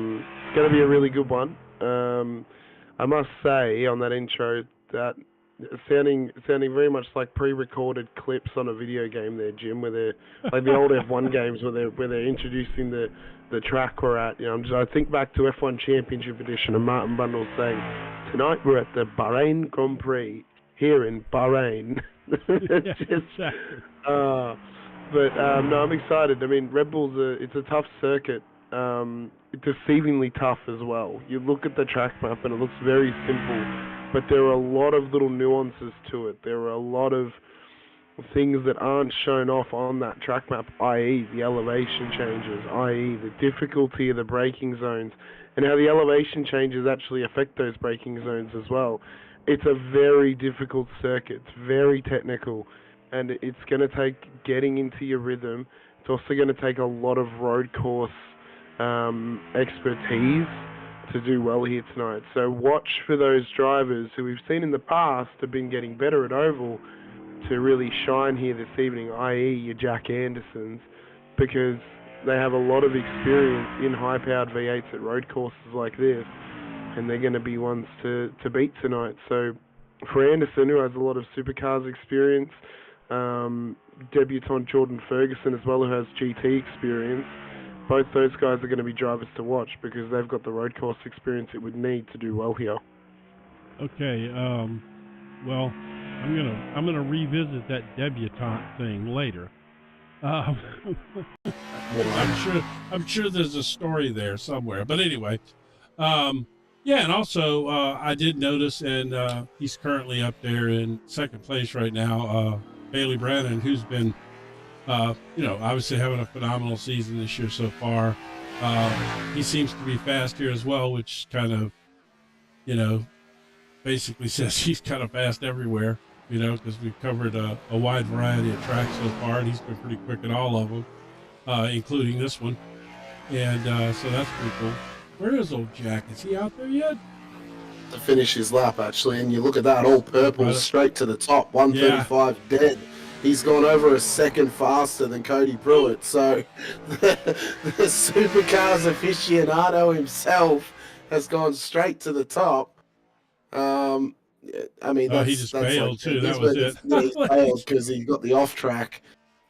really good one. I must say on that intro that it's sounding very much like pre-recorded clips on a video game there, Jim, where they're like the old F1 games where they're introducing the track we're at. You know, I think back to F1 Championship Edition and Martin Brundle saying, "Tonight we're at the Bahrain Grand Prix here in Bahrain." No, I'm excited. I mean, Red Bull's it's a tough circuit. It's deceivingly tough as well. You look at the track map and it looks very simple, but there are a lot of little nuances to it. There are a lot of things that aren't shown off on that track map, i.e. the elevation changes, i.e. the difficulty of the braking zones, and how the elevation changes actually affect those braking zones as well. It's a very difficult circuit. It's very technical, and it's going to take getting into your rhythm. It's also going to take a lot of road course expertise to do well here tonight. So watch for those drivers who we've seen in the past have been getting better at oval to really shine here this evening, i.e. your Jack Andersons, because they have a lot of experience in high-powered V8s at road courses like this. and they're going to be ones to beat tonight. So for Anderson, who has a lot of supercars experience, debutant Jordan Ferguson as well, who has GT experience, both those guys are going to be drivers to watch because they've got the road course experience it would need to do well here. Okay, well, I'm gonna revisit that debutante thing later. I'm sure there's a story there somewhere. But anyway, yeah, and also I did notice, and he's currently up there in second place right now. Bailey Brannon, who's been, obviously having a phenomenal season this year so far. He seems to be fast here as well, which kind of, basically says he's kind of fast everywhere, because we've covered a wide variety of tracks so far, and he's been pretty quick at all of them, including this one. And so that's pretty cool. Where is old Jack? Is he out there yet? To finish his lap, actually, and you look at that, all purple, straight to the top, 135 dead. He's gone over a second faster than Cody Pruitt, so the supercars aficionado himself has gone straight to the top. I mean, he just failed too. That was it. He failed because he got the off track.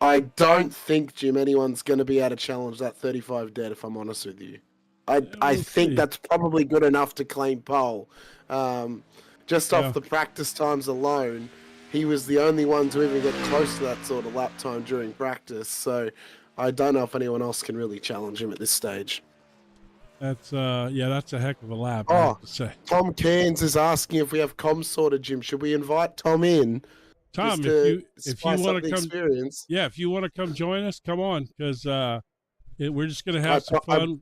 I don't think, Jim, anyone's going to be able to challenge that 35 dead, if I'm honest with you. I think that's probably good enough to claim pole. Just off the practice times alone, he was the only one to even get close to that sort of lap time during practice. So I don't know if anyone else can really challenge him at this stage. That's that's a heck of a lap, I have to say. Tom Cairns is asking if we have comms sorted, Jim. Should we invite Tom in? Tom, if you want to come, experience? Yeah, if you want to come join us, come on, because we're just gonna have some fun.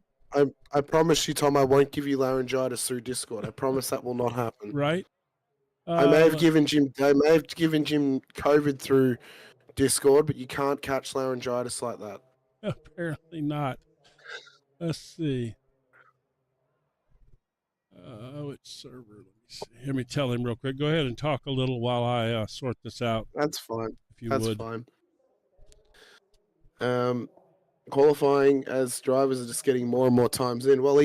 I promise you, Tom, I won't give you laryngitis through Discord. I promise that will not happen. Right? I may have given Jim COVID through Discord, but you can't catch laryngitis like that. Apparently not. Let's see. Which server? Let me see. Let me tell him real quick. Go ahead and talk a little while I sort this out. That's fine. If you That's would. fine. Qualifying as drivers are just getting more and more times in. Well,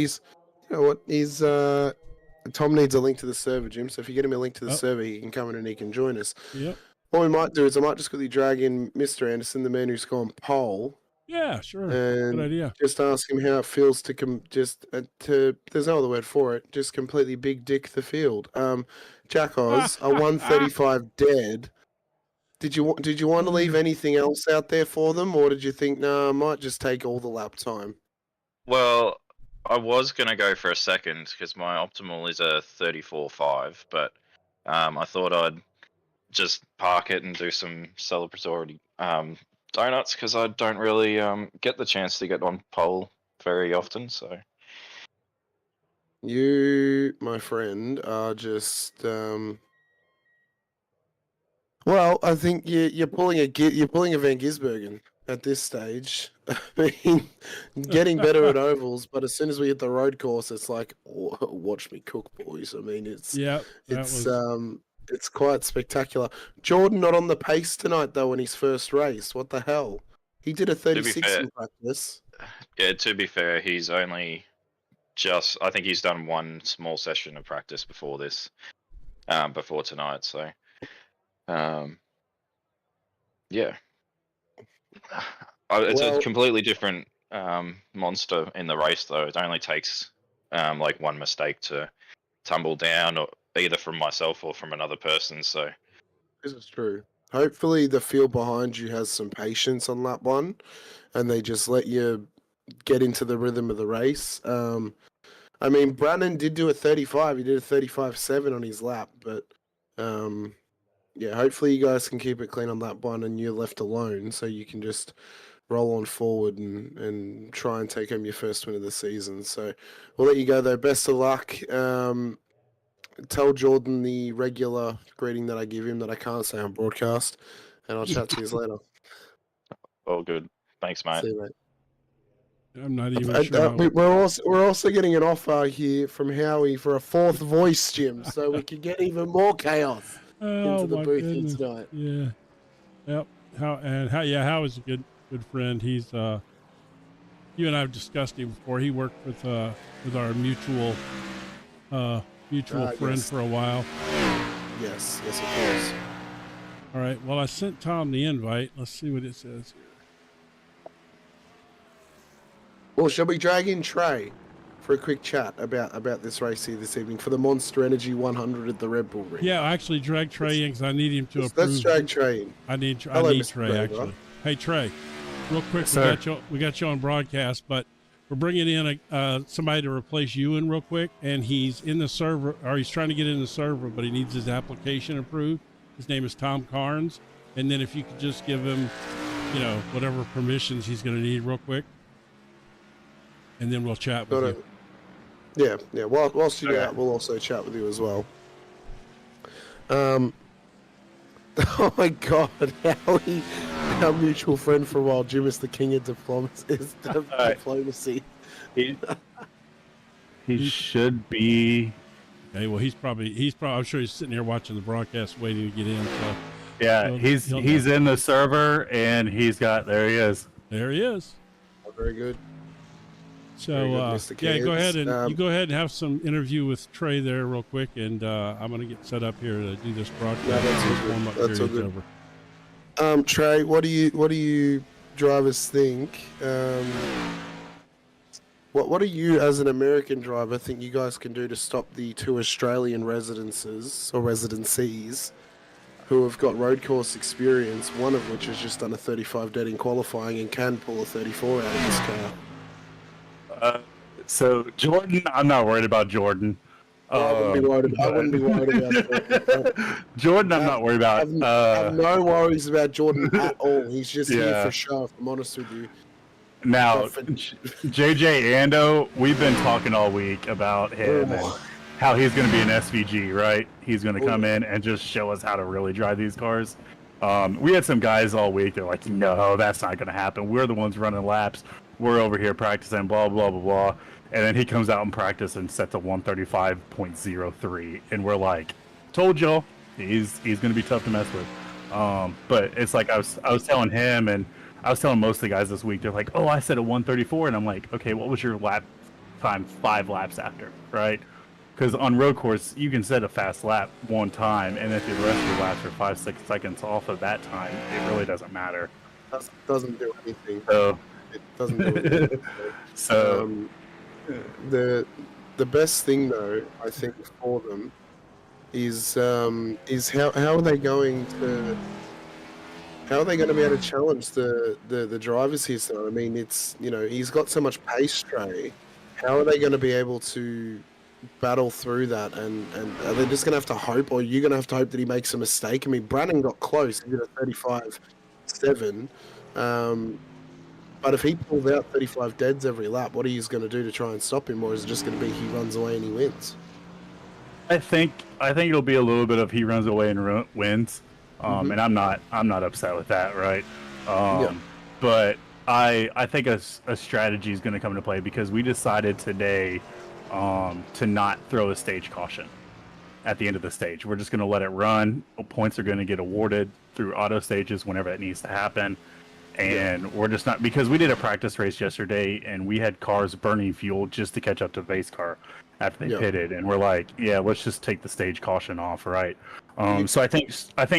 Tom needs a link to the server, Jim. So if you get him a link to the server, he can come in and he can join us. Yep. What we might do is I might just quickly drag in Mr. Anderson, the man who's gone pole. Yeah, sure. And good idea. Just ask him how it feels to there's no other word for it, just completely big dick the field. Jack Oz, a 135 dead. Did you want to leave anything else out there for them, or did you think, no, I might just take all the lap time? Well, I was going to go for a second because my optimal is a 34.5, but I thought I'd just park it and do some celebratory donuts because I don't really get the chance to get on pole very often. So you, my friend, are just well, I think you're pulling a Van Gisbergen at this stage. I mean, getting better at ovals, but as soon as we hit the road course, it's like, oh, watch me cook, boys. I mean, it's quite spectacular. Jordan not on the pace tonight though in his first race. What the hell? He did a 36 in practice. Yeah, to be fair, he's only I think he's done one small session of practice before this, before tonight. So, yeah. It's a completely different monster in the race, though. It only takes like one mistake to tumble down, or either from myself or from another person. So this is true. Hopefully, the field behind you has some patience on lap one, and they just let you get into the rhythm of the race. I mean, Brannon did do a 35. He did a 35.7 on his lap, but yeah, hopefully you guys can keep it clean on lap one, and you're left alone, so you can just roll on forward and try and take home your first win of the season. So we'll let you go, though. Best of luck. Tell Jordan the regular greeting that I give him that I can't say on broadcast, and I'll chat to you later. All good. Thanks, mate. See you, mate. I'm not even sure. We're also getting an offer here from Howie for a fourth voice, Jim, so we can get even more chaos into the booth here tonight. Yeah. Yep. How is a good friend. He's you and I have discussed him before. He worked with our mutual mutual friend yes. for a while. Yes, of course. All right. Well, I sent Tom the invite. Let's see what it says here. Well, shall we drag in Trey for a quick chat about this race here this evening for the Monster Energy 100 at the Red Bull Ring? Yeah, actually drag Trey in because I need him to approve. Let's drag Trey in. I need Hello, Mr. Trey, Trey, actually. Hey, Trey, real quick, Yes, we got you on broadcast, but we're bringing in somebody to replace you in real quick, and he's in the server, or he's trying to get in the server, but he needs his application approved. His name is Tom Carnes, and then if you could just give him, whatever permissions he's going to need real quick, and then we'll chat with you. Yeah. Whilst you're out, we'll also chat with you as well. Oh my God, our mutual friend for a while, Jim, is the king of diplomacy. He should be. Okay, well, he's probably. I'm sure he's sitting here watching the broadcast, waiting to get in. So Yeah, he's in the server, and there he is. There he is. Oh, very good. So Very good, go ahead Kids. and you go ahead and have some interview with Trey there real quick, and I'm going to get set up here to do this broadcast. That's all good. Trey, what do you drivers think? What do you, as an American driver, think you guys can do to stop the two Australian residencies who have got road course experience, one of which has just done a 35 dead in qualifying and can pull a 34 out of this car? So Jordan, I'm not worried about Jordan. I wouldn't be worried about Jordan. Jordan, I'm not worried about. I have no worries about Jordan at all. He's just here for show, if I'm honest with you. Now, JJ Ando, we've been talking all week about him and how he's going to be an SVG, right? He's going to come in and just show us how to really drive these cars. We had some guys all week. They're like, no, that's not going to happen. We're the ones running laps. We're over here practicing, blah, blah, blah, blah. And then he comes out in practice and sets a 135.03. And we're like, told y'all, he's going to be tough to mess with. But it's like I was telling him, and I was telling most of the guys this week, they're like, oh, I said a 134. And I'm like, okay, what was your lap time 5 laps after, right? Because on road course, you can set a fast lap one time, and if the rest of your laps are 5-6 seconds off of that time, it really doesn't matter. Doesn't do anything. So it doesn't do anything. The best thing though, I think, for them is how are they going to be able to challenge the drivers here? So I mean, it's he's got so much pace, Trey. How are they going to be able to battle through that? And are they just going to have to hope, or are you going to have to hope that he makes a mistake? I mean, Brannon got close. He did a 35.7. But if he pulls out 35 deads every lap, what are you going to do to try and stop him, or is it just going to be he runs away and he wins? I think it'll be a little bit of he runs away and wins, and I'm not upset with that, right? But I think a strategy is going to come into play because we decided today to not throw a stage caution at the end of the stage. We're just going to let it run. Points are going to get awarded through auto stages whenever it needs to happen. And we're just not, because we did a practice race yesterday and we had cars burning fuel just to catch up to base car after they pitted, and we're like, yeah, let's just take the stage caution off, right? So I think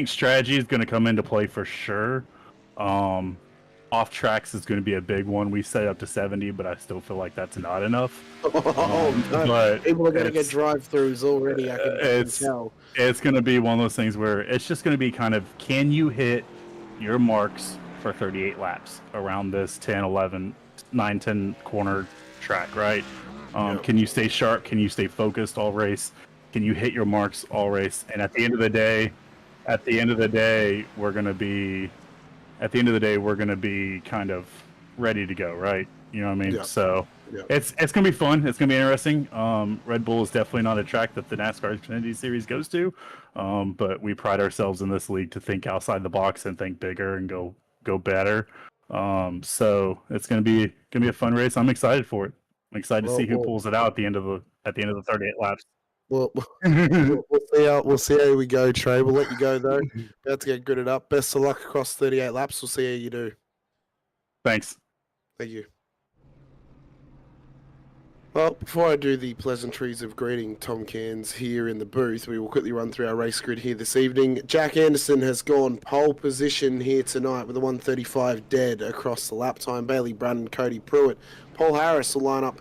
strategy is going to come into play for sure. Off tracks is going to be a big one. We set it up to 70, but I still feel like that's not enough. But people are going to get drive-throughs already. I can tell. It's going to be one of those things where it's just going to be kind of, can you hit your marks for 38 laps around this 10, 11, 9, 10 corner track, right? Can you stay sharp? Can you stay focused all race? Can you hit your marks all race? And at the end of the day, we're going to be kind of ready to go, right? You know what I mean? So it's going to be fun. It's going to be interesting. Red Bull is definitely not a track that the NASCAR Xfinity Series goes to, but we pride ourselves in this league to think outside the box and think bigger and go better. So it's going to be a fun race. I'm excited for it. I'm excited to see who pulls it out at the end of the 38 laps. We'll see how we go, Trey. We'll let you go though. About to get gridded up. Best of luck across 38 laps. We'll see how you do. Thanks. Thank you. Well, before I do the pleasantries of greeting Tom Cairns here in the booth, we will quickly run through our race grid here this evening. Jack Anderson has gone pole position here tonight with a 1:35 dead across the lap time. Bailey Brandon, Cody Pruitt. Paul Harris will line up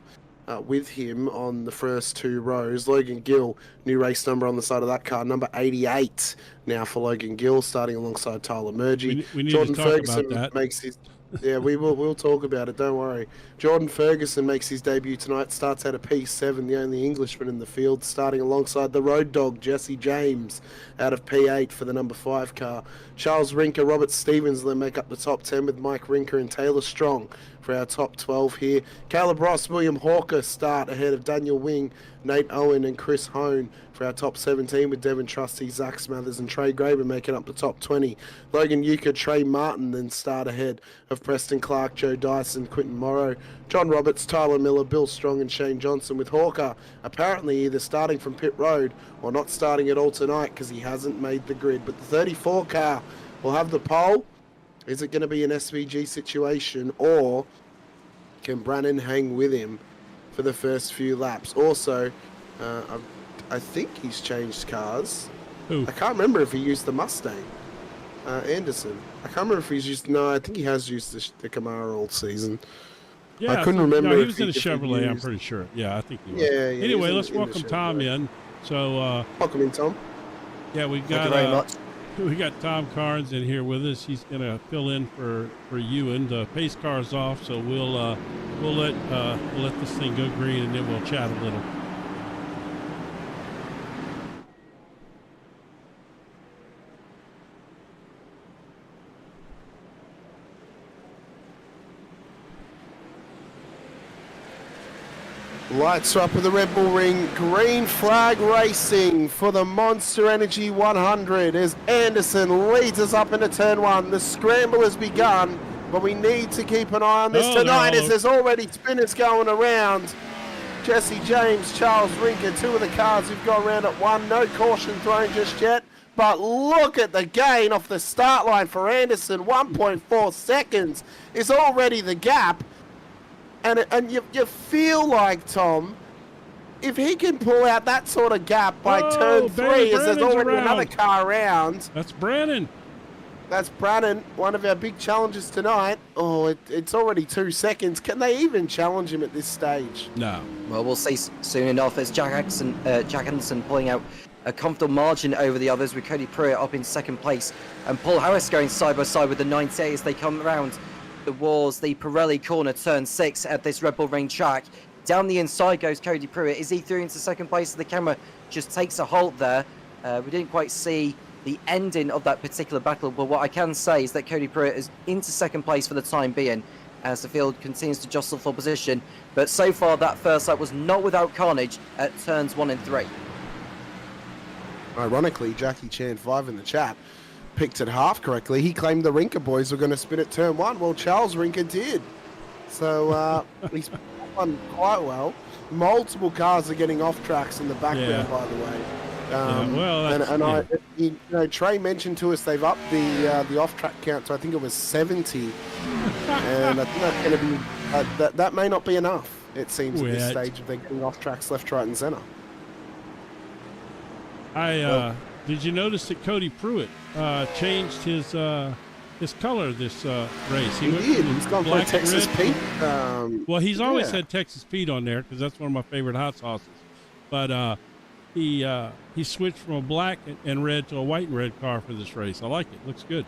with him on the first 2 rows. Logan Gill, new race number on the side of that car, number 88 now for Logan Gill, starting alongside Tyler Murgy. We need Jordan to talk Ferguson about that. makes his... Yeah, we'll talk about it, don't worry. Jordan Ferguson makes his debut tonight, starts out of P7, the only Englishman in the field, starting alongside the road dog, Jesse James, out of P8 for the number 5 car. Charles Rinker, Robert Stevens then make up the top 10 with Mike Rinker and Taylor Strong for our top 12 here. Caleb Ross, William Hawker start ahead of Daniel Wing, Nate Owen and Chris Hone for our top 17 with Devon Trusty, Zach Smathers and Trey Graber making up the top 20. Logan Euchre, Trey Martin then start ahead of Preston Clark, Joe Dyson, Quinton Morrow, John Roberts, Tyler Miller, Bill Strong and Shane Johnson, with Hawker apparently either starting from pit road or not starting at all tonight because he hasn't made the grid. But the 34 car will have the pole. Is it going to be an SVG situation, or can Brannon hang with him for the first few laps? Also, I think he's changed cars. Who? I can't remember if he used the Mustang. Anderson. I can't remember if he's used... No, I think he has used the Camaro all season. Yeah, I couldn't remember. No, he if was in a if he Chevrolet, I'm used- pretty sure. Yeah, I think he was. Yeah, Anyway, he's let's in the welcome Tom Chevrolet. in. So, welcome in, Tom. Yeah, we've got... Thank you very much. We got Tom Carnes in here with us. He's going to fill in for Ewan. The pace car's off, so we'll let this thing go green, and then we'll chat a little. Lights are up in the Red Bull Ring. Green flag racing for the Monster Energy 100 as Anderson leads us up into turn 1. The scramble has begun, but we need to keep an eye on this tonight as there's already spinners going around. Jesse James, Charles Rinker, 2 of the cars who've gone around at 1. No caution thrown just yet. But look at the gain off the start line for Anderson. 1.4 seconds is already the gap. And you feel like, Tom, if he can pull out that sort of gap by turn 3, as there's already another car around. That's Brannon. That's Brannon, one of our big challenges tonight. Oh, it's already 2 seconds. Can they even challenge him at this stage? No. Well, we'll see soon enough as Jack Anderson pulling out a comfortable margin over the others, with Cody Pruitt up in second place and Paul Harris going side by side with the 98 as they come around towards the Pirelli corner, turn 6 at this Red Bull Ring track. Down the inside goes Cody Pruitt. Is he through into second place? The camera just takes a halt there. We didn't quite see the ending of that particular battle, but what I can say is that Cody Pruitt is into second place for the time being as the field continues to jostle for position. But so far, that first lap was not without carnage at turns 1 and 3. Ironically, Jackie Chan 5 in the chat picked it half correctly. He claimed the Rinker boys were going to spin at turn 1. Well, Charles Rinker did. So he's won quite well. Multiple cars are getting off tracks in the background, by the way. Trey mentioned to us they've upped the off-track count to, I think it was 70, and I think that's going to be that may not be enough. It seems at this stage if they're getting off tracks left, right, and center. Did you notice that Cody Pruitt changed his color this race? He did. He's gone for Texas Pete. Well, he's always had Texas Pete on there because that's one of my favorite hot sauces. But he switched from a black and red to a white and red car for this race. I like it. Looks good.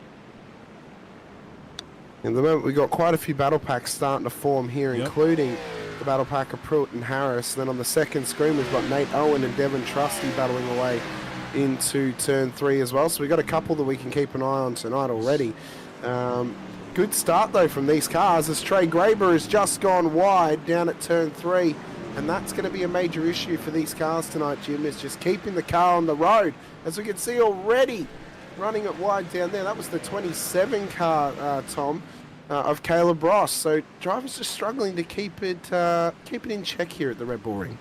In the moment, we've got quite a few battle packs starting to form here, including the battle pack of Pruitt and Harris. And then on the second screen, we've got Nate Owen and Devon Trusty battling away into turn 3 as well. So we've got a couple that we can keep an eye on tonight already. Good start, though, from these cars as Trey Graber has just gone wide down at turn 3. And that's going to be a major issue for these cars tonight, Jim, is just keeping the car on the road. As we can see already, running it wide down there. That was the 27 car, Tom, of Caleb Ross. So drivers just struggling to keep it in check here at the Red Bull Ring.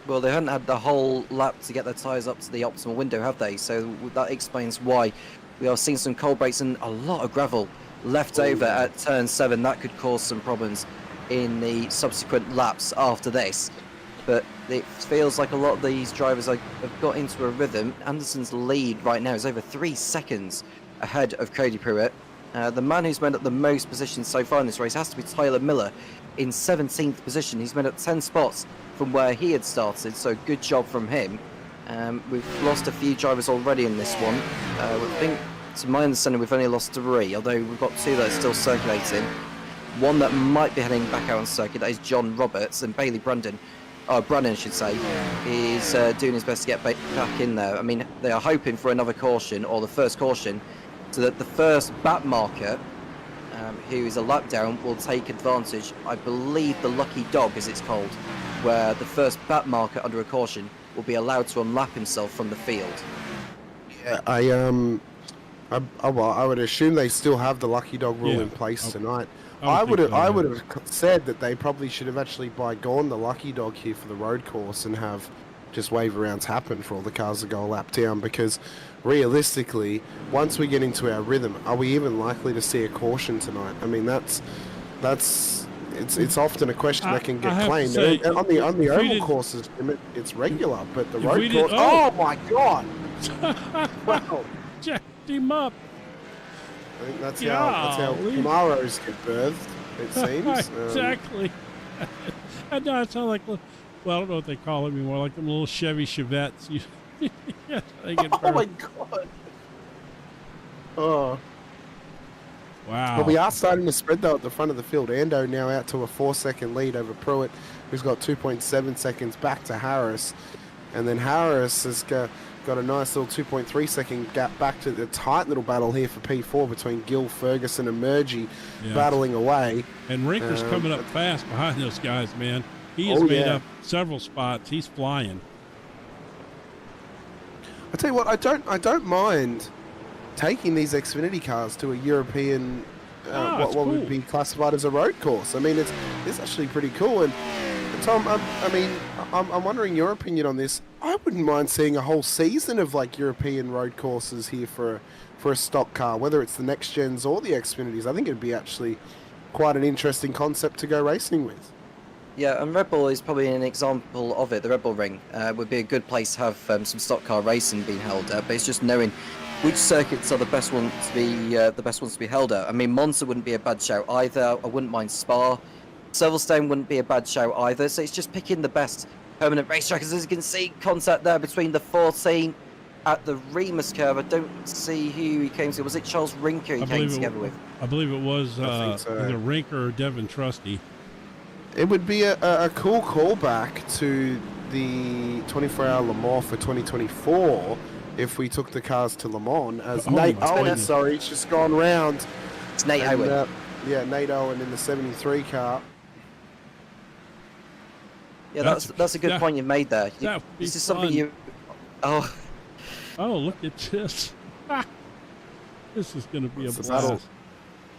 Well, they haven't had the whole lap to get their tyres up to the optimal window, have they? So that explains why we are seeing some cold brakes and a lot of gravel left over at turn 7. That could cause some problems in the subsequent laps after this. but it feels like a lot of these drivers have got into a rhythm. Anderson's lead right now is over 3 seconds ahead of Cody Pruitt. The man who's made up the most positions so far in this race has to be Tyler Miller in 17th position. He's made up 10 spots from where he had started, so good job from him. We've lost a few drivers already in this one. I think, to my understanding, we've only lost 3, although we've got 2 that are still circulating. One that might be heading back out on circuit, that is John Roberts, and Bailey Brannan, I should say, is doing his best to get back in there. I mean, they are hoping for another caution, or the first caution, so that the first bat marker, who is a lap down, will take advantage. I believe the lucky dog, as it's called, where the first bat marker under a caution will be allowed to unlap himself from the field. Yeah, I would assume they still have the lucky dog rule in place tonight. I would have said that they probably should have actually bygone the lucky dog here for the road course and have just wave rounds happen for all the cars that go a lap down, because realistically, once we get into our rhythm, are we even likely to see a caution tonight? I mean, it's often a question that can get claimed. On the oval courses, it's regular, but the road course. Oh my God! Wow, jacked him up. I think that's how Camaros get birthed, it seems. Exactly. And no, it sounds like, well, I don't know what they call them anymore, like them little Chevy Chevettes. They get birthed. Oh my God. Oh. Wow. But we are starting to spread though at the front of the field. Ando now out to a 4-second lead over Pruitt, who's got 2.7 seconds back to Harris. And then Harris has got a nice little 2.3 second gap back to the tight little battle here for P4 between Gill, Ferguson and Murgy battling away. And Rinker's coming up fast behind those guys, man. He has made up several spots. He's flying. I tell you what, I don't mind taking these Xfinity cars to a European, what would be classified as a road course. I mean, it's actually pretty cool. And Tom, I'm wondering your opinion on this. I wouldn't mind seeing a whole season of like European road courses here for a stock car, whether it's the next gens or the Xfinities. I think it'd be actually quite an interesting concept to go racing with. Yeah, and Red Bull is probably an example of it. The Red Bull Ring would be a good place to have some stock car racing being held at, but it's just knowing which circuits are the best ones to be held at. I mean, Monza wouldn't be a bad shout either. I wouldn't mind Spa. Silverstone wouldn't be a bad shout either. So it's just picking the best permanent racetrack. As you can see, contact there between the 14 at the Remus curve. I don't see who he came to. Was it Charles Rinker he came together with? I believe it was either Rinker or Devin Trusty. It would be a cool callback to the 24-hour Le Mans for 2024 if we took the cars to Le Mans. As Nate Owen, sorry, it's just gone round. It's Nate Owen. Yeah, Nate Owen in the 73 car. Yeah, that's a good point you made there. This is something you. Oh, look at this! This is going to be a blast. Battle.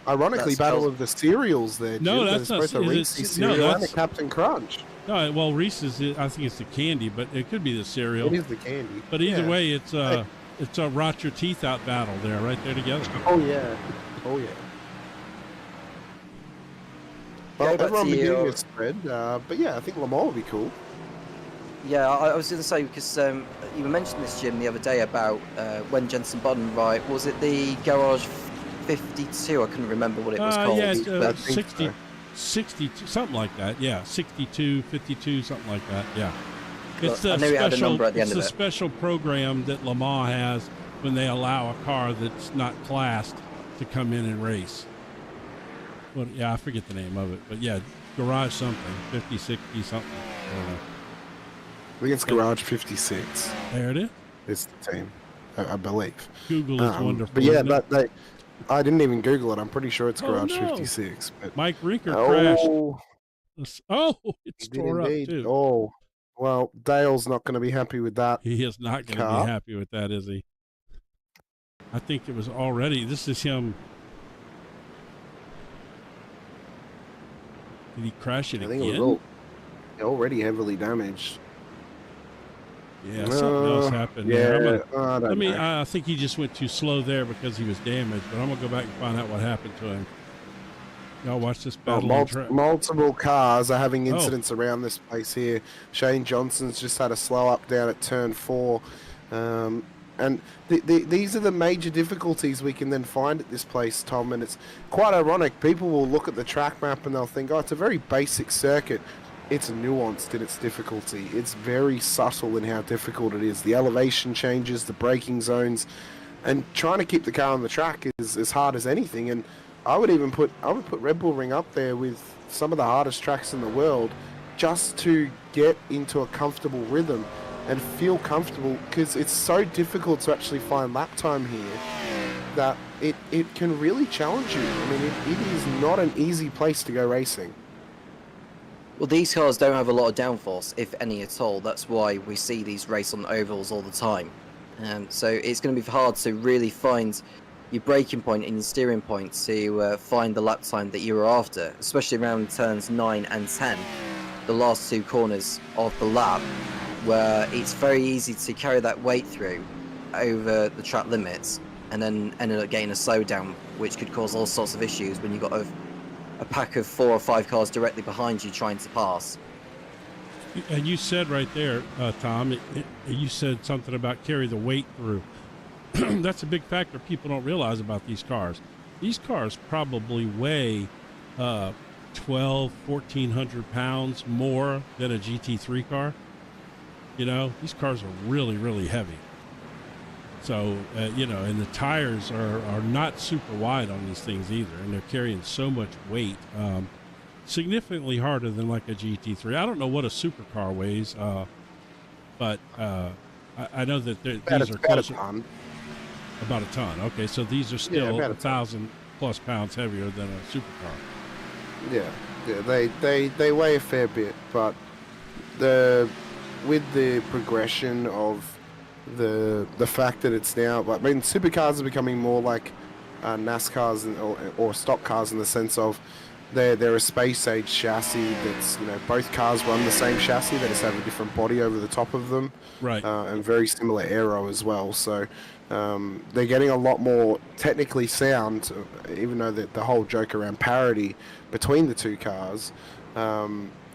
Ironically, battle of the cereals there. No, Jim. that's not. Both a Reese's cereal and a Captain Crunch. No, well, Reese's. I think it's the candy, but it could be the cereal. It is the candy. But either way, it's a rot your teeth out battle there, right there together. Oh yeah, Well, everyone be doing a spread, but yeah, I think Le Mans would be cool. Yeah, I was going to say, because you mentioned this, Jim, the other day about when Jenson Button, right, was it the Garage 52? I couldn't remember what it was called. Yeah, 60, something like that. Yeah, 62, 52, something like that. Yeah. It's the special program that Le Mans has when they allow a car that's not classed to come in and race. Well, yeah, I forget the name of it, but yeah, Garage something, 50, 60, something. I think it's Garage 56. There it is. It's the team, I believe. Google is wonderful. But yeah, I didn't even Google it. I'm pretty sure it's Garage 56. But Mike Rinker crashed. Oh, it's tore up too. Oh, well, Dale's not going to be happy with that. He is not going to be happy with that, is he? I think it was already. This is him. Did he crash it again? I think it was already heavily damaged. Yeah, something else happened there. I think he just went too slow there because he was damaged, but I'm going to go back and find out what happened to him. Y'all watch this Well, battle on track. multiple cars are having incidents around this place here. Shane Johnson's just had a slow up down at turn 4. And these are the major difficulties we can then find at this place, Tom, and it's quite ironic. People will look at the track map and they'll think, oh, it's a very basic circuit. It's nuanced in its difficulty. It's very subtle in how difficult it is. The elevation changes, the braking zones, and trying to keep the car on the track is as hard as anything. And I would put Red Bull Ring up there with some of the hardest tracks in the world just to get into a comfortable rhythm and feel comfortable, because it's so difficult to actually find lap time here that it can really challenge you. I mean, it is not an easy place to go racing. Well, these cars don't have a lot of downforce, if any at all. That's why we see these race on ovals all the time. So it's going to be hard to really find your braking point and your steering point to find the lap time that you were after, especially around turns 9 and 10, the last 2 corners of the lap, where it's very easy to carry that weight through over the track limits and then ended up getting a slowdown, which could cause all sorts of issues when you've got a pack of 4 or 5 cars directly behind you trying to pass. And you said right there, Tom, you said something about carry the weight through. That's a big factor people don't realize about these cars. These cars probably weigh 1,400 pounds more than a GT3 car. You know, these cars are really, really heavy. So, you know, and the tires are not super wide on these things either, and they're carrying so much weight, significantly harder than like a GT3. I don't know what a supercar weighs, but I know that these are closer. About a ton. Okay, so these are still 1,000 plus pounds heavier than a supercar. Yeah, they weigh a fair bit, but with the progression of the fact that it's now, I mean, supercars are becoming more like NASCARs or stock cars in the sense of they're a space age chassis that's, you know, both cars run the same chassis, they just have a different body over the top of them, right? And very similar aero as well. So they're getting a lot more technically sound, even though the whole joke around parity between the two cars.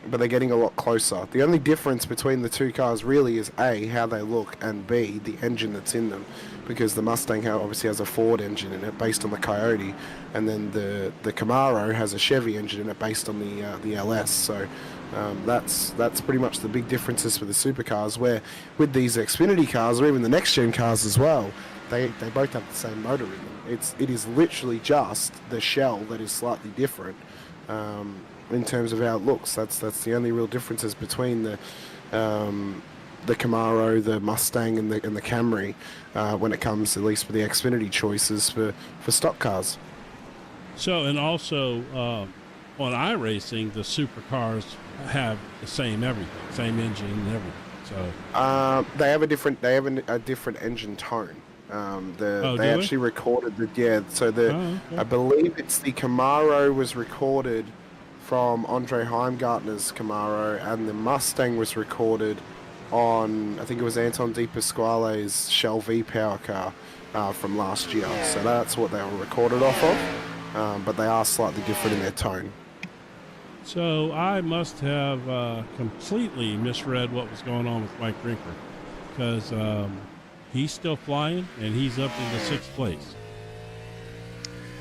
But they're getting a lot closer. The only difference between the two cars really is A, how they look, and B, the engine that's in them. Because the Mustang obviously has a Ford engine in it based on the Coyote, and then the Camaro has a Chevy engine in it based on the LS. So that's pretty much the big differences for the supercars, where with these Xfinity cars, or even the next-gen cars as well, they both have the same motor in them. It is literally just the shell that is slightly different. In terms of how it looks, that's the only real differences between the Camaro, the Mustang, and the Camry when it comes, at least for the Xfinity choices for stock cars. So, and also on iRacing, the supercars have the same everything, same engine and everything. So they have a different engine tone. They actually recorded I believe it's the Camaro was recorded from Andre Heimgartner's Camaro, and the Mustang was recorded on, I think it was Anton De Pasquale's Shell V-Power car from last year. So that's what they were recorded off of, but they are slightly different in their tone. So I must have completely misread what was going on with Mike Rinker, because he's still flying and he's up into 6th place.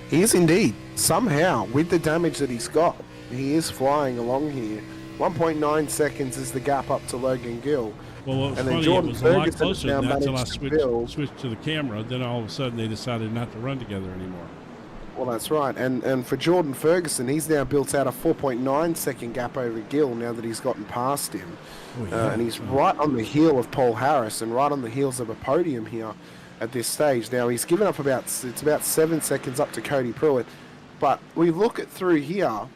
He is indeed. Somehow, with the damage that he's got, he is flying along here. 1.9 seconds is the gap up to Logan Gill. Well, what was and funny, then Jordan it was a lot Ferguson closer than that until I managed switched to the camera. Then all of a sudden they decided not to run together anymore. Well, that's right. And for Jordan Ferguson, he's now built out a 4.9 second gap over Gill now that he's gotten past him. Oh, yeah. And he's right on the heel of Paul Harris and right on the heels of a podium here at this stage. Now, he's given up about 7 seconds up to Cody Pruitt. But we look at through here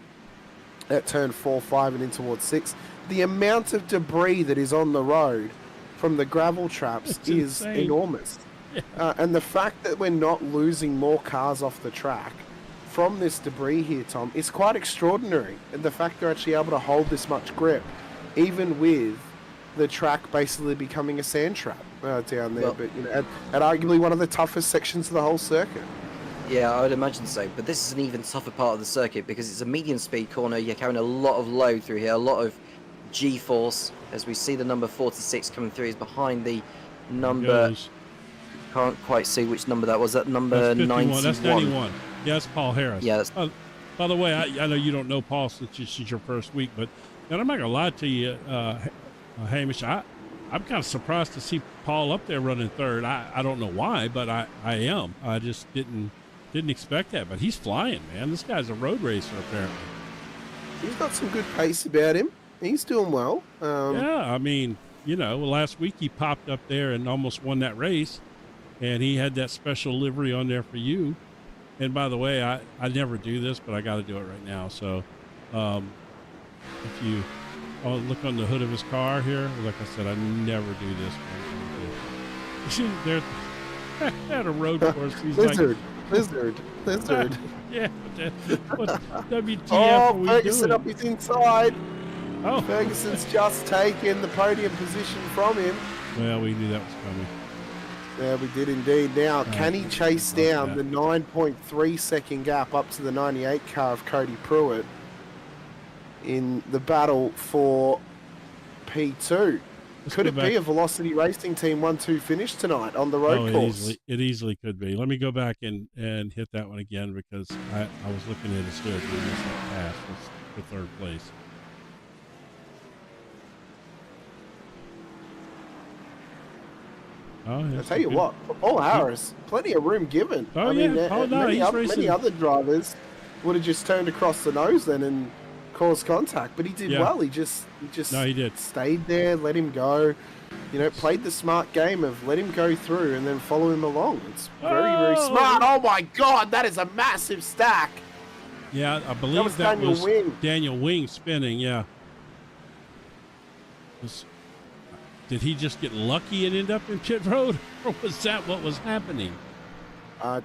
at turn 4, 5 and in towards 6, the amount of debris that is on the road from the gravel traps is insane. Enormous. Yeah. And the fact that we're not losing more cars off the track from this debris here, Tom, is quite extraordinary. And the fact they're actually able to hold this much grip, even with the track basically becoming a sand trap down there, but you know, at arguably one of the toughest sections of the whole circuit. Yeah, I would imagine so. But this is an even tougher part of the circuit because it's a medium speed corner. You're carrying a lot of load through here, a lot of G-force. As we see the number 46 coming through, is behind the number. Can't quite see which number that was. That number 91. That's 91. Yeah, that's Paul Harris. Yeah. By the way, I know you don't know Paul since this is your first week, but and I'm not gonna lie to you, Hamish. I'm kind of surprised to see Paul up there running third. I don't know why, but I am. I just didn't expect that. But he's flying, man. This guy's a road racer apparently. He's got some good pace about him. He's doing well. Yeah, I mean, last week he popped up there and almost won that race, and he had that special livery on there for you. And by the way, I never do this, but I got to do it right now. So, if you look on the hood of his car here, like I said, I never do this. You see, they're at a road course. He's Lizard. Yeah. What WTF oh, are we Ferguson doing? up his inside. Oh. Ferguson's just taken the podium position from him. Well, we knew that was coming. Yeah, we did indeed. Now, can he chase down the 9.3 second gap up to the 98 car of Cody Pruitt in the battle for P2? Could it be a Velocity Racing Team 1-2 finish tonight on the road course? It easily could be. Let me go back and hit that one again because I was looking at his hood and he missed that pass for third place. Oh, I'll tell you what, for Paul Harris, plenty of room given. Oh, many other drivers would have just turned across the nose then and caused contact, but he did well. He just stayed there, let him go. Played the smart game of let him go through and then follow him along. It's very, very smart. Oh my God, that is a massive stack. Yeah, I believe that was Daniel Wing spinning. Yeah. Did he just get lucky and end up in pit road, or was that what was happening? I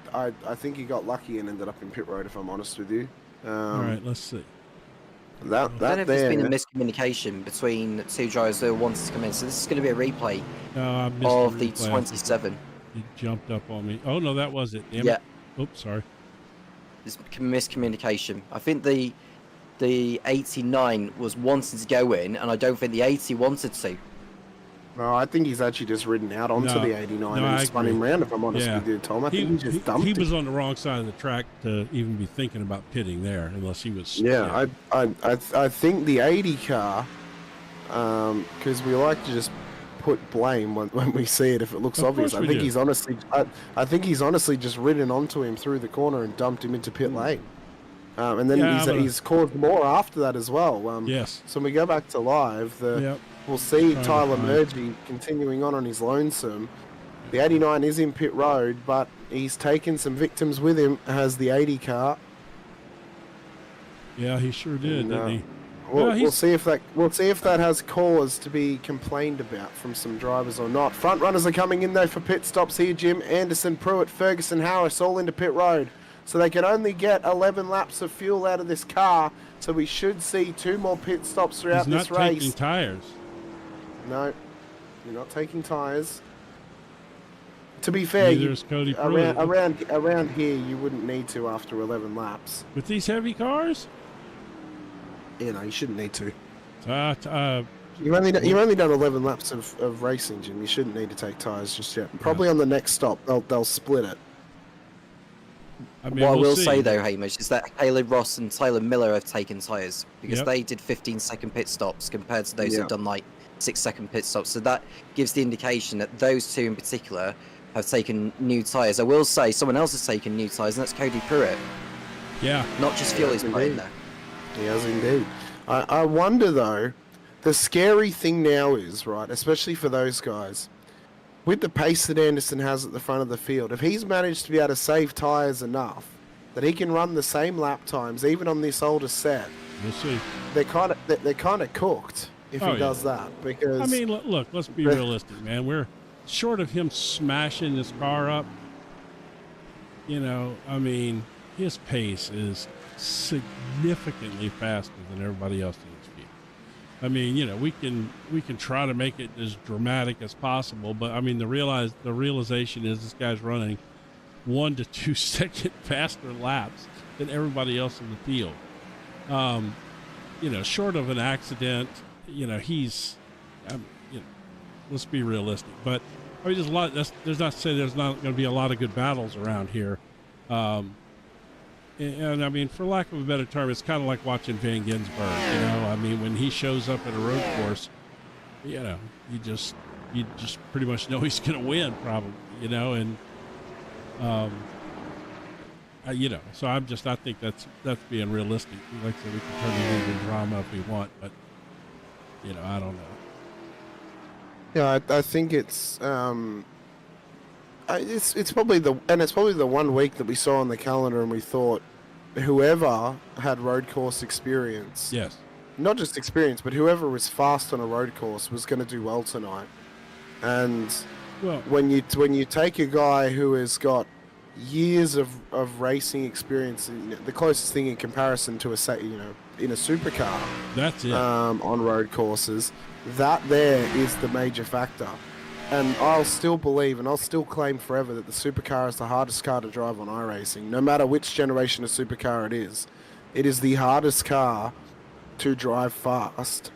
think he got lucky and ended up in pit road, if I'm honest with you. All right, let's see. I don't know if there's been a miscommunication between the two drivers that wanted to come in. So this is going to be a replay of the 27. He jumped up on me. Oh, no, that was it. Damn it. Oops, sorry. There's miscommunication. I think the 89 was wanting to go in, and I don't think the 80 wanted to. No, I think he's actually just ridden out onto the 89 and spun him round, if I'm honest with you, Tom. I think he just dumped He was him. on the wrong side of the track to even be thinking about pitting there, unless he was... Yeah, I think the 80 car, because we like to just put blame when we see it if it looks obvious. I think he's honestly just ridden onto him through the corner and dumped him into pit lane. And then he's caused more after that as well. Yes. So when we go back to live, we'll see Tyler Murgy continuing on his lonesome. The 89 is in pit road, but he's taken some victims with him as the 80 car. Yeah, he sure did, didn't he? We'll see if that has cause to be complained about from some drivers or not. Front runners are coming in though for pit stops here. Jim Anderson, Pruitt, Ferguson, Harris, all into pit road. So they can only get 11 laps of fuel out of this car. So we should see 2 more pit stops throughout this race. He's not taking tires. No, you're not taking tires. To be fair, around here you wouldn't need to after 11 laps. With these heavy cars? Yeah, no, you shouldn't need to. You've only done 11 laps of racing, Jim. You shouldn't need to take tires just yet. Probably on the next stop they'll split it. I mean, what I will say though, Hamish, is that Caleb Ross and Tyler Miller have taken tyres because they did 15-second pit stops compared to those who've done like 6-second pit stops. So that gives the indication that those two in particular have taken new tyres. I will say someone else has taken new tyres, and that's Cody Pruitt. Yeah. Not just fuel he's putting there. He has indeed. I wonder though, the scary thing now is, right, especially for those guys, with the pace that Anderson has at the front of the field, if he's managed to be able to save tyres enough that he can run the same lap times even on this older set, we'll see. They're kind of cooked if he does that. Because I mean, look, let's be realistic, man. We're short of him smashing this car up. I mean, his pace is significantly faster than everybody else in his field. I mean, we can try to make it as dramatic as possible, but I mean, the realization is this guy's running 1 to 2 second faster laps than everybody else in the field. You know, short of an accident, you know, he's, you know, let's be realistic. But I mean, there's a lot. There's not to say there's not going to be a lot of good battles around here. And I mean, for lack of a better term, it's kind of like watching Van Ginsberg. You know, I mean, when he shows up at a road course, you know, you just pretty much know he's going to win, probably. You know, and you know, so I think that's being realistic. Like I said, we can turn it into drama if we want, but you know, I don't know. Yeah, I think it's probably the 1 week that we saw on the calendar, and we thought whoever had road course experience, yes, not just experience, but whoever was fast on a road course was going to do well tonight. And well, when you take a guy who has got years of racing experience, the closest thing in comparison to in a supercar, that's it, on road courses, that there is the major factor. And I'll still believe, and I'll still claim forever, that the supercar is the hardest car to drive on iRacing. No matter which generation of supercar it is the hardest car to drive fast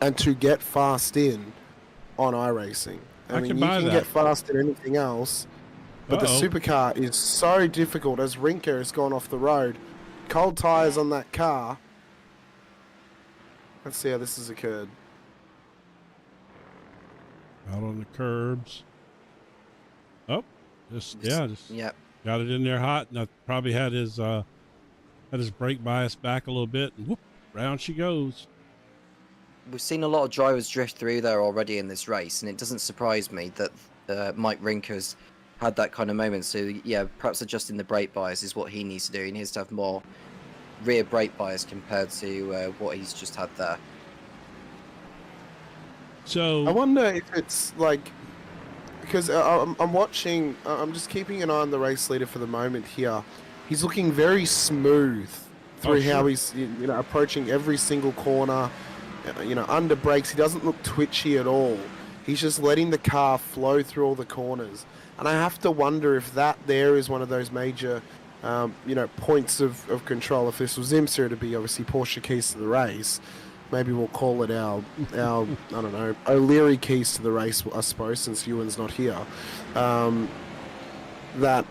and to get fast in on iRacing. I mean, you can get fast in anything else, but the supercar is so difficult. As Rinker has gone off the road, cold tires on that car. Let's see how this has occurred. Out on the curbs. Oh, just yep. Got it in there hot, and I probably had his brake bias back a little bit, and whoop, round she goes. We've seen a lot of drivers drift through there already in this race, and it doesn't surprise me that Mike Rinker's had that kind of moment. So yeah, perhaps adjusting the brake bias is what he needs to do. He needs to have more rear brake bias compared to what he's just had there. So I wonder if it's like, because I'm watching, I'm just keeping an eye on the race leader for the moment here. He's looking very smooth through how he's approaching every single corner. Under brakes, he doesn't look twitchy at all. He's just letting the car flow through all the corners. And I have to wonder if that there is one of those major, points of control. If this was IMSA, it'd be obviously Porsche keys to the race. Maybe we'll call it our I don't know, O'Leary keys to the race, I suppose, since Ewan's not here. That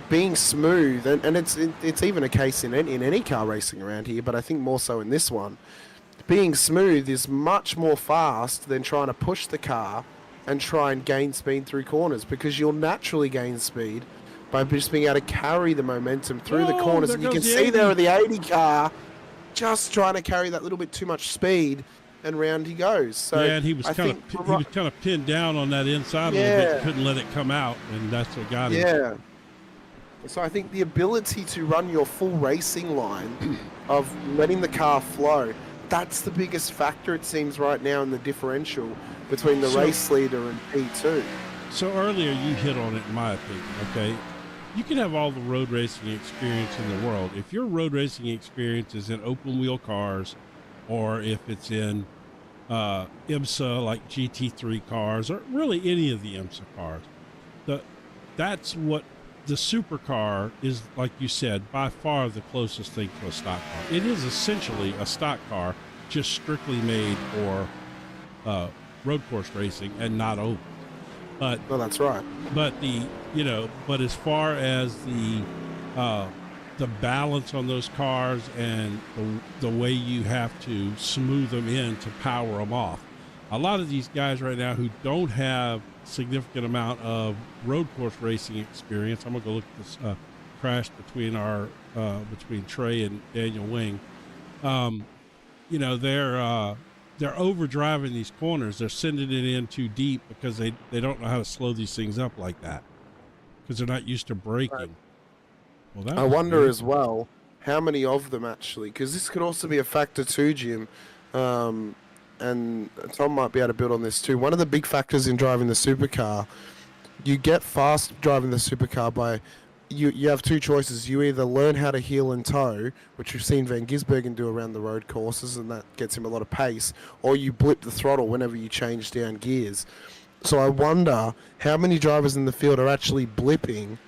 being smooth, and it's even a case in any car racing around here, but I think more so in this one. Being smooth is much more fast than trying to push the car and try and gain speed through corners, because you'll naturally gain speed by just being able to carry the momentum through the corners. And you can see there with the 80 car just trying to carry that little bit too much speed, and round he goes. So yeah, and he was kind of pinned down on that inside a little bit, couldn't let it come out, and that's what got him. Yeah. So I think the ability to run your full racing line of letting the car flow, that's the biggest factor, it seems, right now in the differential between the race leader and P2. So earlier you hit on it, in my opinion, okay? You can have all the road racing experience in the world. If your road racing experience is in open wheel cars, or if it's in IMSA like GT3 cars, or really any of the IMSA cars, that's what the supercar is, like you said, by far the closest thing to a stock car. It is essentially a stock car, just strictly made for road course racing and not open. But well, that's right. But but as far as the balance on those cars and the way you have to smooth them in to power them off, a lot of these guys right now who don't have significant amount of road course racing experience. I'm gonna go look at this crash between Trey and Daniel Wing. They're overdriving these corners. They're sending it in too deep because they don't know how to slow these things up like that, because they're not used to braking. Right. Well, I wonder as well how many of them actually, because this could also be a factor too, Jim. And Tom might be able to build on this too. One of the big factors in driving the supercar, you get fast driving the supercar by, you have two choices. You either learn how to heel and toe, which we've seen Van Gisbergen do around the road courses, and that gets him a lot of pace, or you blip the throttle whenever you change down gears. So I wonder how many drivers in the field are actually blipping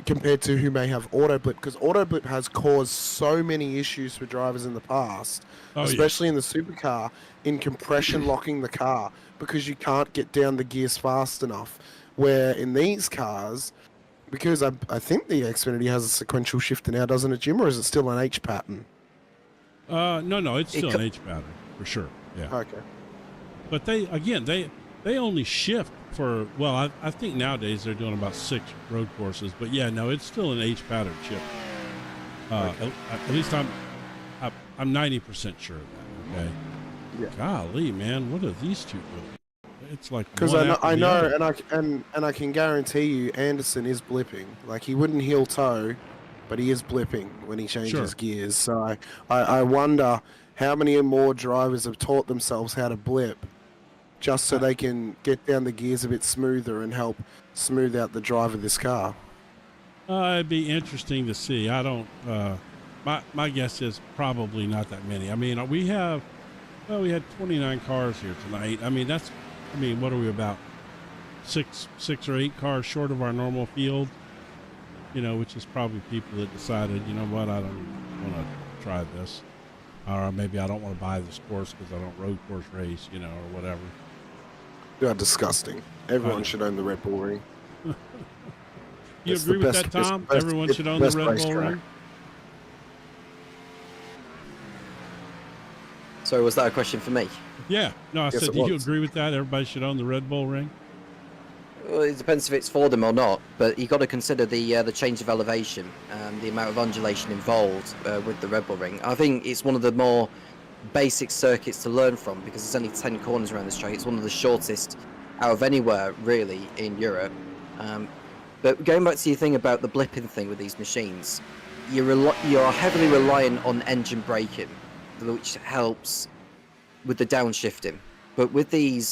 compared to who may have auto blip, because auto blip has caused so many issues for drivers in the past, especially in the supercar, in compression locking the car because you can't get down the gears fast enough. Where in these cars, because I think the Xfinity has a sequential shifter now, doesn't it, Jim, or is it still an H pattern? No, it's still an H pattern for sure. Yeah. Okay. But they only shift for, well, I think nowadays they're doing about 6 road courses, but yeah, no, it's still an H pattern shift. At least I'm 90% sure of that. Okay. Yeah. Golly, man, what are these two doing? It's like because I know, and I can guarantee you, Anderson is blipping. Like, he wouldn't heel toe, but he is blipping when he changes gears. So I wonder how many more drivers have taught themselves how to blip, just so they can get down the gears a bit smoother and help smooth out the drive of this car. It'd be interesting to see. I don't. My guess is probably not that many. I mean, we had 29 cars here tonight. I mean, what are we, about 6 or 8 cars short of our normal field? You know, which is probably people that decided, you know what, I don't want to try this, or maybe I don't want to buy this course because I don't road course race, you know, or whatever. Yeah, disgusting. Everyone should own the Red Bull Ring. You agree with that, Tom? Everyone should own the Red Bull Ring? So was that a question for me? Yeah. No, I said, do you agree with that? Everybody should own the Red Bull Ring? Well, it depends if it's for them or not, but you've got to consider the change of elevation, the amount of undulation involved with the Red Bull Ring. I think it's one of the more basic circuits to learn from because there's only 10 corners around this track. It's one of the shortest out of anywhere, really, in Europe. But going back to your thing about the blipping thing with these machines, you're heavily reliant on engine braking, which helps with the downshifting. But with these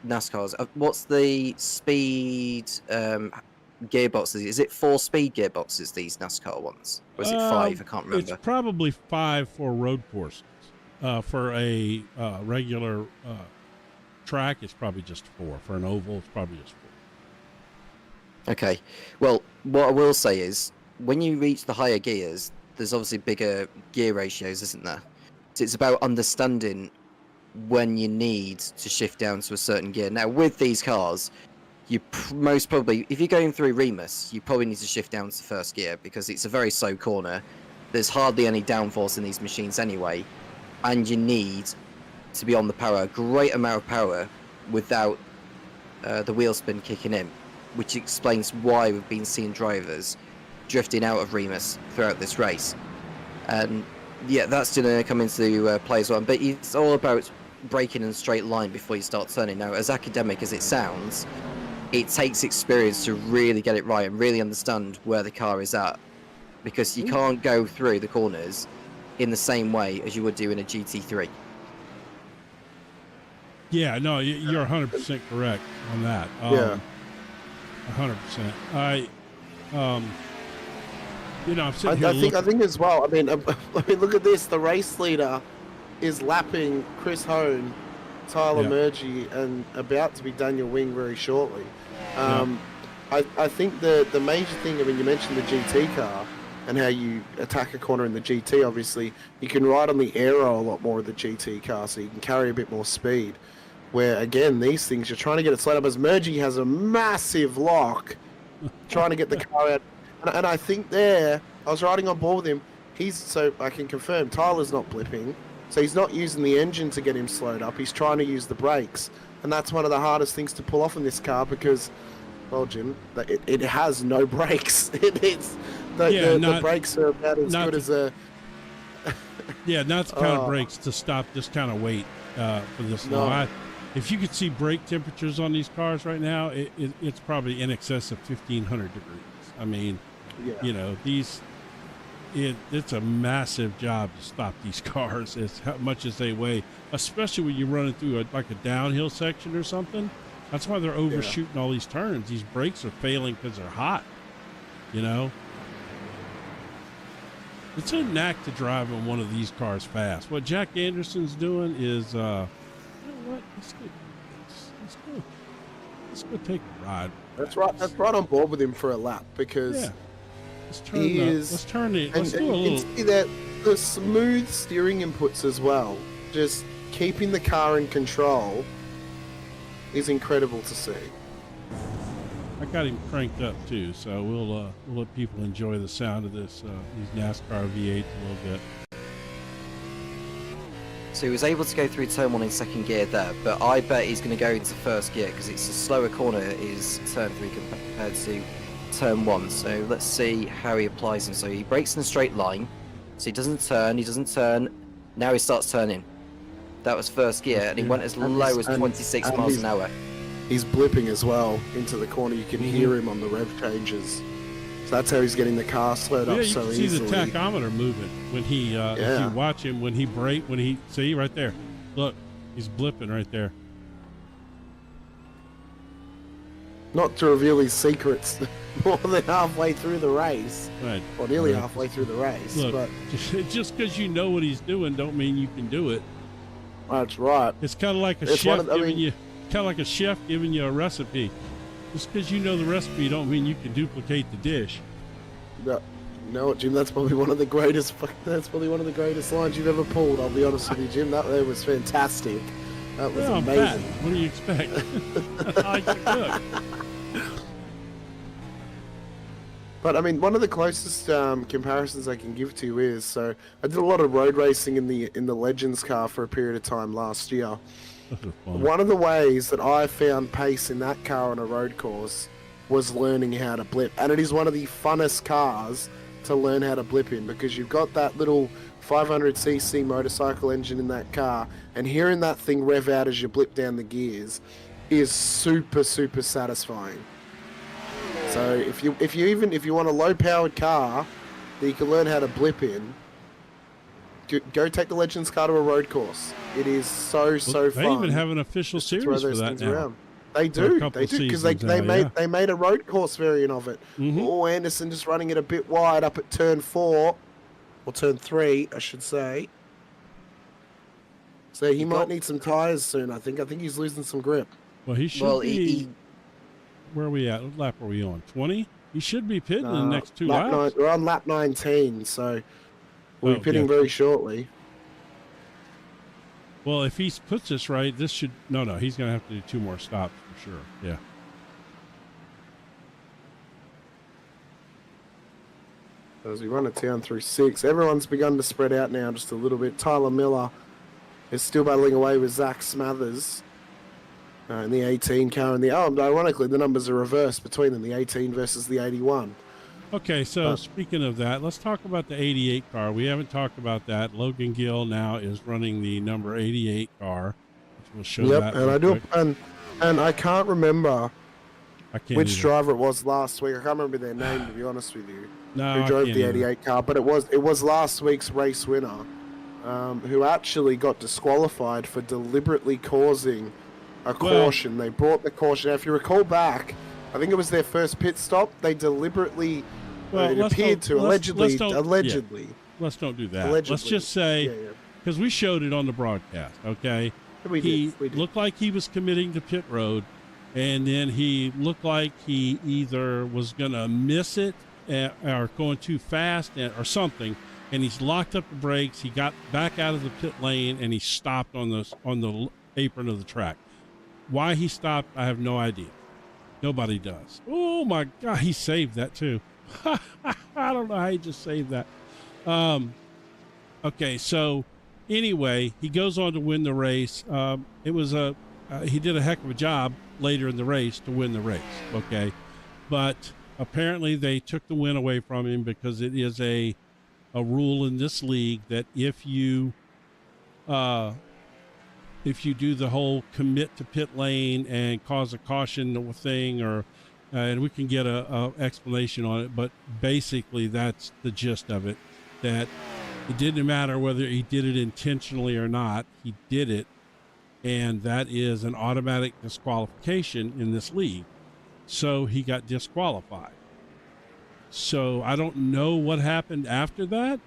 NASCARs, what's the speed gearboxes? Is it 4-speed gearboxes, these NASCAR ones? Or is it 5? I can't remember. It's probably 5 for road courses. For a regular track, it's probably just 4. For an oval, it's probably just 4. Okay. Well, what I will say is, when you reach the higher gears, there's obviously bigger gear ratios, isn't there? So it's about understanding when you need to shift down to a certain gear. Now, with these cars, you most probably, if you're going through Remus, you probably need to shift down to first gear because it's a very slow corner. There's hardly any downforce in these machines anyway, and you need to be on the power, a great amount of power without the wheel spin kicking in, which explains why we've been seeing drivers drifting out of Remus throughout this race. And yeah, that's going to come into play as well. But it's all about braking in a straight line before you start turning. Now, as academic as it sounds, it takes experience to really get it right and really understand where the car is at, because you can't go through the corners in the same way as you would do in a GT3. Yeah, no, you're 100% correct on that. Yeah. 100%. I'm sitting here I think as well. I mean, look at this. The race leader is lapping Chris Hone, Tyler Murgy, and about to be Daniel Wing very shortly. I think the major thing, I mean, you mentioned the GT car and how you attack a corner in the GT. Obviously, you can ride on the aero a lot more of the GT car, so you can carry a bit more speed. Where, again, these things, you're trying to get it slowed up. As Murgy has a massive lock, trying to get the car out. And I think there, I was riding on board with him. So I can confirm, Tyler's not blipping. So he's not using the engine to get him slowed up. He's trying to use the brakes. And that's one of the hardest things to pull off in this car because, well, Jim, it has no brakes. The brakes are about as good as a... Yeah, not the kind of brakes to stop this kind of weight for this long. If you could see brake temperatures on these cars right now, it's probably in excess of 1,500 degrees. I mean, you know, it's a massive job to stop these cars as much as they weigh, especially when you're running through like a downhill section or something. That's why they're overshooting all these turns. These brakes are failing because they're hot, you know. It's a knack to drive on one of these cars fast. What Jack Anderson's doing is, you know what? Let's go take a ride. That's right on board with him for a lap because Let's turn let's turn it. Let's do a you little. can see that the smooth steering inputs as well. Just keeping the car in control is incredible to see. I got him cranked up too, so we'll let people enjoy the sound of this these NASCAR V8s a little bit. So he was able to go through turn 1 in second gear there, but I bet he's going to go into first gear because it's a slower corner is turn 3 compared to turn 1. So let's see how he applies him. So he brakes in a straight line, so he doesn't turn, now he starts turning. That was first gear, and he went as low as 26 miles an hour. He's blipping as well into the corner. You can hear him on the rev changes. So that's how he's getting the car slowed up so easily. You can see the tachometer moving when he, if you watch him, when he see right there. Look, he's blipping right there. Not to reveal his secrets more than halfway through the race. Right. Or nearly halfway through the race. Look, but just because you know what he's doing don't mean you can do it. That's right. It's kind of like a chef giving you a recipe. Just because you know the recipe don't mean you can duplicate the dish. No, you know what, Jim? That's probably one of the greatest. That's probably one of the greatest lines you've ever pulled. I'll be honest with you, Jim. That there was fantastic. That was amazing. I'm fat. What do you expect? That's how I can cook. But I mean, one of the closest comparisons I can give to you is so I did a lot of road racing in the Legends car for a period of time last year. One of the ways that I found pace in that car on a road course was learning how to blip, and it is one of the funnest cars to learn how to blip in because you've got that little 500cc motorcycle engine in that car, and hearing that thing rev out as you blip down the gears is super satisfying. So if you want a low powered car that you can learn how to blip in, go take the Legends car to a road course. It is so fun. They even have an official series for that now. Around. They do because they made a road course variant of it. Oh, Anderson just running it a bit wide up at turn 4 or turn 3, I should say. So he might need some tires soon. I think he's losing some grip. Well, he should be. Where are we at? What lap are we on? 20? He should be pitting in the next 2 laps. We're on lap 19, so we'll be pitting very shortly. Well, if he puts this right, this should... No, he's going to have to do 2 more stops for sure. Yeah. As we run it down through 6, everyone's begun to spread out now just a little bit. Tyler Miller is still battling away with Zach Smathers in the 18 car. And ironically, the numbers are reversed between them, the 18 versus the 81. Okay, so speaking of that, let's talk about the 88 car. We haven't talked about that. Logan Gill now is running the number 88 car, which will show that. And I can't remember which either. driver it was last week. I can't remember their name, to be honest with you. No, who drove the 88 car, but it was last week's race winner, who actually got disqualified for deliberately causing a caution. They brought the caution. Now, if you recall back, I think it was their first pit stop. They deliberately, allegedly. Let's don't do that. Allegedly. Let's just say, because we showed it on the broadcast, okay? We did. Looked like he was committing to pit road, and then he looked like he either was going to miss it or going too fast or something, and he's locked up the brakes. He got back out of the pit lane, and he stopped on the apron of the track. Why he stopped, I have no idea. Nobody does. Oh my God, he saved that too. I don't know how he just saved that. Okay, so anyway, he goes on to win the race. It was he did a heck of a job later in the race to win the race. Okay, but apparently they took the win away from him because it is a rule in this league that if you do the whole commit to pit lane and cause a caution thing, and we can get a explanation on it, but basically that's the gist of it, that it didn't matter whether he did it intentionally or not, he did it, and that is an automatic disqualification in this league. So he got disqualified. So I don't know what happened after that,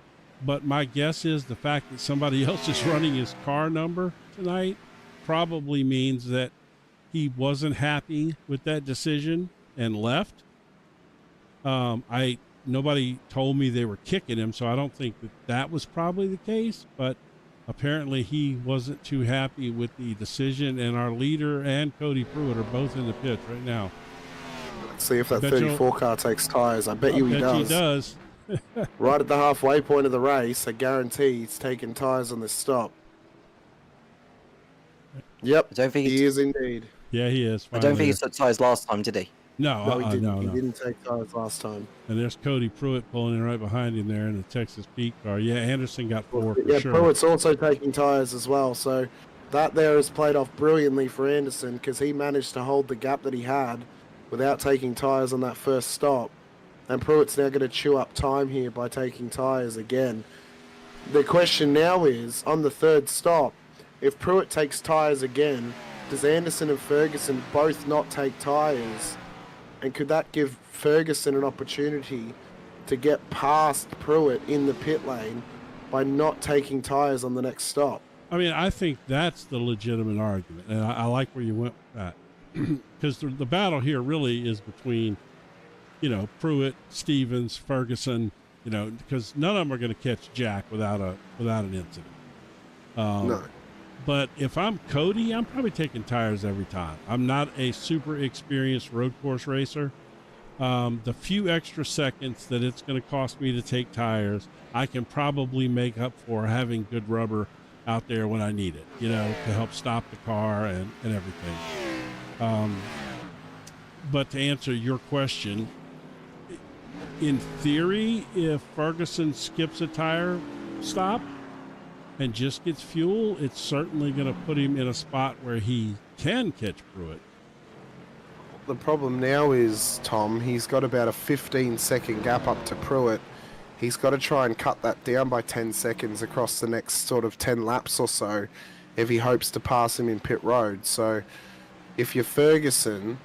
but my guess is the fact that somebody else is running his car number tonight probably means that he wasn't happy with that decision and left. I nobody told me they were kicking him, so I don't think that was probably the case. But apparently he wasn't too happy with the decision, and our leader and Cody Pruitt are both in the pit right now. Let's see if that 34 car takes tires. I bet you he does. He does. Right at the halfway point of the race, I guarantee he's taking tires on this stop. Yep, I don't think he is indeed. Yeah, he is. I don't think he took tires last time, did he? No, he didn't. no. He didn't take tires last time. And there's Cody Pruitt pulling in right behind him there in the Texas Pete car. Yeah, Anderson got 4 for sure. Pruitt's also taking tires as well. So that there is played off brilliantly for Anderson because he managed to hold the gap that he had without taking tires on that first stop. And Pruitt's now going to chew up time here by taking tires again. The question now is, on the third stop, if Pruitt takes tires again, does Anderson and Ferguson both not take tires? And could that give Ferguson an opportunity to get past Pruitt in the pit lane by not taking tires on the next stop? I mean, I think that's the legitimate argument, and I like where you went with that. Because the battle here really is between, Pruitt, Stevens, Ferguson, because none of them are going to catch Jack without an incident. No. But if I'm Cody, I'm probably taking tires every time. I'm not a super experienced road course racer. The few extra seconds that it's going to cost me to take tires, I can probably make up for having good rubber out there when I need it, to help stop the car and everything. But to answer your question, in theory, if Ferguson skips a tire stop and just gets fuel, it's certainly going to put him in a spot where he can catch Pruitt. The problem now is, Tom, he's got about a 15-second gap up to Pruitt. He's got to try and cut that down by 10 seconds across the next sort of 10 laps or so if he hopes to pass him in pit road. So if you're Ferguson,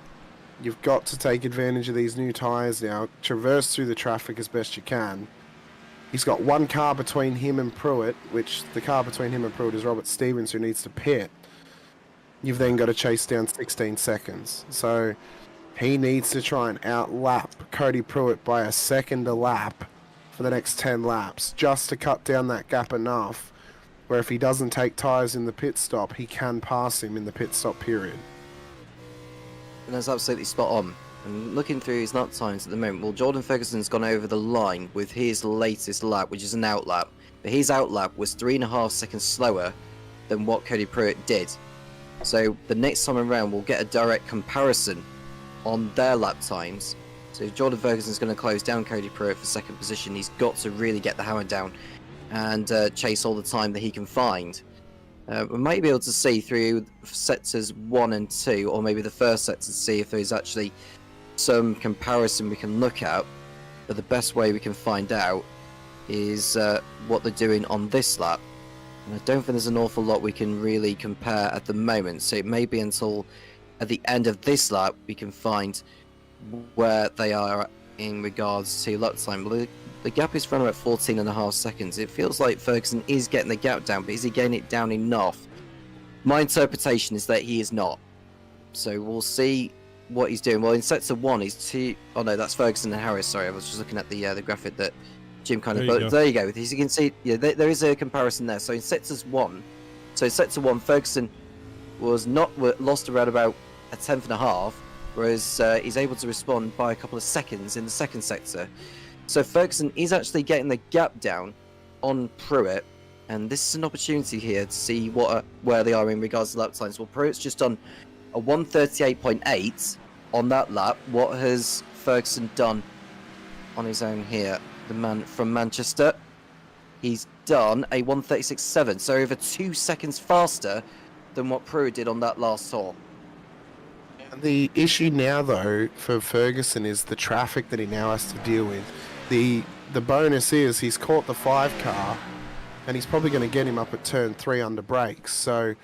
you've got to take advantage of these new tyres now, traverse through the traffic as best you can. He's got one car between him and Pruitt, which the car between him and Pruitt is Robert Stevens, who needs to pit. You've then got to chase down 16 seconds. So he needs to try and outlap Cody Pruitt by a second a lap for the next 10 laps, just to cut down that gap enough where if he doesn't take tyres in the pit stop, he can pass him in the pit stop period. And that's absolutely spot on. And looking through his lap times at the moment, well, Jordan Ferguson's gone over the line with his latest lap, which is an outlap. But his outlap was 3.5 seconds slower than what Cody Pruitt did. So the next time around, we'll get a direct comparison on their lap times. So if Jordan Ferguson's going to close down Cody Pruitt for second position, he's got to really get the hammer down and chase all the time that he can find. We might be able to see through sectors 1 and 2, or maybe the first sector, to see if there's actually some comparison we can look at. But the best way we can find out is what they're doing on this lap. And I don't think there's an awful lot we can really compare at the moment. So it may be until at the end of this lap we can find where they are in regards to lap time. The gap is from about 14.5 seconds. It feels like Ferguson is getting the gap down, but is he getting it down enough? My interpretation is that he is not. So we'll see what he's doing. Well, in sector 1, he's 2... Oh no, that's Ferguson and Harris. Sorry, I was just looking at the graphic that Jim kind of... But there you go. As you can see, yeah, there is a comparison there. So in sector 1, Ferguson was lost around about a 10.5, whereas he's able to respond by a couple of seconds in the second sector. So Ferguson is actually getting the gap down on Pruitt, and this is an opportunity here to see where they are in regards to lap times. Well, Pruitt's just done a 1:38.8 on that lap. What has Ferguson done on his own here? The man from Manchester, he's done a 1:36.7, so over 2 seconds faster than what Pruitt did on that last tour. The issue now, though, for Ferguson is the traffic that he now has to deal with. The bonus is he's caught the 5 car, and he's probably going to get him up at turn 3 under brakes. So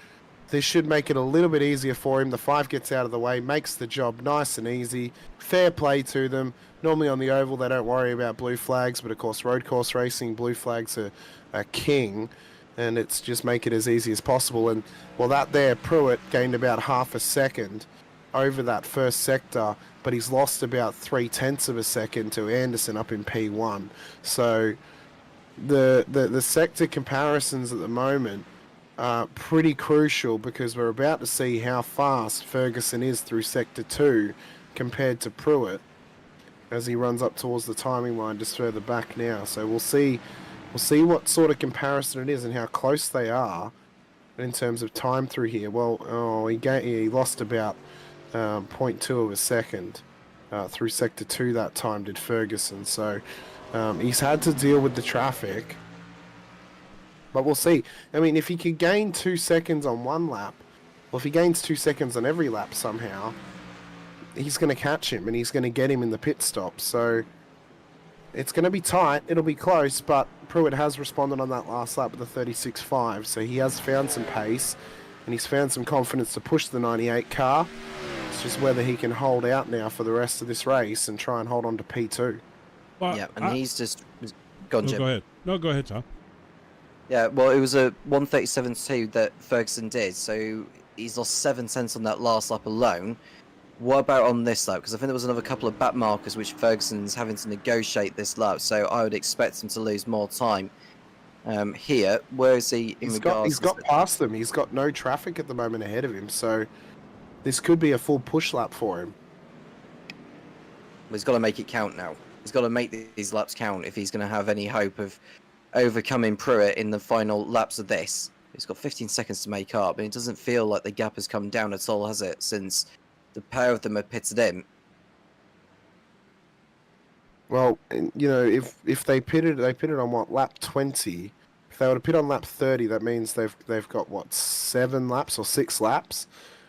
this should make it a little bit easier for him. The 5 gets out of the way, makes the job nice and easy. Fair play to them. Normally on the oval they don't worry about blue flags, but of course road course racing, blue flags are king, and it's just make it as easy as possible. And well, that there, Pruitt gained about half a second over that first sector, but he's lost about 0.3 of a second to Anderson up in P1. So the sector comparisons at the moment are pretty crucial, because we're about to see how fast Ferguson is through Sector 2 compared to Pruitt as he runs up towards the timing line just further back now. So we'll see what sort of comparison it is and how close they are in terms of time through here. Well, he lost about 0.2 of a second through Sector 2 that time, did Ferguson. So he's had to deal with the traffic. But we'll see. I mean, if he could gain 2 seconds on one lap, or if he gains 2 seconds on every lap somehow, he's going to catch him and he's going to get him in the pit stop. So it's going to be tight. It'll be close, but Pruitt has responded on that last lap with a 36.5. So he has found some pace and he's found some confidence to push the 98 car. It's just whether he can hold out now for the rest of this race and try and hold on to P2. Well, yeah, and he's just... Go on, Jim. Go ahead. No, go ahead, Tom. Yeah, well, it was a 1:37.2 that Ferguson did, so he's lost 7 cents on that last lap alone. What about on this lap? Because I think there was another couple of back markers which Ferguson's having to negotiate this lap, so I would expect him to lose more time. Here, where is he in regards? He's got past them. He's got no traffic at the moment ahead of him, so this could be a full push lap for him. Well, he's got to make it count now. He's got to make these laps count if he's going to have any hope of overcoming Pruitt in the final laps of this. He's got 15 seconds to make up, and it doesn't feel like the gap has come down at all, has it, since the pair of them are pitted in? Well, you know, if they pitted on what, lap 20? If they were to pit on lap 30, that means they've got what, 7 laps or 6 laps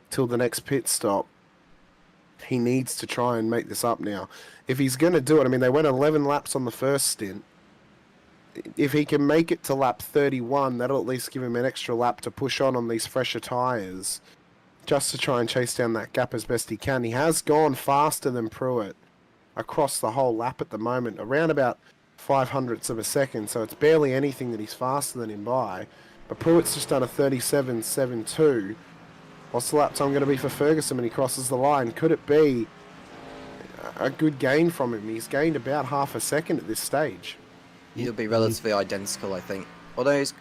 till the next pit stop. He needs to try and make this up now. If he's going to do it, I mean, they went 11 laps on the first stint. If he can make it to lap 31, that'll at least give him an extra lap to push on these fresher tyres, just to try and chase down that gap as best he can. He has gone faster than Pruitt across the whole lap at the moment, around about 0.05 of a second, so it's barely anything that he's faster than him by. But Pruitt's just done a 37.72. What's the lap time going to be for Ferguson when he crosses the line? Could it be a good gain from him? He's gained about half a second at this stage. He'll be relatively identical, I think. Although he's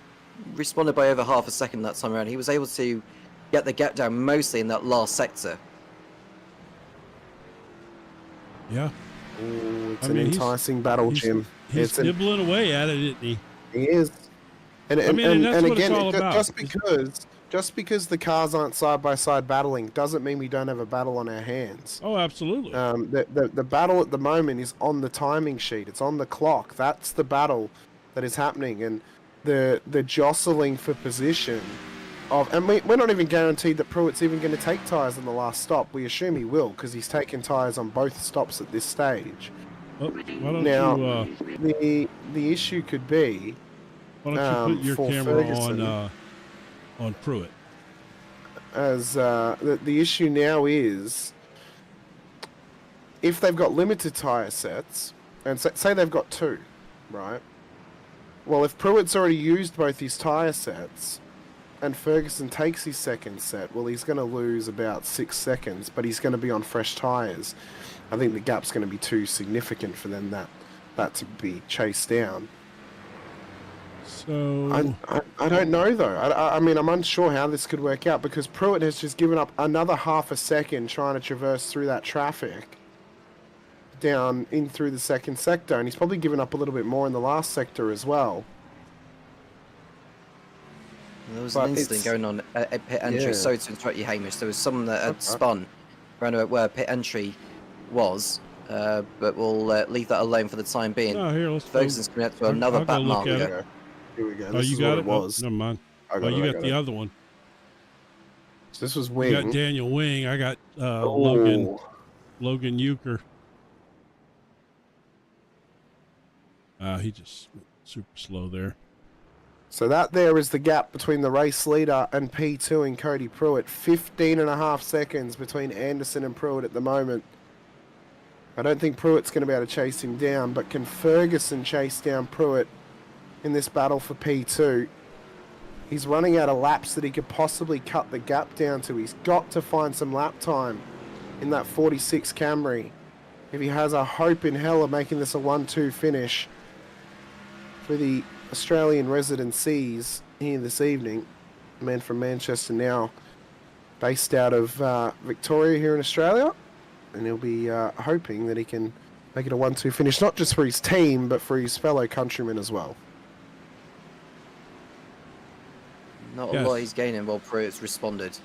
responded by over half a second that time around, he was able to get the gap down mostly in that last sector. Yeah. Ooh, it's an enticing battle, Jim. He's nibbling away at it, isn't he? He is. And that's what again, it's all about. Just because the cars aren't side by side battling doesn't mean we don't have a battle on our hands. Oh, absolutely. The battle at the moment is on the timing sheet. It's on the clock. That's the battle that is happening, and the jostling for position of, and we're not even guaranteed that Pruitt's even going to take tyres on the last stop. We assume he will, because he's taken tyres on both stops at this stage. Well, why don't now, the issue could be, why don't you put your camera Ferguson, on Pruitt? As the issue now is, if they've got limited tyre sets, and say they've got 2, right? Well, if Pruitt's already used both his tyre sets, and Ferguson takes his second set, well, he's going to lose about 6 seconds, but he's going to be on fresh tyres. I think the gap's going to be too significant for them that to be chased down. So I don't know though. I mean, I'm unsure how this could work out, because Pruitt has just given up another half a second trying to traverse through that traffic down in through the second sector, and he's probably given up a little bit more in the last sector as well. There was an incident going on at pit entry. Yeah. Sorry to interrupt you, Hamish. There was someone that had spun around about where pit entry was, but we'll leave that alone for the time being. Oh, here, let's Ferguson's coming out to another I'll go back look mark. at it. Here we go. Oh, This you is got what it? it was. Oh, never mind. I got You it, got I the got it. other one. So this was You Wing. got Daniel Wing. I got Oh. Logan Euchre. He just went super slow there. So that there is the gap between the race leader and P2 in Cody Pruitt. 15.5 seconds between Anderson and Pruitt at the moment. I don't think Pruitt's going to be able to chase him down, but can Ferguson chase down Pruitt in this battle for P2? He's running out of laps that he could possibly cut the gap down to. He's got to find some lap time in that 46 Camry, if he has a hope in hell of making this a 1-2 finish for the Australian residencies here this evening, a man from Manchester now, based out of Victoria here in Australia, and he'll be hoping that he can make it a 1-2 finish, not just for his team, but for his fellow countrymen as well. Not a lot he's gaining while Pruitt's responded.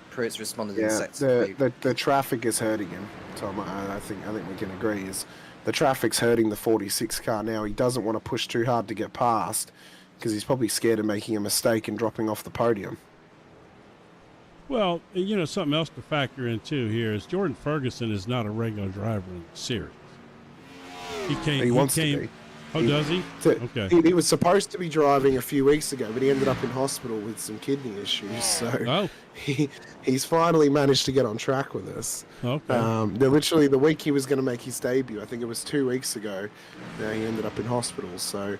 Pruitt's responded in sector 3. The traffic is hurting him, Tom. I think we can agree is the traffic's hurting the 46 car now. He doesn't want to push too hard to get past because he's probably scared of making a mistake and dropping off the podium. Well, you know, something else to factor in too here is Jordan Ferguson is not a regular driver in the series. He wants to be. Oh, does he? Okay. He was supposed to be driving a few weeks ago, but he ended up in hospital with some kidney issues. So he's finally managed to get on track with us. Okay. Literally the week he was going to make his debut, I think it was 2 weeks ago, he ended up in hospital. So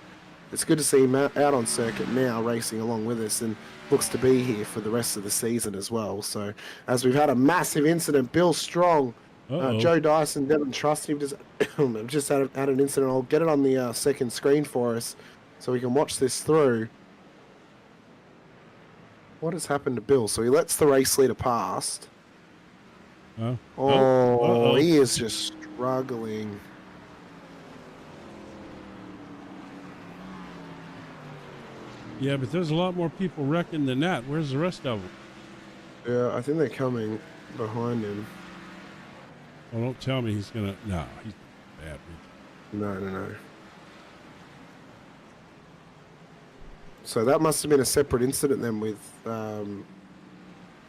it's good to see him out on circuit now, racing along with us, and looks to be here for the rest of the season as well. So as we've had a massive incident, Bill Strong, Joe Dyson, Devin Trusty just had an incident. I'll get it on the second screen for us so we can watch this through. What has happened to Bill? So he lets the race leader past. He is just struggling. Yeah, but there's a lot more people wrecking than that. Where's the rest of them? Yeah, I think they're coming behind him. Well, don't tell me he's gonna. No, he's bad. No. So that must have been a separate incident then with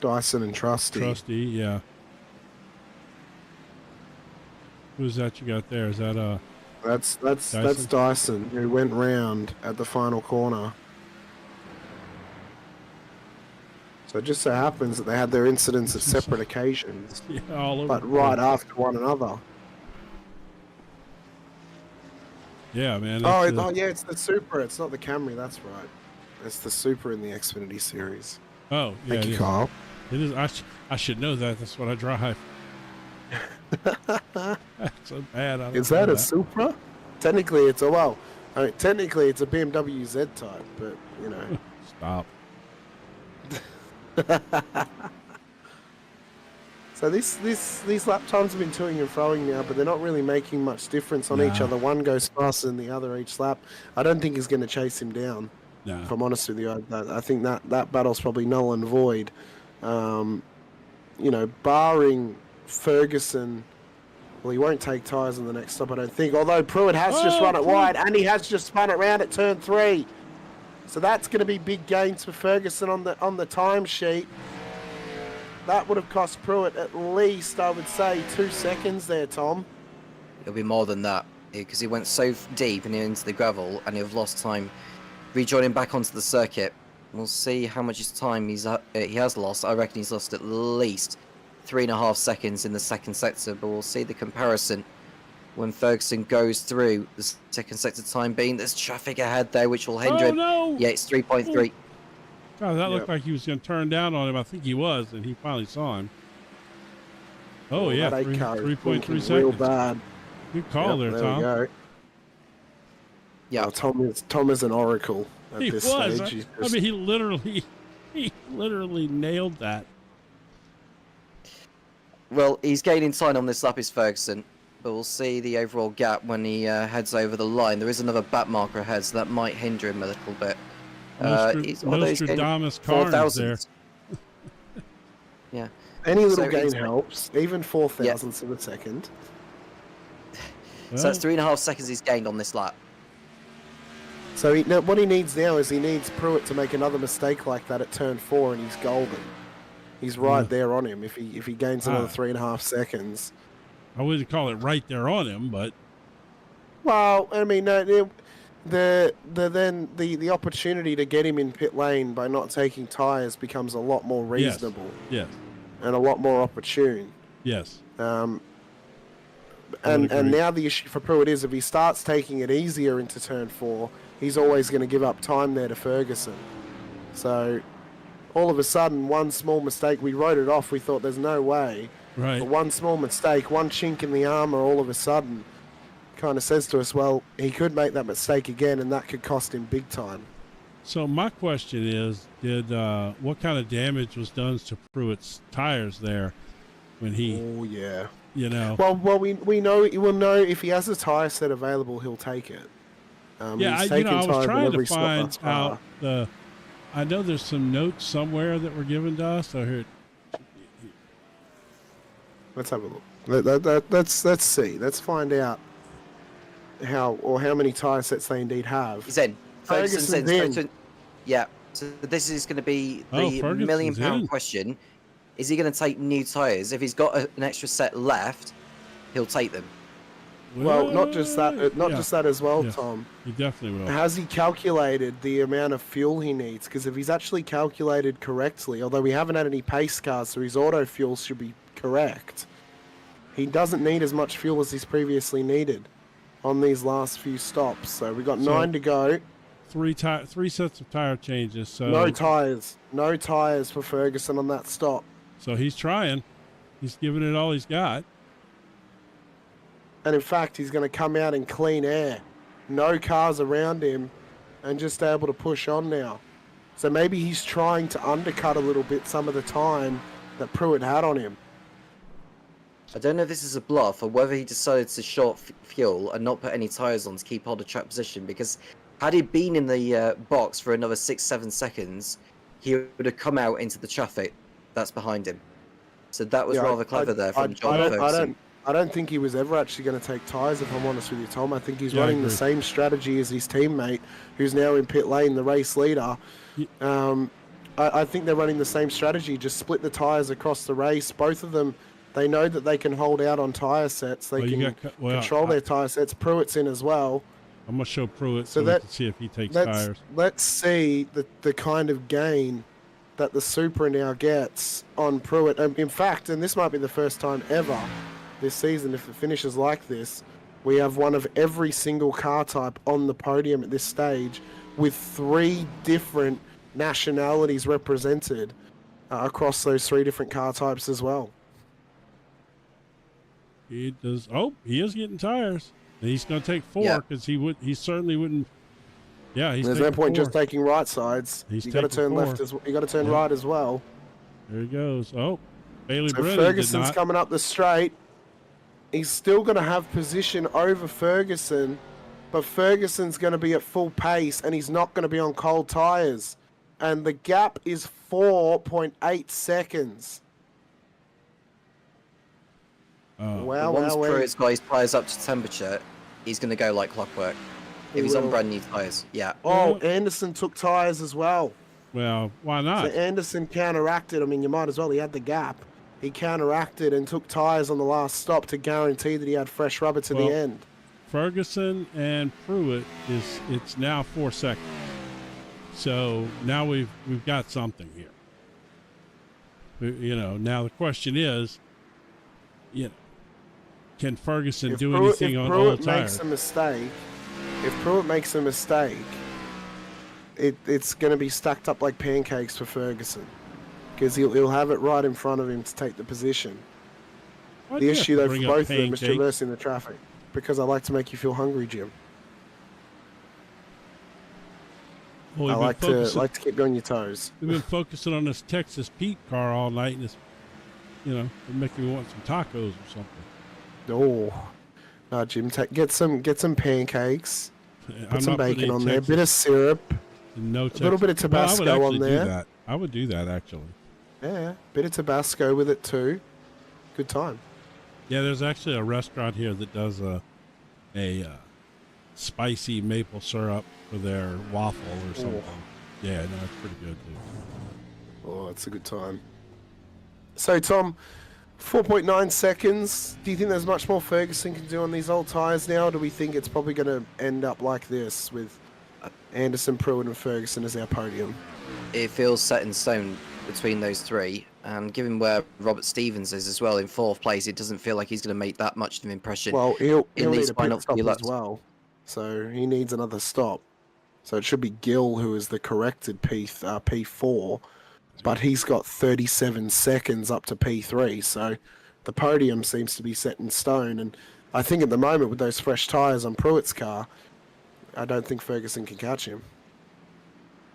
Dyson and Trusty. Trusty, yeah. Who's that you got there? Is that That's Dyson, who went round at the final corner. So it just so happens that they had their incidents at separate occasions, but right after one another. Yeah, man. It's the Supra. It's not the Camry. That's right. It's the Supra in the Xfinity series. Oh, yeah. Thank you, Carl. It is. I should know that. That's what I drive. That's so bad. Is that a Supra? Technically, it's a BMW Z type, but you know. Stop. So these lap times have been toing and froing now, but they're not really making much difference on each other. One goes faster than the other each lap. I don't think he's going to chase him down. No. If I'm honest with you, I think that battle's probably null and void. Barring Ferguson, well, he won't take tyres in the next stop, I don't think. Although Pruitt has just run it wide, and he has just spun it round at turn 3. So that's going to be big gains for Ferguson on the timesheet. That would have cost Pruitt at least, I would say, 2 seconds there, Tom. It'll be more than that because he went so deep and into the gravel, and he'll have lost time rejoining back onto the circuit. We'll see how much time he has lost. I reckon he's lost at least 3.5 seconds in the second sector, but we'll see the comparison when Ferguson goes through the second sector time being. There's traffic ahead there, which will hinder him. No. Yeah, it's 3.3. God, that looked like he was going to turn down on him. I think he was, and he finally saw him. Oh, yeah, 3.3 seconds. Real bad. Good call there, Tom. We go. Yeah, Tom is an oracle at this stage. I mean, he literally nailed that. Well, he's gaining time on this lap, is Ferguson. But we'll see the overall gap when he heads over the line. There is another back marker ahead, so that might hinder him a little bit. Nostradamus Carnes there. Yeah. Any little gain helps, even 4 thousandths of a second. So that's 3.5 seconds he's gained on this lap. So what he needs now is he needs Pruitt to make another mistake like that at turn 4, and he's golden. He's right there on him if he gains another 3.5 seconds. I wouldn't call it right there on him, but. Well, I mean, the opportunity to get him in pit lane by not taking tyres becomes a lot more reasonable. Yes. And a lot more opportune. Yes. And now the issue for Pruitt is if he starts taking it easier into turn 4, he's always going to give up time there to Ferguson. So all of a sudden, one small mistake, we wrote it off. We thought there's no way Right. But one small mistake, one chink in the armor, all of a sudden, kind of says to us, well, he could make that mistake again, and that could cost him big time. So my question is, what kind of damage was done to Pruitt's tires there when he? Oh yeah. You know. Well, we know he will know if he has a tire set available, he'll take it. Yeah, I was trying to find out the. I know there's some notes somewhere that were given to us. I heard. Let's have a look. Let's see. Let's find out how many tire sets they indeed have. He's in. Ferguson's in. Yeah. So this is going to be the £1 million question. Is he going to take new tires? If he's got an extra set left, he'll take them. Well, not just that. Just that as well, yes, Tom. He definitely will. Has he calculated the amount of fuel he needs? Because if he's actually calculated correctly, although we haven't had any pace cars, so his auto fuel should be correct. He doesn't need as much fuel as he's previously needed on these last few stops. So we've got 9 to go. Three sets of tire changes. So no tires for Ferguson on that stop. So he's trying. He's giving it all he's got. And in fact, he's going to come out in clean air. No cars around him and just able to push on now. So maybe he's trying to undercut a little bit some of the time that Pruitt had on him. I don't know if this is a bluff or whether he decided to short fuel and not put any tyres on to keep hold of track position, because had he been in the box for another 6-7 seconds, he would have come out into the traffic that's behind him. So that was rather clever there from John Ferguson. I don't think he was ever actually going to take tyres, if I'm honest with you, Tom. I think he's running the same strategy as his teammate, who's now in pit lane, the race leader. I think they're running the same strategy, just split the tyres across the race. Both of them, they know that they can hold out on tyre sets. They can control their tyre sets. Pruitt's in as well. I'm going to show Pruitt so we can see if he takes tyres. Let's see the kind of gain that the Supra now gets on Pruitt. In fact, and this might be the first time ever this season, if it finishes like this, we have one of every single car type on the podium at this stage, with 3 different nationalities represented across those 3 different car types as well. He does. Oh, he is getting tires. And he's going to take 4 because he certainly wouldn't. Yeah, he's. There's no point just taking right sides. You got to turn left as you got to turn right as well. There he goes. Oh, Bailey so Brennan Ferguson's coming up the straight. He's still going to have position over Ferguson, but Ferguson's going to be at full pace, and he's not going to be on cold tyres. And the gap is 4.8 seconds. Wow, once Pruitt's got his tyres up to temperature, he's going to go like clockwork. If he's on brand new tyres, yeah. Oh, Anderson took tyres as well. Well, why not? So Anderson counteracted. I mean, you might as well. He had the gap. He counteracted and took tyres on the last stop to guarantee that he had fresh rubber to the end. Ferguson and Pruitt it's now 4 seconds. So now we've got something here. You know, now the question is, can Ferguson do anything on old tires? If Pruitt makes a mistake, it's going to be stacked up like pancakes for Ferguson. Because he'll have it right in front of him to take the position. The issue, though, for both of them is traversing the traffic. Because I like to make you feel hungry, Jim. Well, I like to keep you on your toes. We've been focusing on this Texas Pete car all night, and it's, it make me want some tacos or something. Oh, no, Jim, get some pancakes. Put some bacon on there, a bit of syrup, a little bit of Tabasco on there. I would do that actually. Yeah, bit of Tabasco with it too. Good time. Yeah, there's actually a restaurant here that does a spicy maple syrup for their waffle or something. Yeah, no, it's pretty good too. Oh, it's a good time. So, Tom, 4.9 seconds. Do you think there's much more Ferguson can do on these old tyres now? Or do we think it's probably going to end up like this with Anderson, Pruitt, and Ferguson as our podium? It feels set in stone between those 3, and given where Robert Stevens is as well in 4th place, it doesn't feel like he's going to make that much of an impression. Well, he'll need a pit stop as well, so he needs another stop. So it should be Gill who is the corrected P4, but he's got 37 seconds up to P3, so the podium seems to be set in stone. And I think at the moment with those fresh tyres on Pruitt's car, I don't think Ferguson can catch him.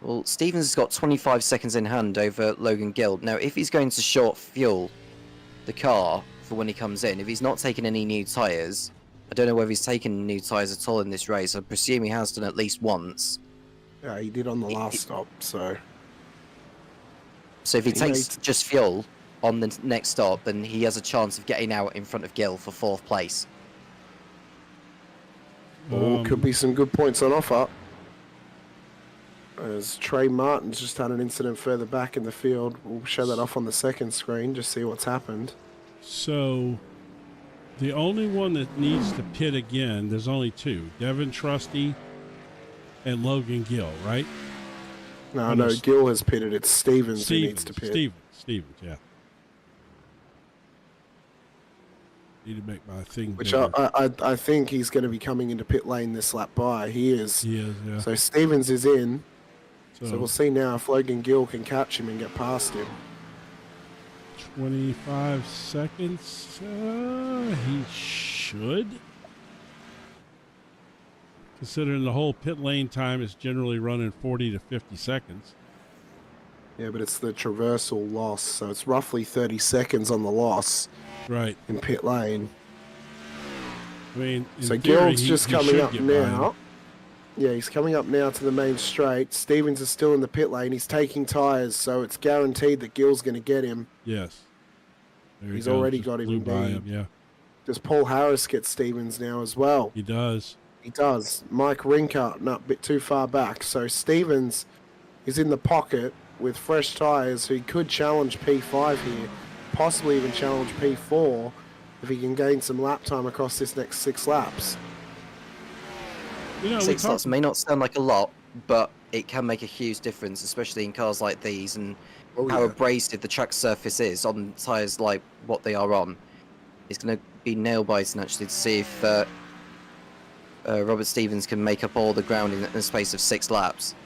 Well, Stevens has got 25 seconds in hand over Logan Gill. Now, if he's going to short fuel the car for when he comes in, if he's not taking any new tyres, I don't know whether he's taken new tyres at all in this race. I presume he has done at least once. Yeah, he did on the last stop, so... So if he takes just fuel on the next stop, then he has a chance of getting out in front of Gill for 4th place. Could be some good points on offer. As Trey Martin's just had an incident further back in the field. We'll show that off on the second screen, just see what's happened. So, the only one that needs to pit again, there's only 2. Devin Trusty and Logan Gill, right? No, Gill has pitted. It's Stevens who needs to pit. Stevens, yeah. Need to make my thing Which bigger. I think he's going to be coming into pit lane this lap by. He is. He is, yeah. So Stevens is in. So we'll see now if Logan Gill can catch him and get past him. 25 seconds. He should. Considering the whole pit lane time is generally running 40 to 50 seconds. Yeah, but it's the traversal loss, so it's roughly 30 seconds on the loss. Right. In pit lane. I mean, so Gill's just coming up now. Yeah, he's coming up now to the main straight. Stevens is still in the pit lane. He's taking tyres, so it's guaranteed that Gill's going to get him. Yes. He's already got him. By him, yeah. Does Paul Harris get Stevens now as well? He does. He does. Mike Rinker, not a bit too far back. So Stevens is in the pocket with fresh tyres, so he could challenge P5 here, possibly even challenge P4 if he can gain some lap time across this next 6 laps. You know, 6 laps may not sound like a lot, but it can make a huge difference, especially in cars like these and how abrasive the track surface is on tyres like what they are on. It's going to be nail-biting, actually, to see if Robert Stevens can make up all the ground in the space of 6 laps.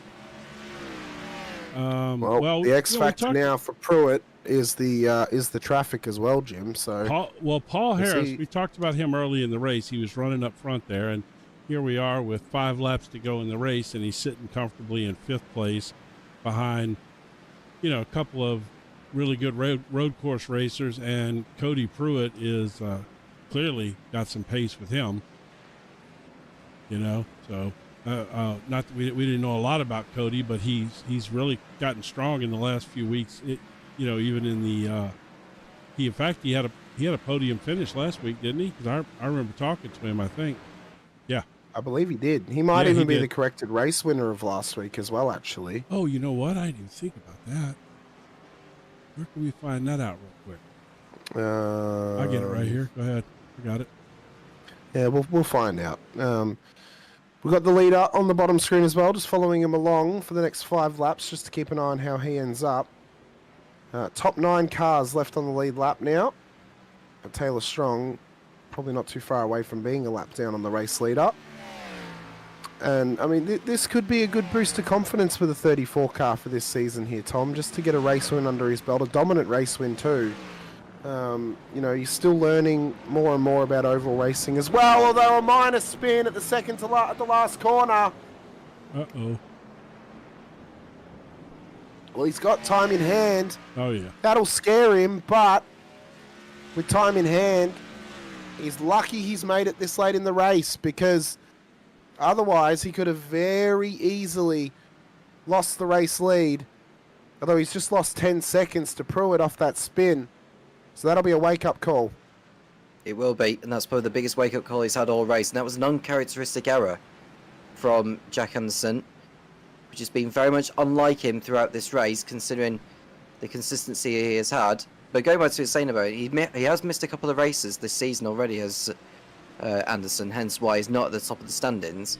Well, the X factor now for Pruitt is the traffic as well, Jim. So Paul Harris, we talked about him early in the race. He was running up front there, and here we are with 5 laps to go in the race, and he's sitting comfortably in 5th place behind, a couple of really good road course racers, and Cody Pruitt is clearly got some pace with him. So not that we didn't know a lot about Cody, but he's really gotten strong in the last few weeks. Even in the he had a podium finish last week, didn't he? Because I remember talking to him. I think, yeah, I believe he did. He might even be the corrected race winner of last week as well, actually. Oh, you know what? I didn't even think about that. Where can we find that out real quick? I get it right here. Go ahead. I got it. Yeah, we'll find out. We've got the leader on the bottom screen as well, just following him along for the next 5 laps, just to keep an eye on how he ends up. Top 9 cars left on the lead lap now. Taylor Strong, probably not too far away from being a lap down on the race leader. And, I mean, this could be a good boost to confidence for the 34 car for this season here, Tom, just to get a race win under his belt, a dominant race win too. He's still learning more and more about oval racing as well, although a minor spin at the at the last corner. Uh-oh. Well, he's got time in hand. Oh, yeah. That'll scare him, but with time in hand, he's lucky he's made it this late in the race, because otherwise he could have very easily lost the race lead, although he's just lost 10 seconds to Pruitt off that spin. So that'll be a wake-up call. It will be, and that's probably the biggest wake-up call he's had all race. And that was an uncharacteristic error from Jack Anderson, which has been very much unlike him throughout this race, considering the consistency he has had. But going back to what he was saying about it, he has missed a couple of races this season already, as Anderson, hence why he's not at the top of the standings.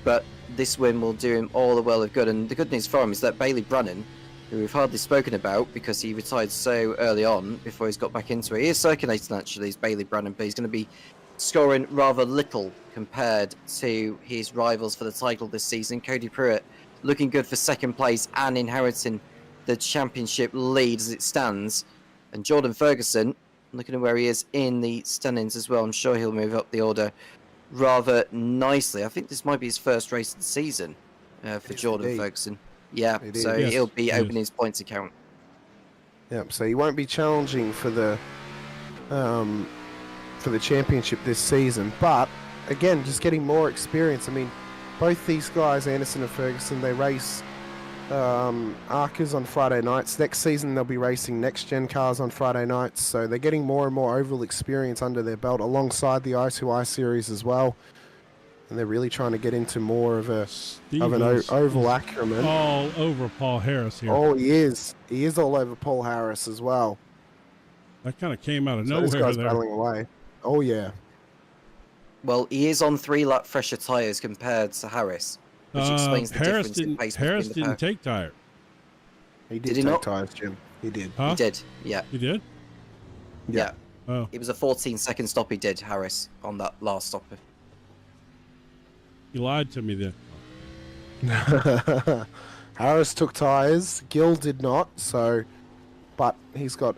But this win will do him all the world of good. And the good news for him is that Bailey Brannan, who we've hardly spoken about because he retired so early on before he's got back into it. He is circulating, actually, as Bailey Brannan, but he's going to be scoring rather little compared to his rivals for the title this season. Cody Pruitt looking good for 2nd place and inheriting the championship lead as it stands. And Jordan Ferguson Looking at where he is in the standings as well, I'm sure he'll move up the order rather nicely. I think this might be his first race of the season for Jordan Ferguson. Yeah, so he'll be opening his points account. Yep, so he won't be challenging for the championship this season, but again, just getting more experience. I mean, both these guys, Anderson and Ferguson, they race Arcas on Friday nights. Next season they'll be racing next-gen cars on Friday nights, so they're getting more and more oval experience under their belt alongside the I2I series as well. And they're really trying to get into more of an oval acumen. All over Paul Harris here. Oh, he is. He is all over Paul Harris as well. That kind of came out of So nowhere this guy's there. battling away. Oh, yeah. Well, he is on 3 lap fresher tyres compared to Harris, which explains the Harris difference in pace. Harris didn't take tire. He Did he take not? tires, Jim. He did. Huh? He did, yeah. He did? Yeah. Oh. It was a 14-second stop he did, Harris, on that last stop. He lied to me then. Harris took tires. Gill did not. But he's got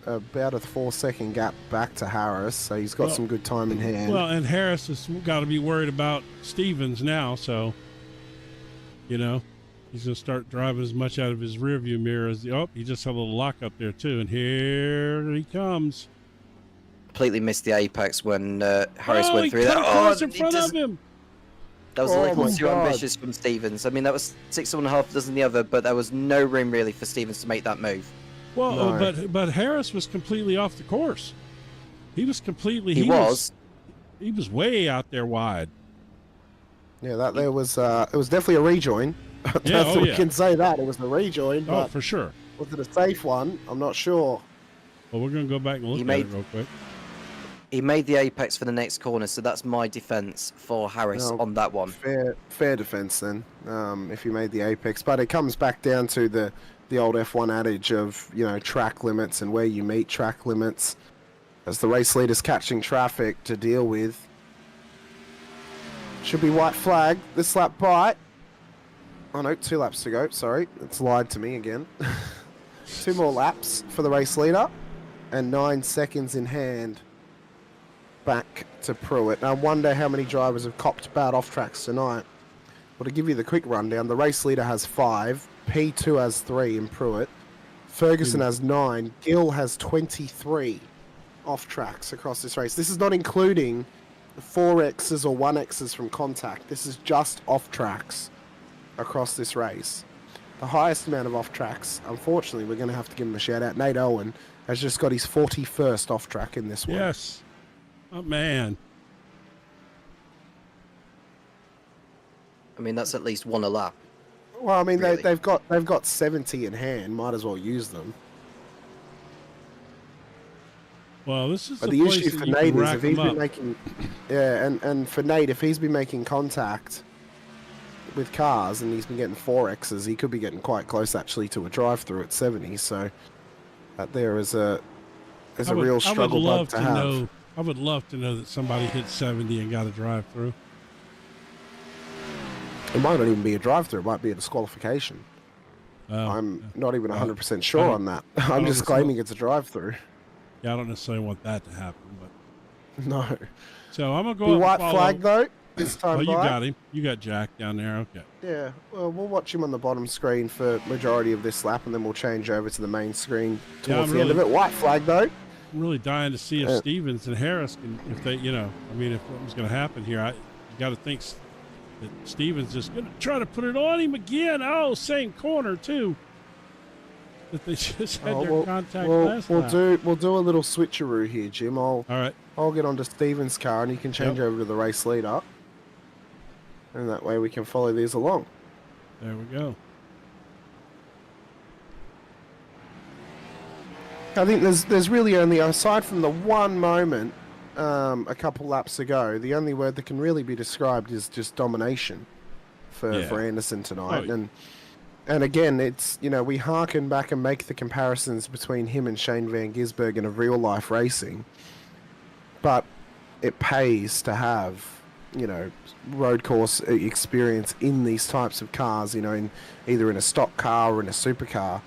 about a 4-second gap back to Harris, so he's got some good time in hand. Well, and Harris has got to be worried about Stevens now, so he's going to start driving as much out of his rearview mirror as he just had a little lock up there too, and here he comes. Completely missed the apex when Harris went through that. Oh, in front of him. That was a little too ambitious from Stevens. I mean, that was 6.5 dozen the other, but there was no room really for Stevens to make that move. Well, but Harris was completely off the course. He was completely. He was way out there wide. Yeah, that there was. It was definitely a rejoin. Yeah, we can say that it was a rejoin. Oh, But for sure. was it a safe one? I'm not sure. Well, we're going to go back and look at it real quick. He made the apex for the next corner, so that's my defense for Harris on that one. Fair defense then, if he made the apex. But it comes back down to the old F1 adage of, track limits and where you meet track limits. As the race leader's catching traffic to deal with. Should be white flag. This lap by. Oh no, 2 laps to go. Sorry, it's lied to me again. 2 more laps for the race leader. And 9 seconds in hand. Back to Pruitt. Now I wonder how many drivers have copped bad off tracks tonight. Well, to give you the quick rundown, the race leader has 5, P2 has 3 in Pruitt, Ferguson has 9, Gill has 23 off tracks across this race. This is not including the 4Xs or 1Xs from contact. This is just off tracks across this race. The highest amount of off tracks, unfortunately, we're going to have to give him a shout out. Nate Owen has just got his 41st off track in this one. Yes. Oh, man. I mean, that's at least 1 a lap. Well, I mean, really. they've got 70 in hand. Might as well use them. Well, this is But the issue for Nate is if he's been making, and for Nate, if he's been making contact with cars and he's been getting 4Xs, he could be getting quite close actually to a drive-through at 70. So there is a real struggle bug to have. I would love to know that somebody hit 70 and got a drive-through. It might not even be a drive-through. It might be a disqualification. I'm not even 100% sure on that. I'm just claiming it's a drive-through. Yeah, I don't necessarily want that to happen, but no. So I'm gonna go. The up white and follow. flag though this time. Oh, you got him. You got Jack down there. Okay. Yeah. Well, we'll watch him on the bottom screen for majority of this lap, and then we'll change over to the main screen towards the end of it. White flag though. I'm really dying to see if Stevens and Harris can, if they, I mean, if something's going to happen here, you got to think that Stevens is going to try to put it on him again. Oh, same corner too. That they just had their contact last lap. We'll do a little switcheroo here, Jim. All right. I'll get onto Stevens' car, and you can change over to the race leader, and that way we can follow these along. There we go. I think there's really only, aside from the one moment a couple laps ago, the only word that can really be described is just domination for Anderson tonight. And again, it's, we harken back and make the comparisons between him and Shane Van Gisbergen of real life racing, but it pays to have, road course experience in these types of cars, in either in a stock car or in a supercar.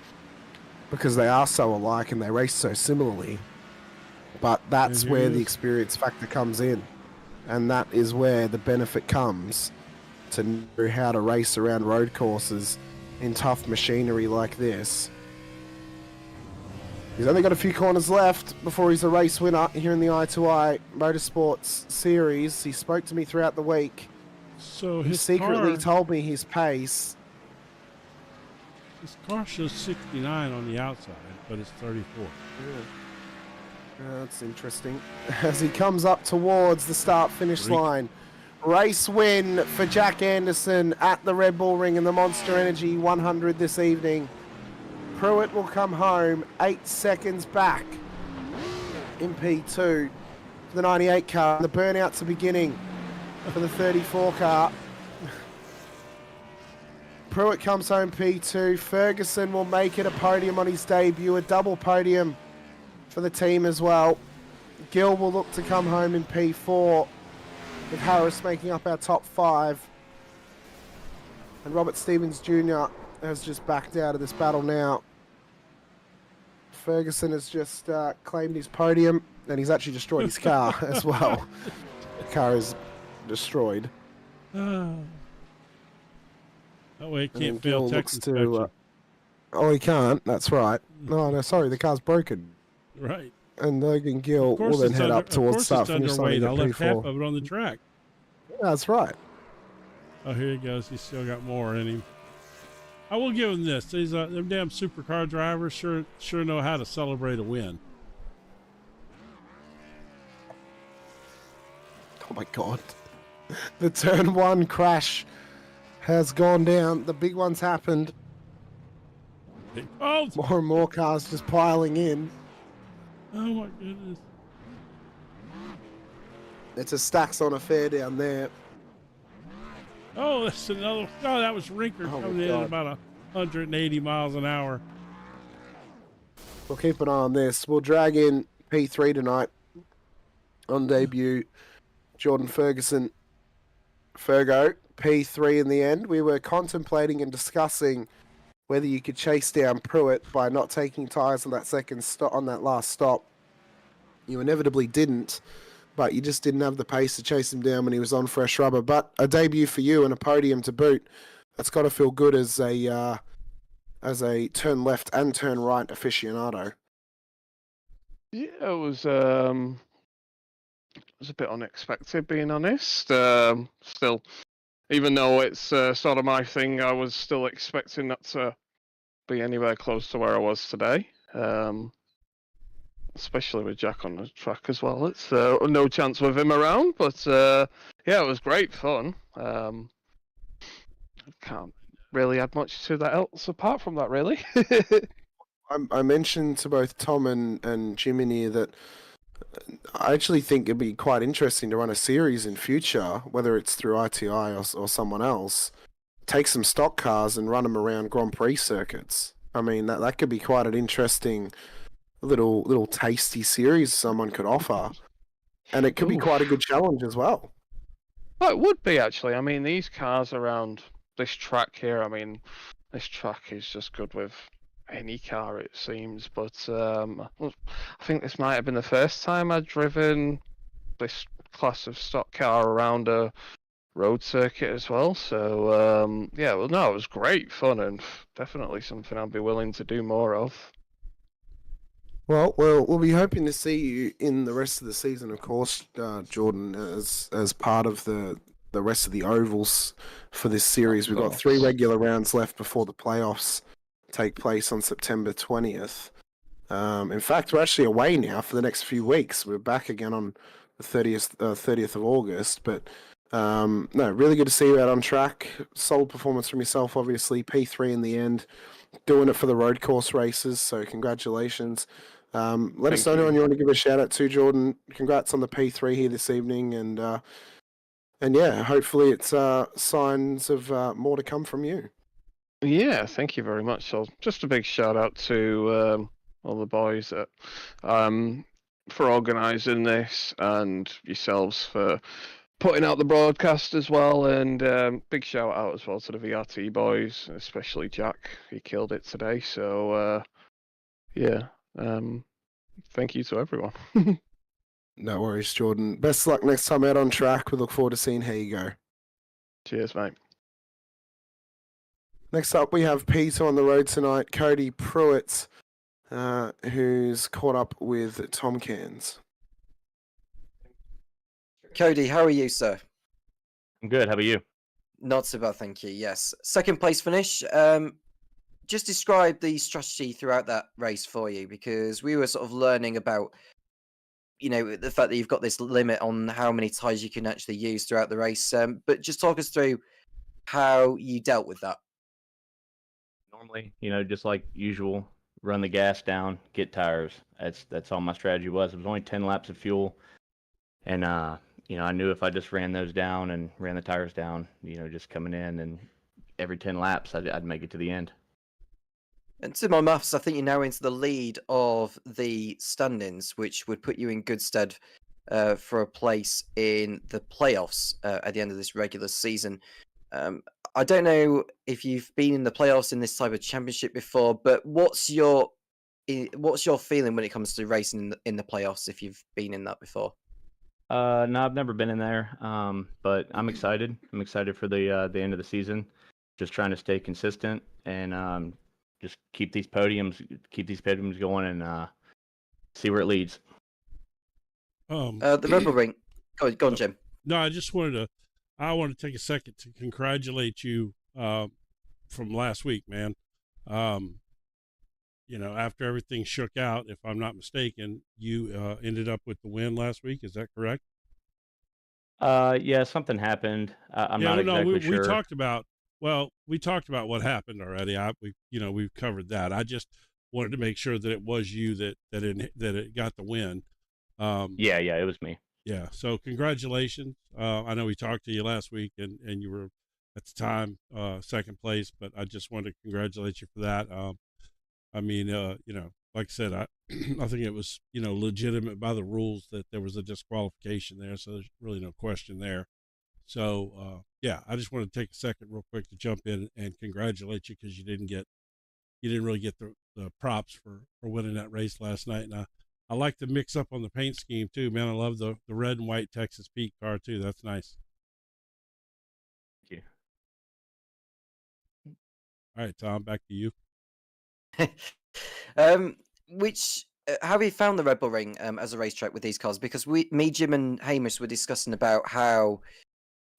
Because they are so alike and they race so similarly. But that's And where here the it is. experience factor comes in. And that is where the benefit comes to know how to race around road courses in tough machinery like this. He's only got a few corners left before he's a race winner here in the I2I Motorsports series. He spoke to me throughout the week. So he his secretly car, told me his pace. His car shows 69 on the outside, but it's 34. That's interesting. As he comes up towards the start-finish line. Race win for Jack Anderson at the Red Bull Ring in the Monster Energy 100 this evening. Pruitt will come home 8 seconds back in P2 for the 98 car. The burnouts are beginning for the 34 car. Pruitt comes home P2. Ferguson will make it a podium on his debut, a double podium for the team as well. Gill will look to come home in P4, with Harris making up our top 5. And Robert Stevens Jr. has just backed out of this battle now. Ferguson has just claimed his podium, and he's actually destroyed his car as well. The car is destroyed. Oh, wait, And can't then fail Gill tech looks to... inspection. oh, he can't. That's right. No, sorry, the car's broken. Right. And Logan Gill will then head up towards start-finish line. I left half of it on the track. That's right. Oh, here he goes. He's still got more in him. I will give him this. These them damn supercar drivers sure know how to celebrate a win. Oh my God. The turn 1 crash has gone down. The big one's happened. Oh! More and more cars just piling in. Oh my goodness. It's a Stacks on affair down there. Oh, that's another. Oh, that was Rinker coming in at about 180 miles an hour. We'll keep an eye on this. We'll drag in P3 tonight on debut. Jordan Ferguson. Fergo, P3 in the end. We were contemplating and discussing whether you could chase down Pruitt by not taking tyres on that second stop, on that last stop. You inevitably didn't, but you just didn't have the pace to chase him down when he was on fresh rubber. But a debut for you and a podium to boot. That's got to feel good as a turn left and turn right aficionado. Yeah, it was a bit unexpected, being honest. Still, even though it's sort of my thing, I was still expecting not to be anywhere close to where I was today. Especially with Jack on the track as well. It's no chance with him around, but yeah, it was great fun. Can't really add much to that else apart from that, really. I mentioned to both Tom and Jiminy that I actually think it'd be quite interesting to run a series in future, whether it's through I2I or someone else. Take some stock cars and run them around Grand Prix circuits. I mean, that could be quite an interesting little tasty series someone could offer, and it could be quite a good challenge as well. Well, it would be, actually. I mean, these cars around this track here, I mean, this track is just good with any car, it seems, but I think this might have been the first time I'd driven this class of stock car around a road circuit as well, so yeah, well, no, it was great fun and definitely something I'd be willing to do more of. Well, we'll be hoping to see you in the rest of the season, of course, Jordan, as part of the rest of the ovals for this series. We've got 3 regular rounds left before the playoffs take place on September 20th. In fact, we're actually away now for the next few weeks. We're back again on the 30th of August, but no, really good to see you out on track. Solid performance from yourself, obviously. P3 in the end, doing it for the road course races, so congratulations. Let us know anyone you want to give a shout out to, Jordan. Congrats on the P3 here this evening, and yeah, hopefully it's signs of more to come from you. Yeah, thank you very much. So just a big shout out to all the boys that, for organising this, and yourselves for putting out the broadcast as well, and big shout out as well to the VRT boys, especially Jack. He killed it today, so yeah, thank you to everyone. No worries, Jordan. Best of luck next time out on track. We look forward to seeing how you go. Cheers, mate. Next up, we have Peter on the road tonight, Cody Pruitt, who's caught up with Tom Cairns. Cody, how are you, sir? I'm good. How about you? Not so bad, thank you. Yes. Second place finish. Just describe the strategy throughout that race for you, because we were sort of learning about, you know, the fact that you've got this limit on how many tyres you can actually use throughout the race. But just talk us through how you dealt with that. Normally, just like usual, run the gas down, get tires. That's all my strategy was. It was only 10 laps of fuel, and I knew if I just ran those down and ran the tires down, just coming in, and every 10 laps, I'd make it to the end. And to my maths, I think you're now into the lead of the standings, which would put you in good stead for a place in the playoffs at the end of this regular season. I don't know if you've been in the playoffs in this type of championship before, but what's your feeling when it comes to racing in the playoffs, if you've been in that before? No, I've never been in there, but I'm excited. I'm excited for the end of the season. Just trying to stay consistent and just keep these podiums going and see where it leads. The Red Bull Ring. Go on, Jim. No, I want to take a second to congratulate you from last week, man. After everything shook out, if I'm not mistaken, you ended up with the win last week. Is that correct? Yeah, something happened. I'm not exactly sure. We talked about what happened already. We've covered that. I just wanted to make sure that it was you that it got the win. Yeah, it was me. Yeah, so congratulations. I know we talked to you last week, and you were at the time second place, but I just wanted to congratulate you for that. Like I said, I I think it was legitimate by the rules that there was a disqualification there, so there's really no question there. So I just want to take a second real quick to jump in and congratulate you, because you didn't really get the props for winning that race last night. And I like to mix up on the paint scheme too, man. I love the red and white Texas Pete car too. That's nice. Thank you. All right, Tom, back to you. How have you found the Red Bull Ring as a racetrack with these cars? Because me, Jim, and Hamish were discussing about how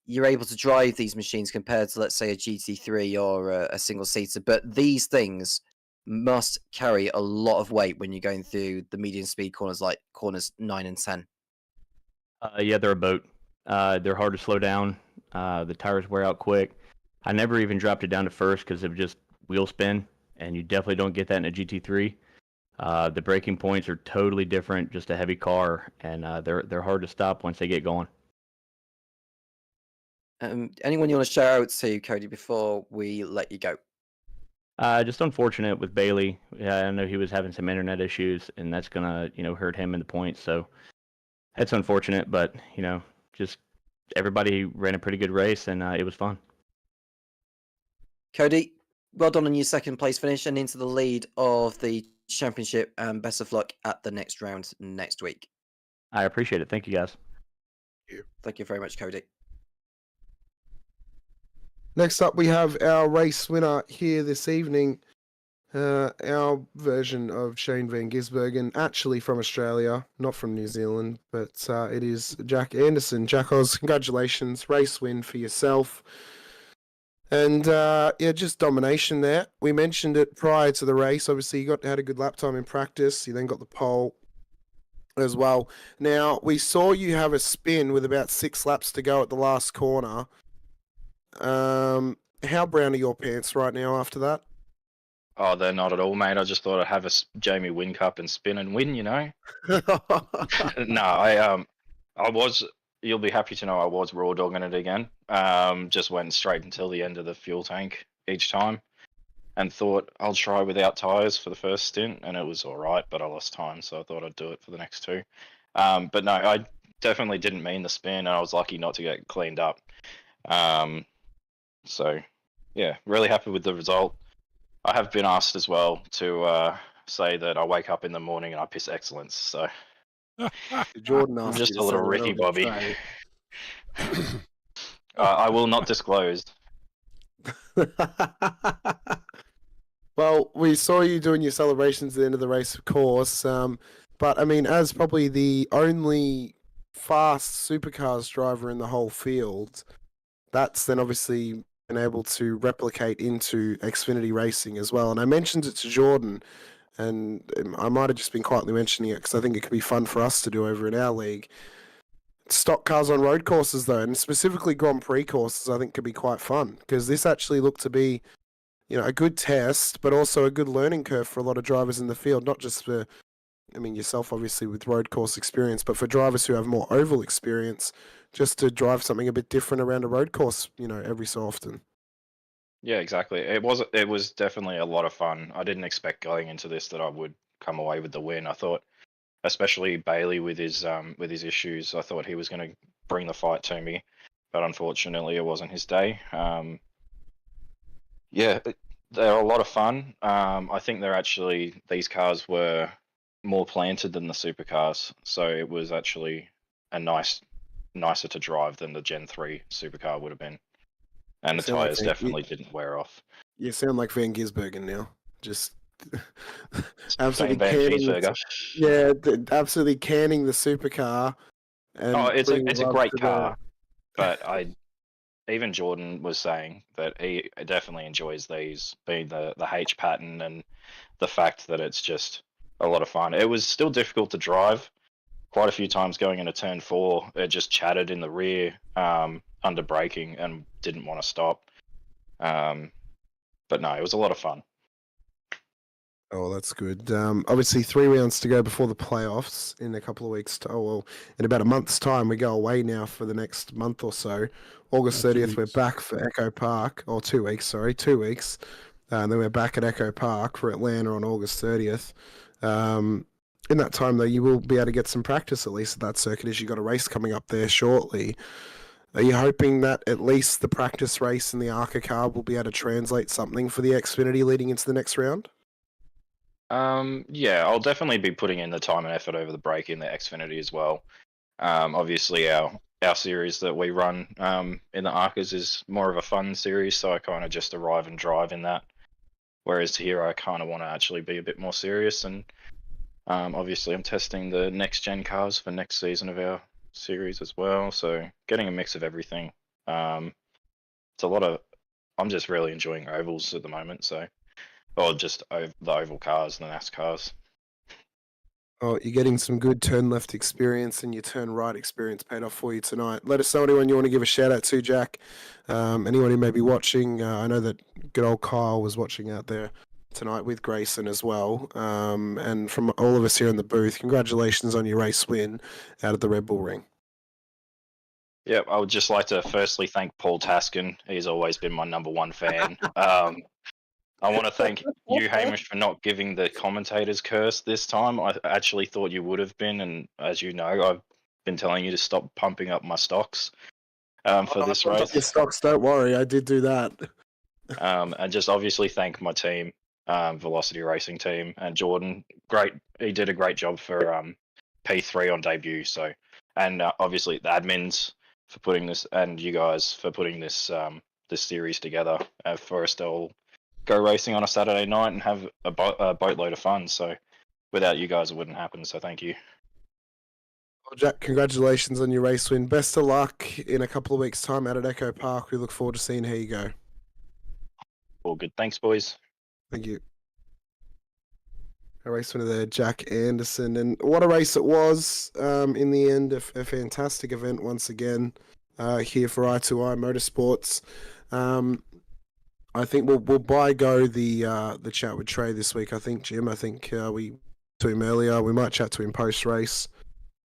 you're able to drive these machines compared to, let's say, a GT3 or a single seater, but these things must carry a lot of weight when you're going through the medium speed corners, like corners 9 and 10. Yeah, they're a boat. They're hard to slow down. The tires wear out quick. I never even dropped it down to first because it would just wheel spin, and you definitely don't get that in a GT3. The braking points are totally different, just a heavy car, and they're hard to stop once they get going. Anyone you want to shout out to, Cody, before we let you go? Just unfortunate with Bailey. Yeah, I know he was having some internet issues, and that's gonna hurt him in the points. So that's unfortunate, but just everybody ran a pretty good race, and it was fun. Cody, well done on your second place finish and into the lead of the championship, and best of luck at the next round next week. I appreciate it. Thank you, guys. Thank you very much, Cody. Next up, we have our race winner here this evening, our version of Shane Van Gisbergen, actually from Australia, not from New Zealand, but it is Jack Anderson. Jack Oz, congratulations, race win for yourself. And just domination there. We mentioned it prior to the race. Obviously, you had a good lap time in practice. You then got the pole as well. Now, we saw you have a spin with about 6 laps to go at the last corner. How brown are your pants right now after that? Oh, they're not at all, mate. I just thought I'd have a Jamie Win Cup and spin and win, No, I was. You'll be happy to know I was raw dogging it again. Just went straight until the end of the fuel tank each time, and thought I'll try without tires for the first stint, and it was all right, but I lost time, so I thought I'd do it for the next 2. But no, I definitely didn't mean the spin, and I was lucky not to get cleaned up. So, yeah, really happy with the result. I have been asked as well to say that I wake up in the morning and I piss excellence. So Jordan I'm asked just you a to little say Ricky that on Bobby. Trey. I will not disclose. Well, we saw you doing your celebrations at the end of the race, of course. But I mean, as probably the only fast supercars driver in the whole field, that's then obviously been able to replicate into Xfinity racing as well. And I mentioned it to Jordan, and I might have just been quietly mentioning it because I think it could be fun for us to do over in our league. Stock cars on road courses, though, and specifically Grand Prix courses, I think could be quite fun because this actually looked to be, a good test, but also a good learning curve for a lot of drivers in the field, not just for, yourself obviously with road course experience, but for drivers who have more oval experience, just to drive something a bit different around a road course, every so often. Yeah, exactly. It was definitely a lot of fun. I didn't expect going into this that I would come away with the win. I thought, especially Bailey with his issues, I thought he was going to bring the fight to me, but unfortunately it wasn't his day. Yeah, they're a lot of fun. I think these cars were more planted than the supercars, so it was actually nicer to drive than the Gen 3 supercar would have been. And the tires definitely didn't wear off. You sound like Van Gisbergen now. Just absolutely Van canning. Absolutely canning the supercar. And it's a great car, but even Jordan was saying that he definitely enjoys these, being the H pattern and the fact that it's just a lot of fun. It was still difficult to drive. Quite a few times going into turn 4, it just chattered in the rear under braking and didn't want to stop. But no, it was a lot of fun. Oh, that's good. Obviously, 3 rounds to go before the playoffs in a couple of weeks. In about a month's time, we go away now for the next month or so. August 30th, we're back for Echo Park. Or 2 weeks, sorry, 2 weeks. And then we're back at Echo Park for Atlanta on August 30th. In that time, though, you will be able to get some practice at least at that circuit, as you've got a race coming up there shortly. Are you hoping that at least the practice race in the ARCA car will be able to translate something for the Xfinity leading into the next round? Yeah, I'll definitely be putting in the time and effort over the break in the Xfinity as well. Obviously, our series that we run in the ARCAs is more of a fun series, so I kind of just arrive and drive in that. Whereas here, I kind of want to actually be a bit more serious, and obviously, I'm testing the next gen cars for next season of our series as well. So getting a mix of everything. It's a lot of. I'm just really enjoying ovals at the moment. So, or just the oval cars and the NASCARs. Oh, you're getting some good turn left experience, and your turn right experience paid off for you tonight. Let us know anyone you want to give a shout out to, Jack. Anyone who may be watching. I know that good old Kyle was watching out there tonight with Grayson as well. And from all of us here in the booth, congratulations on your race win out of the Red Bull Ring. Yeah, I would just like to firstly thank Paul Taskin. He's always been my #1 fan. I want to thank you, Hamish, for not giving the commentator's curse this time. I actually thought you would have been, and as you know, I've been telling you to stop pumping up my stocks for this race. Your stocks, don't worry, I did do that. And just obviously thank my team, Velocity Racing team, and Jordan. Great, he did a great job for P3 on debut. So, and obviously the admins for putting this, and you guys for putting this this series together for us to all go racing on a Saturday night and have a boatload of fun. So without you guys, it wouldn't happen. So thank you. Well, Jack, congratulations on your race win. Best of luck in a couple of weeks' time out at Echo Park. We look forward to seeing how you go. All good. Thanks, boys. Thank you. A race winner there, Jack Anderson. And what a race it was. In the end, a fantastic event once again here for I2I Motorsports. I think we'll by-go the chat with Trey this week. I think, Jim, we to him earlier. We might chat to him post-race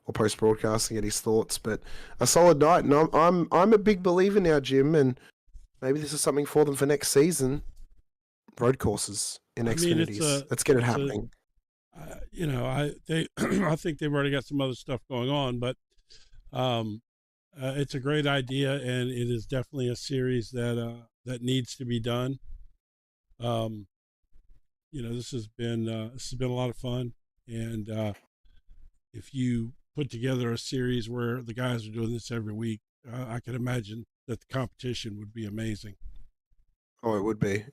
or post-broadcast and get his thoughts. But a solid night, and I'm a big believer now, Jim, and maybe this is something for them for next season. Road courses in Xfinities. Let's get it happening. I think they've already got some other stuff going on, but it's a great idea, and it is definitely a series that needs to be done. This has been a lot of fun, and if you put together a series where the guys are doing this every week, I can imagine that the competition would be amazing. Oh, it would be.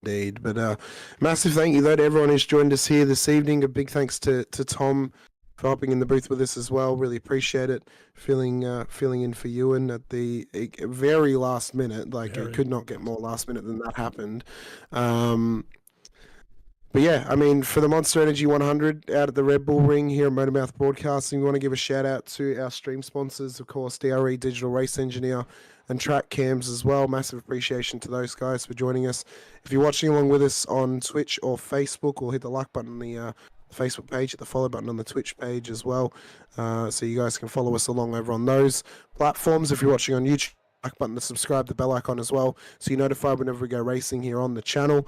Indeed. But massive thank you, though, to everyone who's joined us here this evening. A big thanks to Tom for hopping in the booth with us as well. Really appreciate it. Filling in for Ewan at the very last minute. Like, it could not get more last minute than that happened. But yeah, I mean, for the Monster Energy 100 out at the Red Bull Ring here at Motormouth Broadcasting, we want to give a shout out to our stream sponsors, of course, DRE Digital Race Engineer and Track Cams as well. Massive appreciation to those guys for joining us. If you're watching along with us on Twitch or Facebook, or hit the like button on the Facebook page, hit the follow button on the Twitch page as well, so you guys can follow us along over on those platforms. If you're watching on YouTube, like button to subscribe, the bell icon as well, so you're notified whenever we go racing here on the channel.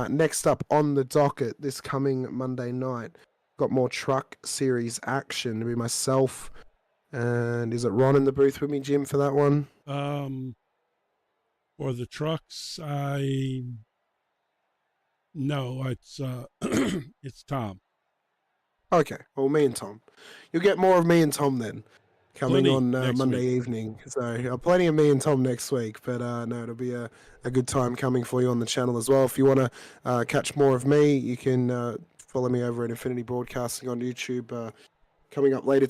Next up on the docket this coming Monday night, got more truck series action. It'll be myself, and is it Ron in the booth with me, Jim, for that one? For the trucks, no, it's it's Tom. Okay, well, me and Tom. You'll get more of me and Tom then, coming Plenty on next Monday week. evening. So plenty of me and Tom next week. But no, it'll be a good time coming for you on the channel as well. If you want to catch more of me, you can follow me over at Infinity Broadcasting on YouTube. Coming up later,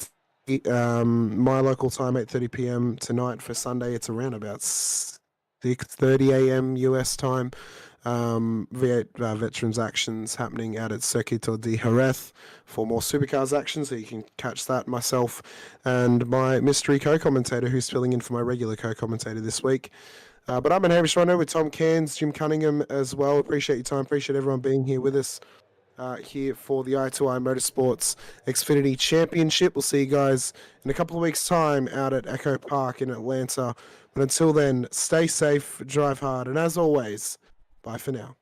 my local time, 8:30 p.m. tonight for Sunday. It's around about 6:30 a.m. US time. V8 Veterans actions happening out at Circuito de Jerez for more supercars action, so you can catch that. Myself and my mystery co-commentator, who's filling in for my regular co-commentator this week. But I'm an Hamish Runner with Tom Cairns, Jim Cunningham as well. Appreciate your time. Appreciate everyone being here with us here for the I2I Motorsports Xfinity Championship. We'll see you guys in a couple of weeks' time out at Echo Park in Atlanta. But until then, stay safe, drive hard, and as always, bye for now.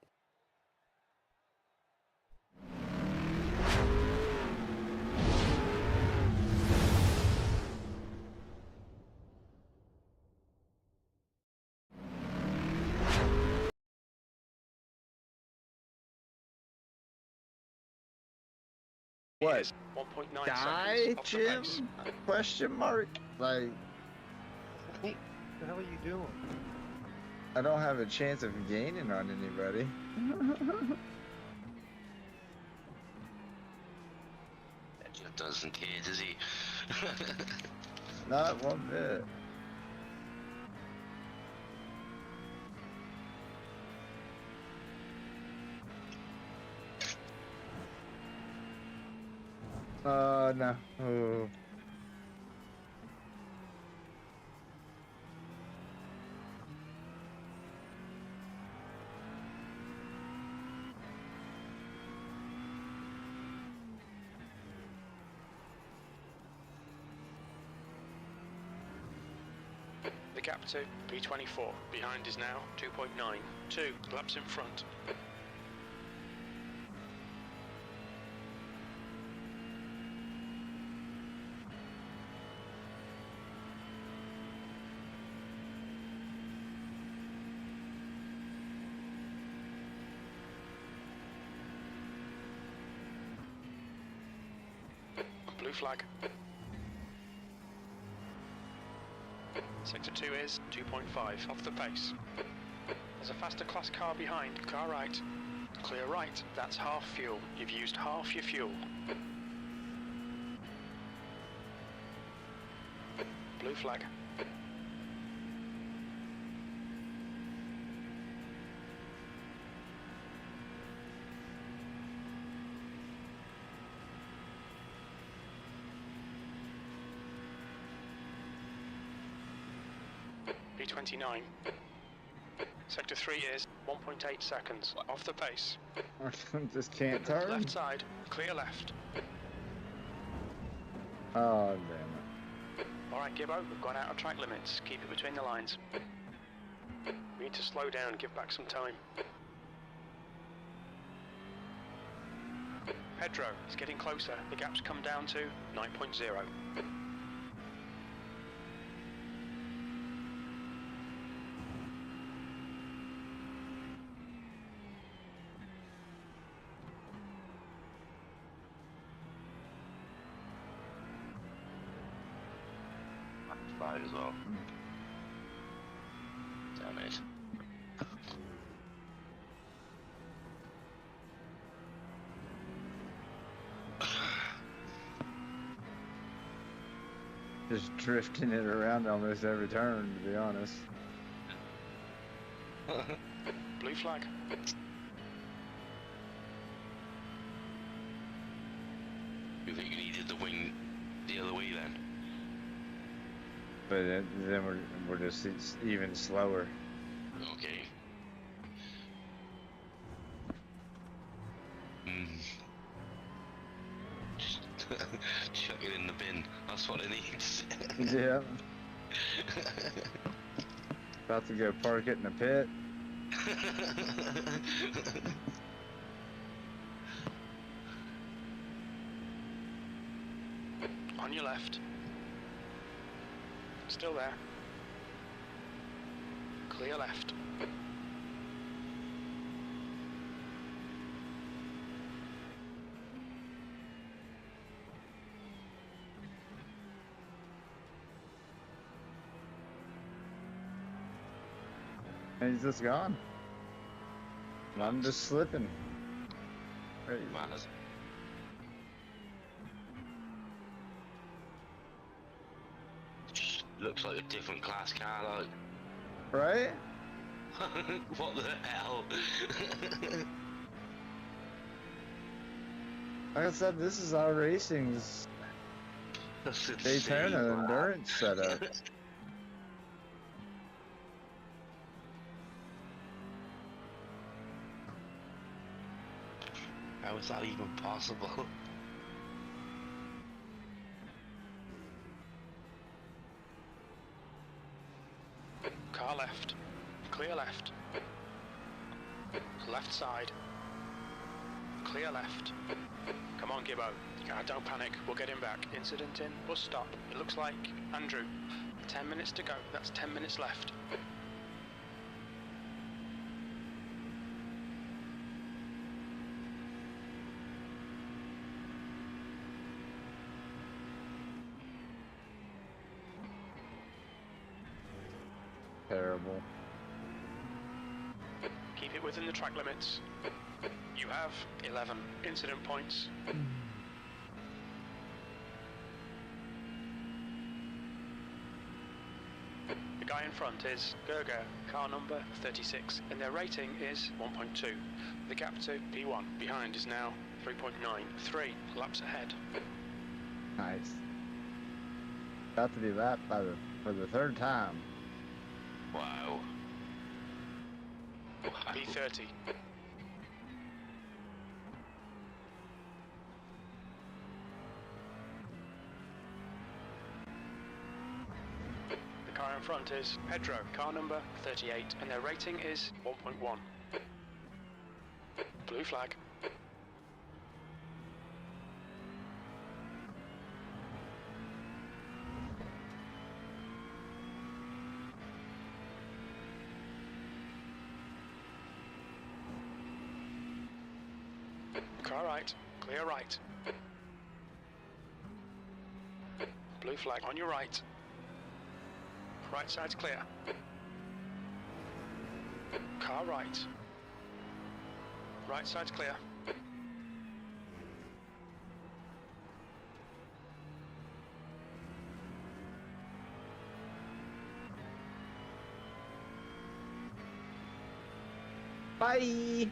What? Die, Jim? Question mark? Like, What the hell are you doing? I don't have a chance of gaining on anybody. That just doesn't care, does he? Not one bit. No. Oh. The gap to P24. Behind is now 2.9. 2 laps in front. Blue flag. Sector 2 is 2.5 off the pace. There's a faster class car behind. Car right. Clear right. That's half fuel. You've used half your fuel. Blue flag. B29. Sector 3 is 1.8 seconds. Off the pace. Just can't turn. Left side. Clear left. Oh, damn it. Alright, Gibbo, we've gone out of track limits. Keep it between the lines. We need to slow down and give back some time. Pedro, it's getting closer. The gap's come down to 9.0. 5 as well. Damn it. Just drifting it around almost every turn, to be honest. Blue flag. You think you needed the wing the other way then? But then we're just it's even slower. Okay. Chuck it in the bin. That's what it needs. Yeah. About to go park it in the pit. On your left. Still there. Clear left. And he's just gone. And I'm just slipping. Crazy. Looks like a different class car, like. Right? What the hell? Like I said, this is Iracing's Daytona endurance setup. How is that even possible? Car left. Clear left. Left side. Clear left. Come on, Gibbo. Don't panic. We'll get him back. Incident in. Bus stop. It looks like Andrew. 10 minutes to go. That's 10 minutes left. Terrible. Keep it within the track limits. You have 11 incident points. The guy in front is Gerger, car number 36, and their rating is 1.2. The gap to P1 behind is now 3.9, 3 laps ahead. Nice. About to be lapped for the third time. Wow. P30. The car in front is Pedro, car number 38, and their rating is 1.1. Blue flag. Car right, clear right. Blue flag on your right. Right side's clear. Car right. Right side's clear. Bye!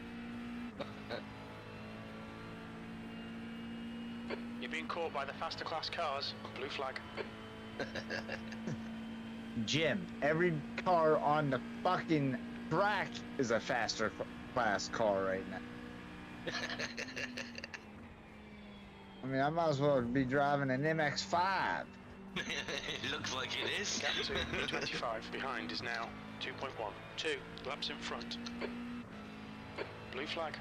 You're being caught by the faster class cars. Blue flag. Jim, every car on the fucking track is a faster class car right now. I mean, I might as well be driving an MX-5. It looks like it is. Gap to P25 behind is now 2.1. 2 laps in front. Blue flag.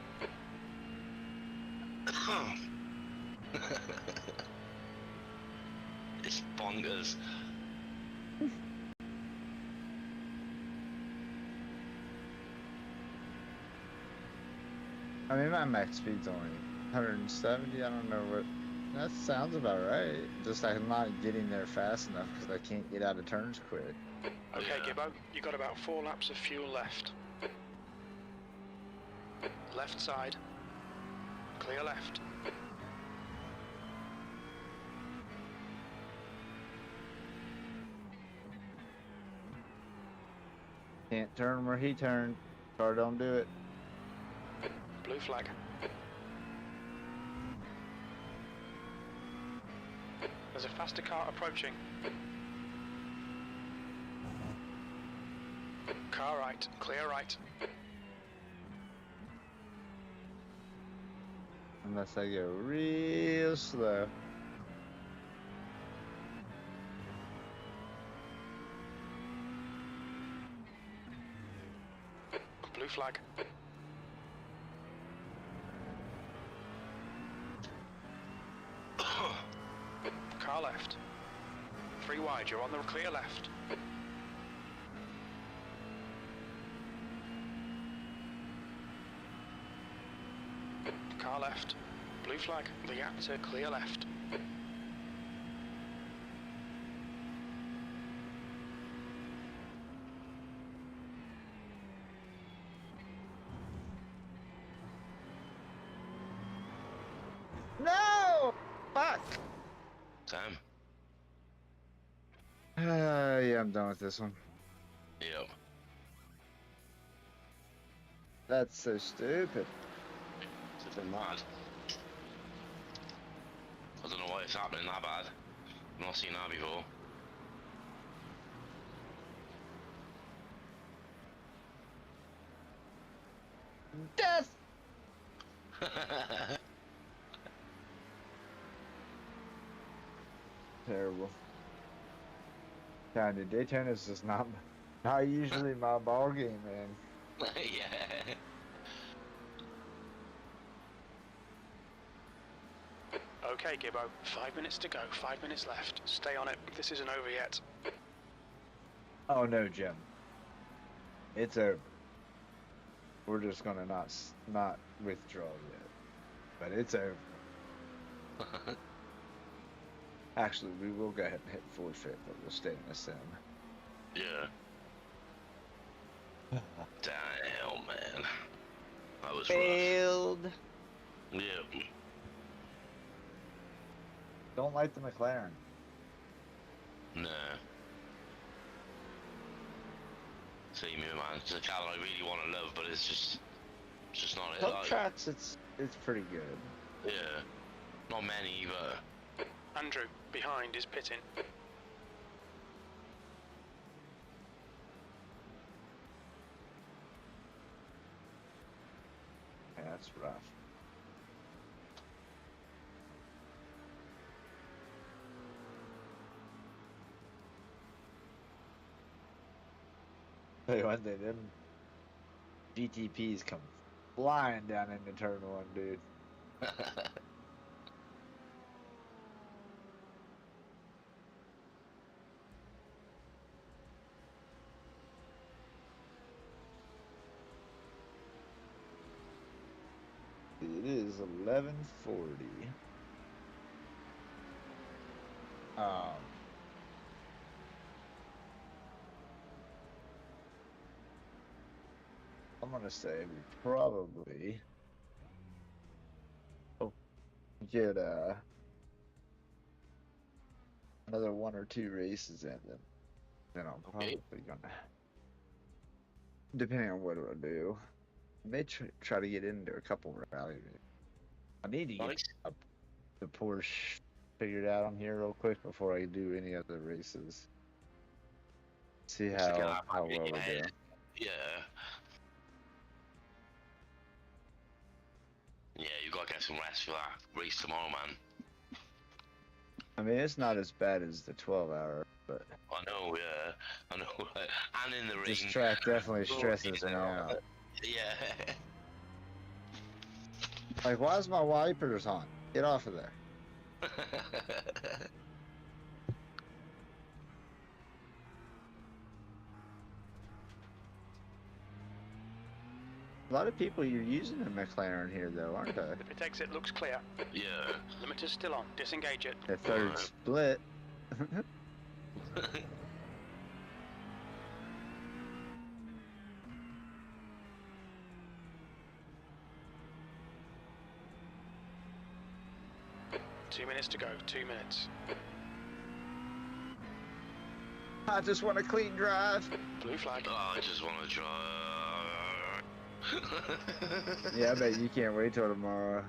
It's bonkers. I mean, my max speed's only 170. I don't know what That sounds about right. Just I'm not getting there fast enough because I can't get out of turns quick. Okay, Gibbo, you got about 4 laps of fuel left. Left side. Clear left. Can't turn where he turned. Car don't do it. Blue flag. There's a faster car approaching. Car right, clear right. Unless I go real slow. Blue flag. Car left. 3 wide, you're on the clear left. Car left. Blue flag. The gap to clear left. No! Fuck! Sam. Yeah, I'm done with this one. Yep. That's so stupid. It's been mad. I don't know why it's happening that bad. I've not seen that before. Death! Terrible. Kind of Daytona's just not usually my ball game, man. Yeah. Okay, Gibbo. 5 minutes to go. 5 minutes left. Stay on it. This isn't over yet. Oh no, Jim. It's over. We're just gonna not withdraw yet, but it's over. Actually, we will go ahead and hit forfeit, but we'll stay in the sim. Yeah. Damn, man. That was Failed. rough. Yep. Don't like the McLaren. No. See me, man. It's a car that I really want to love, but it's just not it. Some Like, tracks, it's pretty good. yeah. Not many, but. Andrew, behind is pitting. Yeah, that's rough. Tell you one thing, them GTPs come flying down into turn 1, dude. It is 11:40. I'm gonna say we probably get another 1 or 2 races in, then I'm probably gonna, depending on what I do, I may try to get into a couple rally races. I need to get the Porsche figured out on here real quick before I do any other races. See how well we do. Yeah. Yeah, you gotta get some rest for that race tomorrow, man. I mean, it's not as bad as the 12-hour, but I know, yeah. I know. And in the rain. this track definitely stresses me out. Yeah. Like, why is my wipers on? Get off of there. lot of people you're using a McLaren here, though, aren't they? The pit exit looks clear. Yeah. Limiter's still on. Disengage it. The third split. 2 minutes to go. 2 minutes. I just want a clean drive. Blue flag. Oh, I just want to drive. Yeah, I bet you can't wait till tomorrow.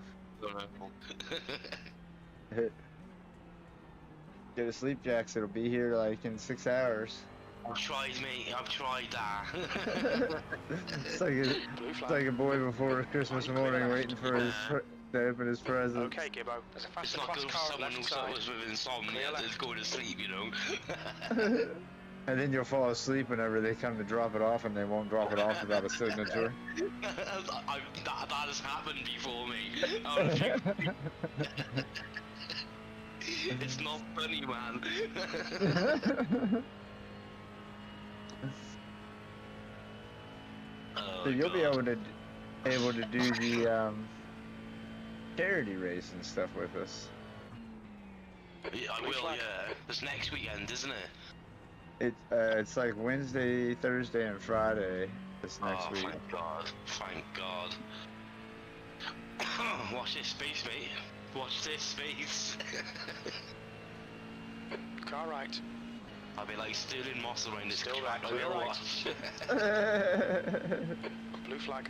Get a sleep, Jax. It'll be here like in 6 hours. I've tried, mate. I've tried that. It's like a boy before Christmas morning waiting for his to open his presents. Okay, Gibbo. There's a faster It's not class good for car someone left who side. suffers with insomnia that's going to sleep, you know. And then you'll fall asleep whenever they come to drop it off, and they won't drop it off without a signature. That has happened before me. It's not funny, man. So you'll be able to do the charity race and stuff with us. Yeah, I will, yeah. It's next weekend, isn't it? It's like Wednesday, Thursday, and Friday this next week. Thank God. Thank God. Watch this space, mate. Watch this space. Car right. I'll be like Sterling Moss around this Still track. right, I clear will right. watch. Blue flag.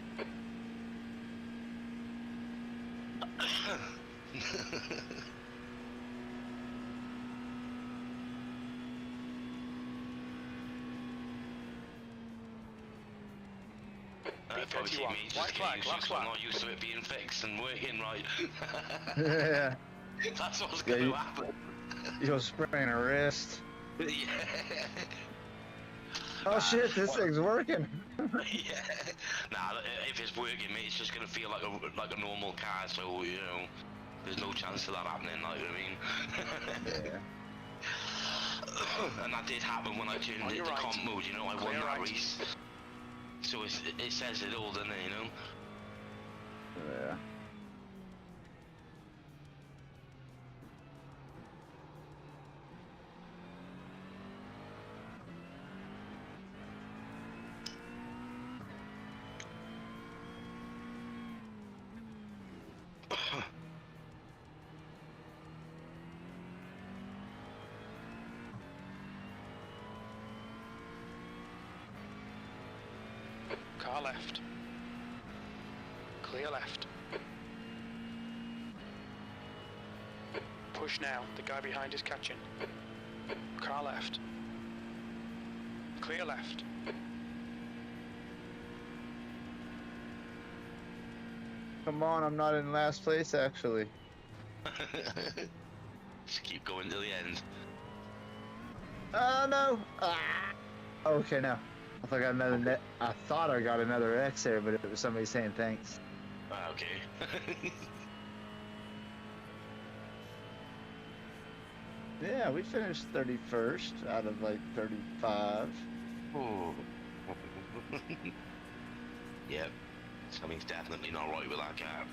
Probably see me just White get flag, used to it, last 'cause I'm lap. not used to it being fixed and working right. Yeah. That's what's going to happen. You'll sprain a wrist. Yeah. Oh shit, this thing's working. Yeah. Nah, if it's working, mate, it's just gonna feel like a normal car. So you know, there's no chance of that happening. Like I mean. Yeah. And that did happen when I turned it to comp mode. You know, I won that race. So it says it all, doesn't it? You know. Yeah. Car left. Clear left. Push now. The guy behind is catching. Car left. Clear left. Come on, I'm not in last place actually. Just keep going to the end. Oh no! Ah. Okay, no. I thought I got another I thought I got another X there, but it was somebody saying thanks. Okay. Yeah, we finished 31st out of like 35. Oh. Yep. Something's definitely not right with that car.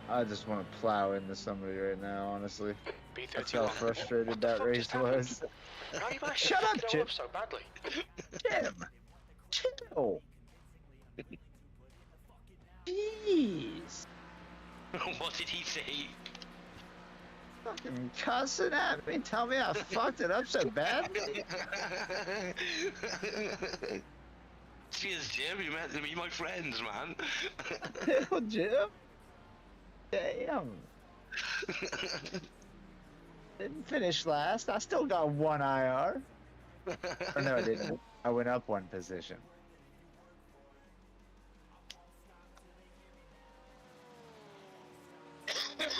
I just want to plow into somebody right now, honestly. B31. That's how frustrated that race was. How you managed Shut to up, fuck it all Jim. up so badly? Jim! Chill! Jeez! What did he say? Fucking cussing at me, tell me I fucked it up so badly. Cheers, Jim. You meant to be my friends, man. Hell, Jim. Damn. Didn't finish last. I still got one IR. Or no, I didn't. I went up one position.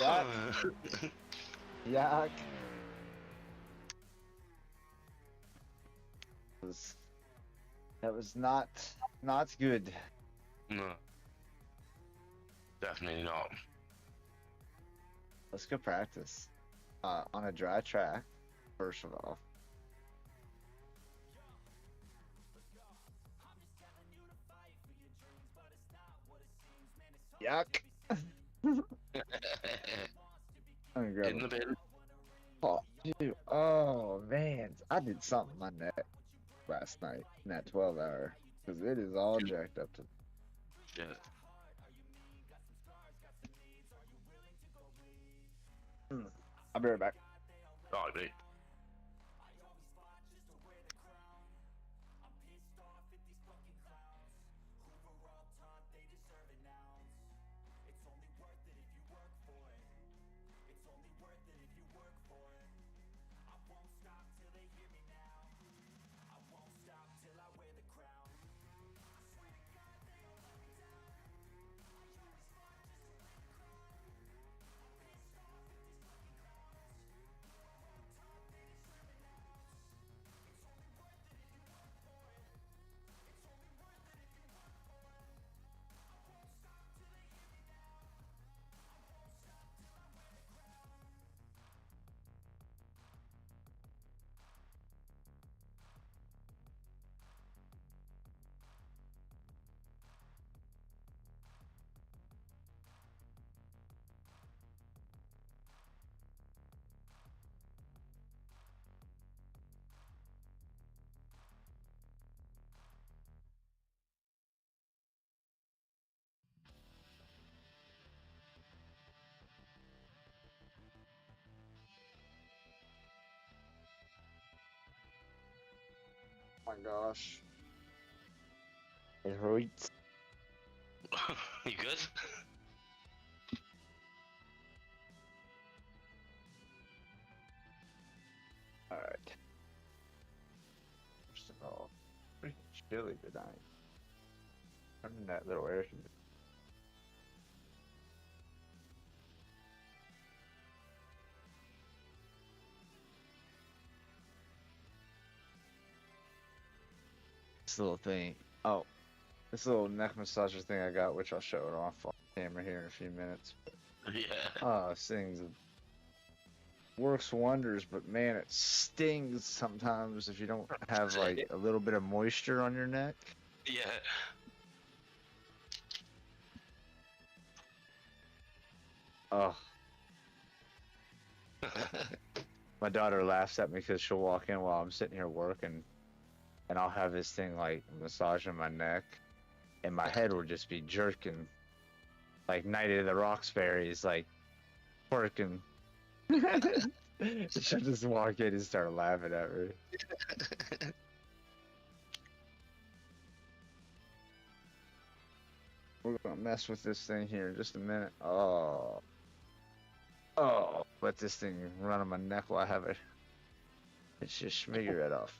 Yuck. Yuck. That was not good. No. Definitely not. Let's go practice on a dry track, first of all. Yuck. I'm grab In the bin. Oh, dude. Oh, man. I did something on my neck last night in that 12 hour. Because it is all jacked up to. Shit. I'll be right back. Alright, mate. Oh my gosh. It hurts. You good? Alright. First of all, pretty chilly tonight. Turning that little air conditioner. This little thing. Oh, this little neck massager thing I got, which I'll show it off on camera here in a few minutes. Yeah. This thing works wonders, but man, it stings sometimes if you don't have like a little bit of moisture on your neck. Yeah. Oh. My daughter laughs at me because she'll walk in while I'm sitting here working, and I'll have this thing like massaging my neck, and my head will just be jerking, like Night of the Roxbury's, like twerking. She'll just walk in and start laughing at me. We're gonna mess with this thing here in just a minute. Oh, let this thing run on my neck while I have it. It's just schmigger it off.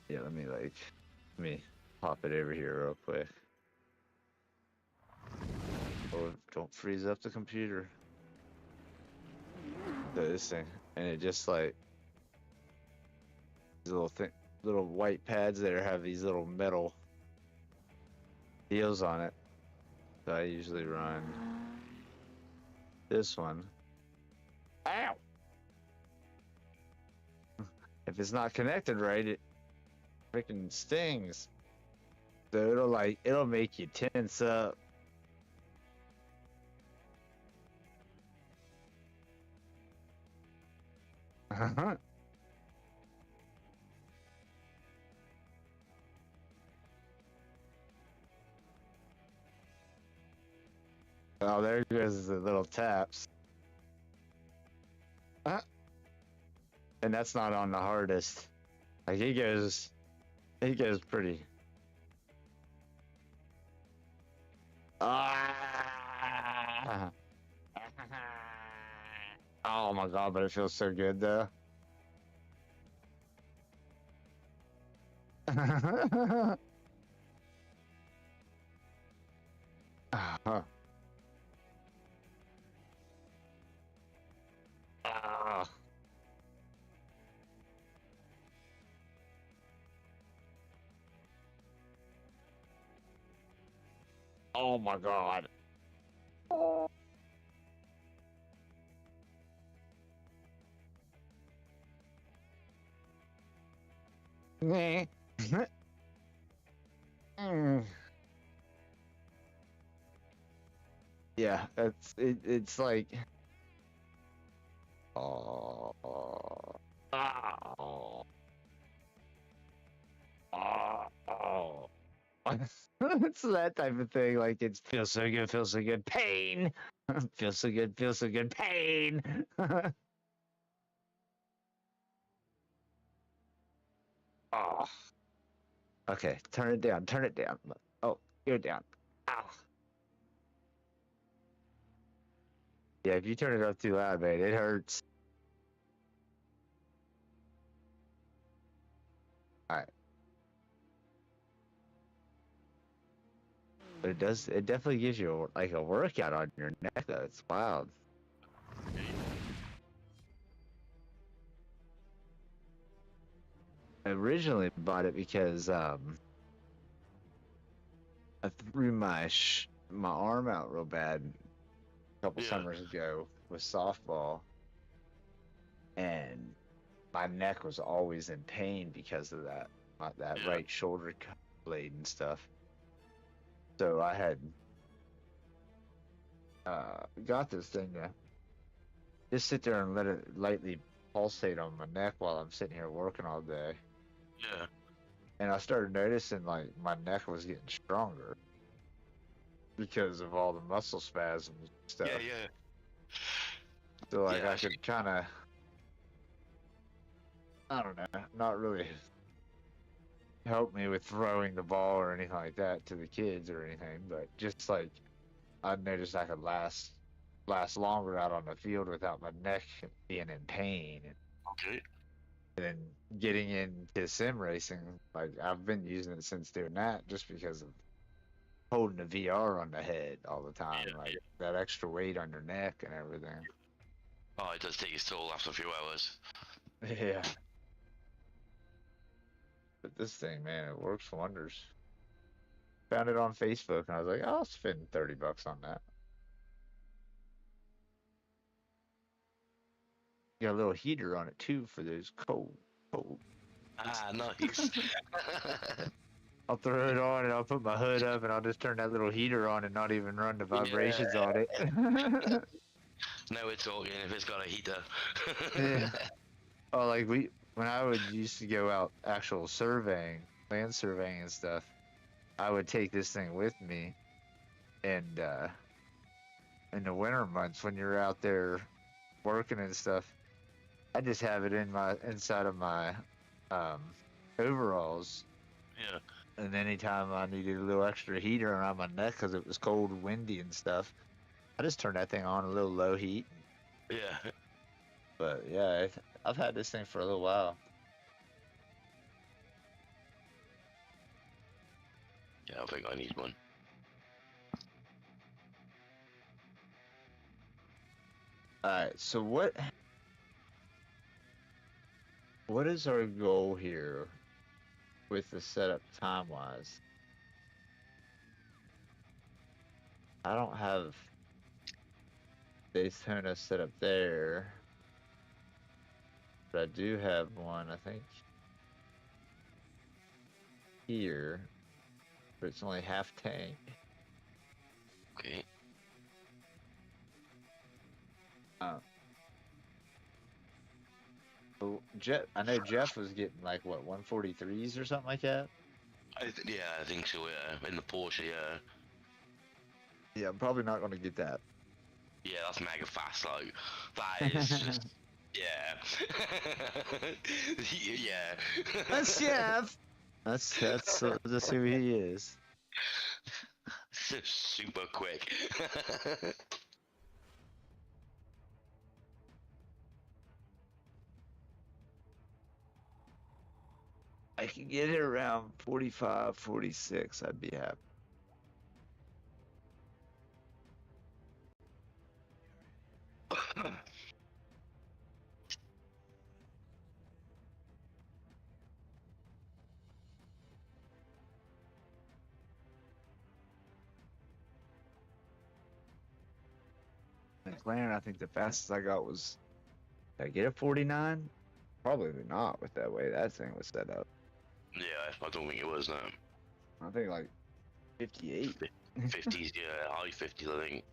Yeah, let me pop it over here real quick. Oh, don't freeze up the computer. So this thing, and it just like these little white pads there have these little metal deals on it. So I usually run this one. Ow! If it's not connected right, it freaking stings. So it'll make you tense up. Oh, there goes the little taps. And that's not on the hardest. Like he goes pretty. Ah! Oh my god, but it feels so good though. Ah. Oh my god. Yeah, that's it. It's like, oh, oh, oh. It's that type of thing. Like it feels so good, pain. Feels so good, pain. Oh. Okay, turn it down. Oh, you're down. Ow. Yeah, if you turn it up too loud, man, it hurts. Alright. But it definitely gives you like a workout on your neck though. It's wild. I originally bought it because I threw my arm out real bad a couple summers ago with softball, and my neck was always in pain because of that right shoulder blade and stuff. So I had got this thing to just sit there and let it lightly pulsate on my neck while I'm sitting here working all day. Yeah. And I started noticing like my neck was getting stronger because of all the muscle spasms and stuff. Yeah. So like I could kind of, I don't know, not really help me with throwing the ball or anything like that to the kids or anything, but just like I noticed I could last longer out on the field without my neck being in pain. Okay. And then getting into sim racing, like I've been using it since doing that, just because of holding the VR on the head all the time, like that extra weight on your neck and everything. Oh, it does take its toll after a few hours. Yeah. But this thing, man, it works wonders. Found it on Facebook and I was like, I'll spend $30 on that. Got a little heater on it too for those cold. Ah, nice. I'll throw it on and I'll put my hood up and I'll just turn that little heater on and not even run the vibrations on it. Now we're talking if it's got a heater. Yeah. Oh, like when I used to go out actual surveying, land surveying and stuff, I would take this thing with me, and in the winter months when you're out there working and stuff, I just have it inside of my overalls. Yeah. And anytime I needed a little extra heater around my neck because it was cold and windy and stuff, I just turned that thing on a little low heat. Yeah. But yeah, I've had this thing for a little while. Yeah, I think I need one. Alright, so what is our goal here with the setup time-wise? I don't have Daytona set up there, but I do have one, I think, here, but it's only half tank. Okay. I know Jeff was getting like what 143s or something like that. I think so. Yeah, in the Porsche. Yeah. Yeah, I'm probably not going to get that. Yeah, that's mega fast. Like that is just. Yeah. Yeah. That's Jeff. That's who he is. Super quick. I can get it around 45, 46. I'd be happy. McLaren, I think the fastest I got was, did I get a 49? Probably not with that way that thing was set up. Yeah, I don't think it was, no. I think like 58. 50s, yeah, high 50s, I think.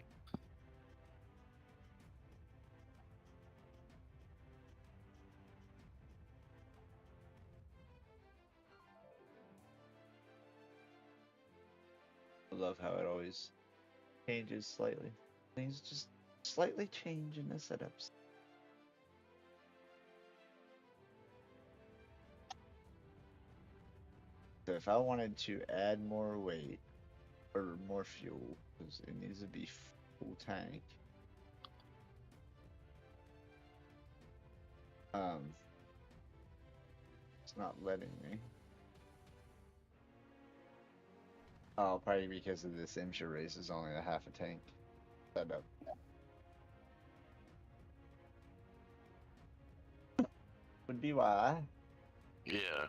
I love how it always changes slightly. Things just slightly change in the setups. So if I wanted to add more weight or more fuel, because it needs to be full tank. It's not letting me. Oh, probably because of this IMSHA race is only a half a tank setup. Would be why. Yeah.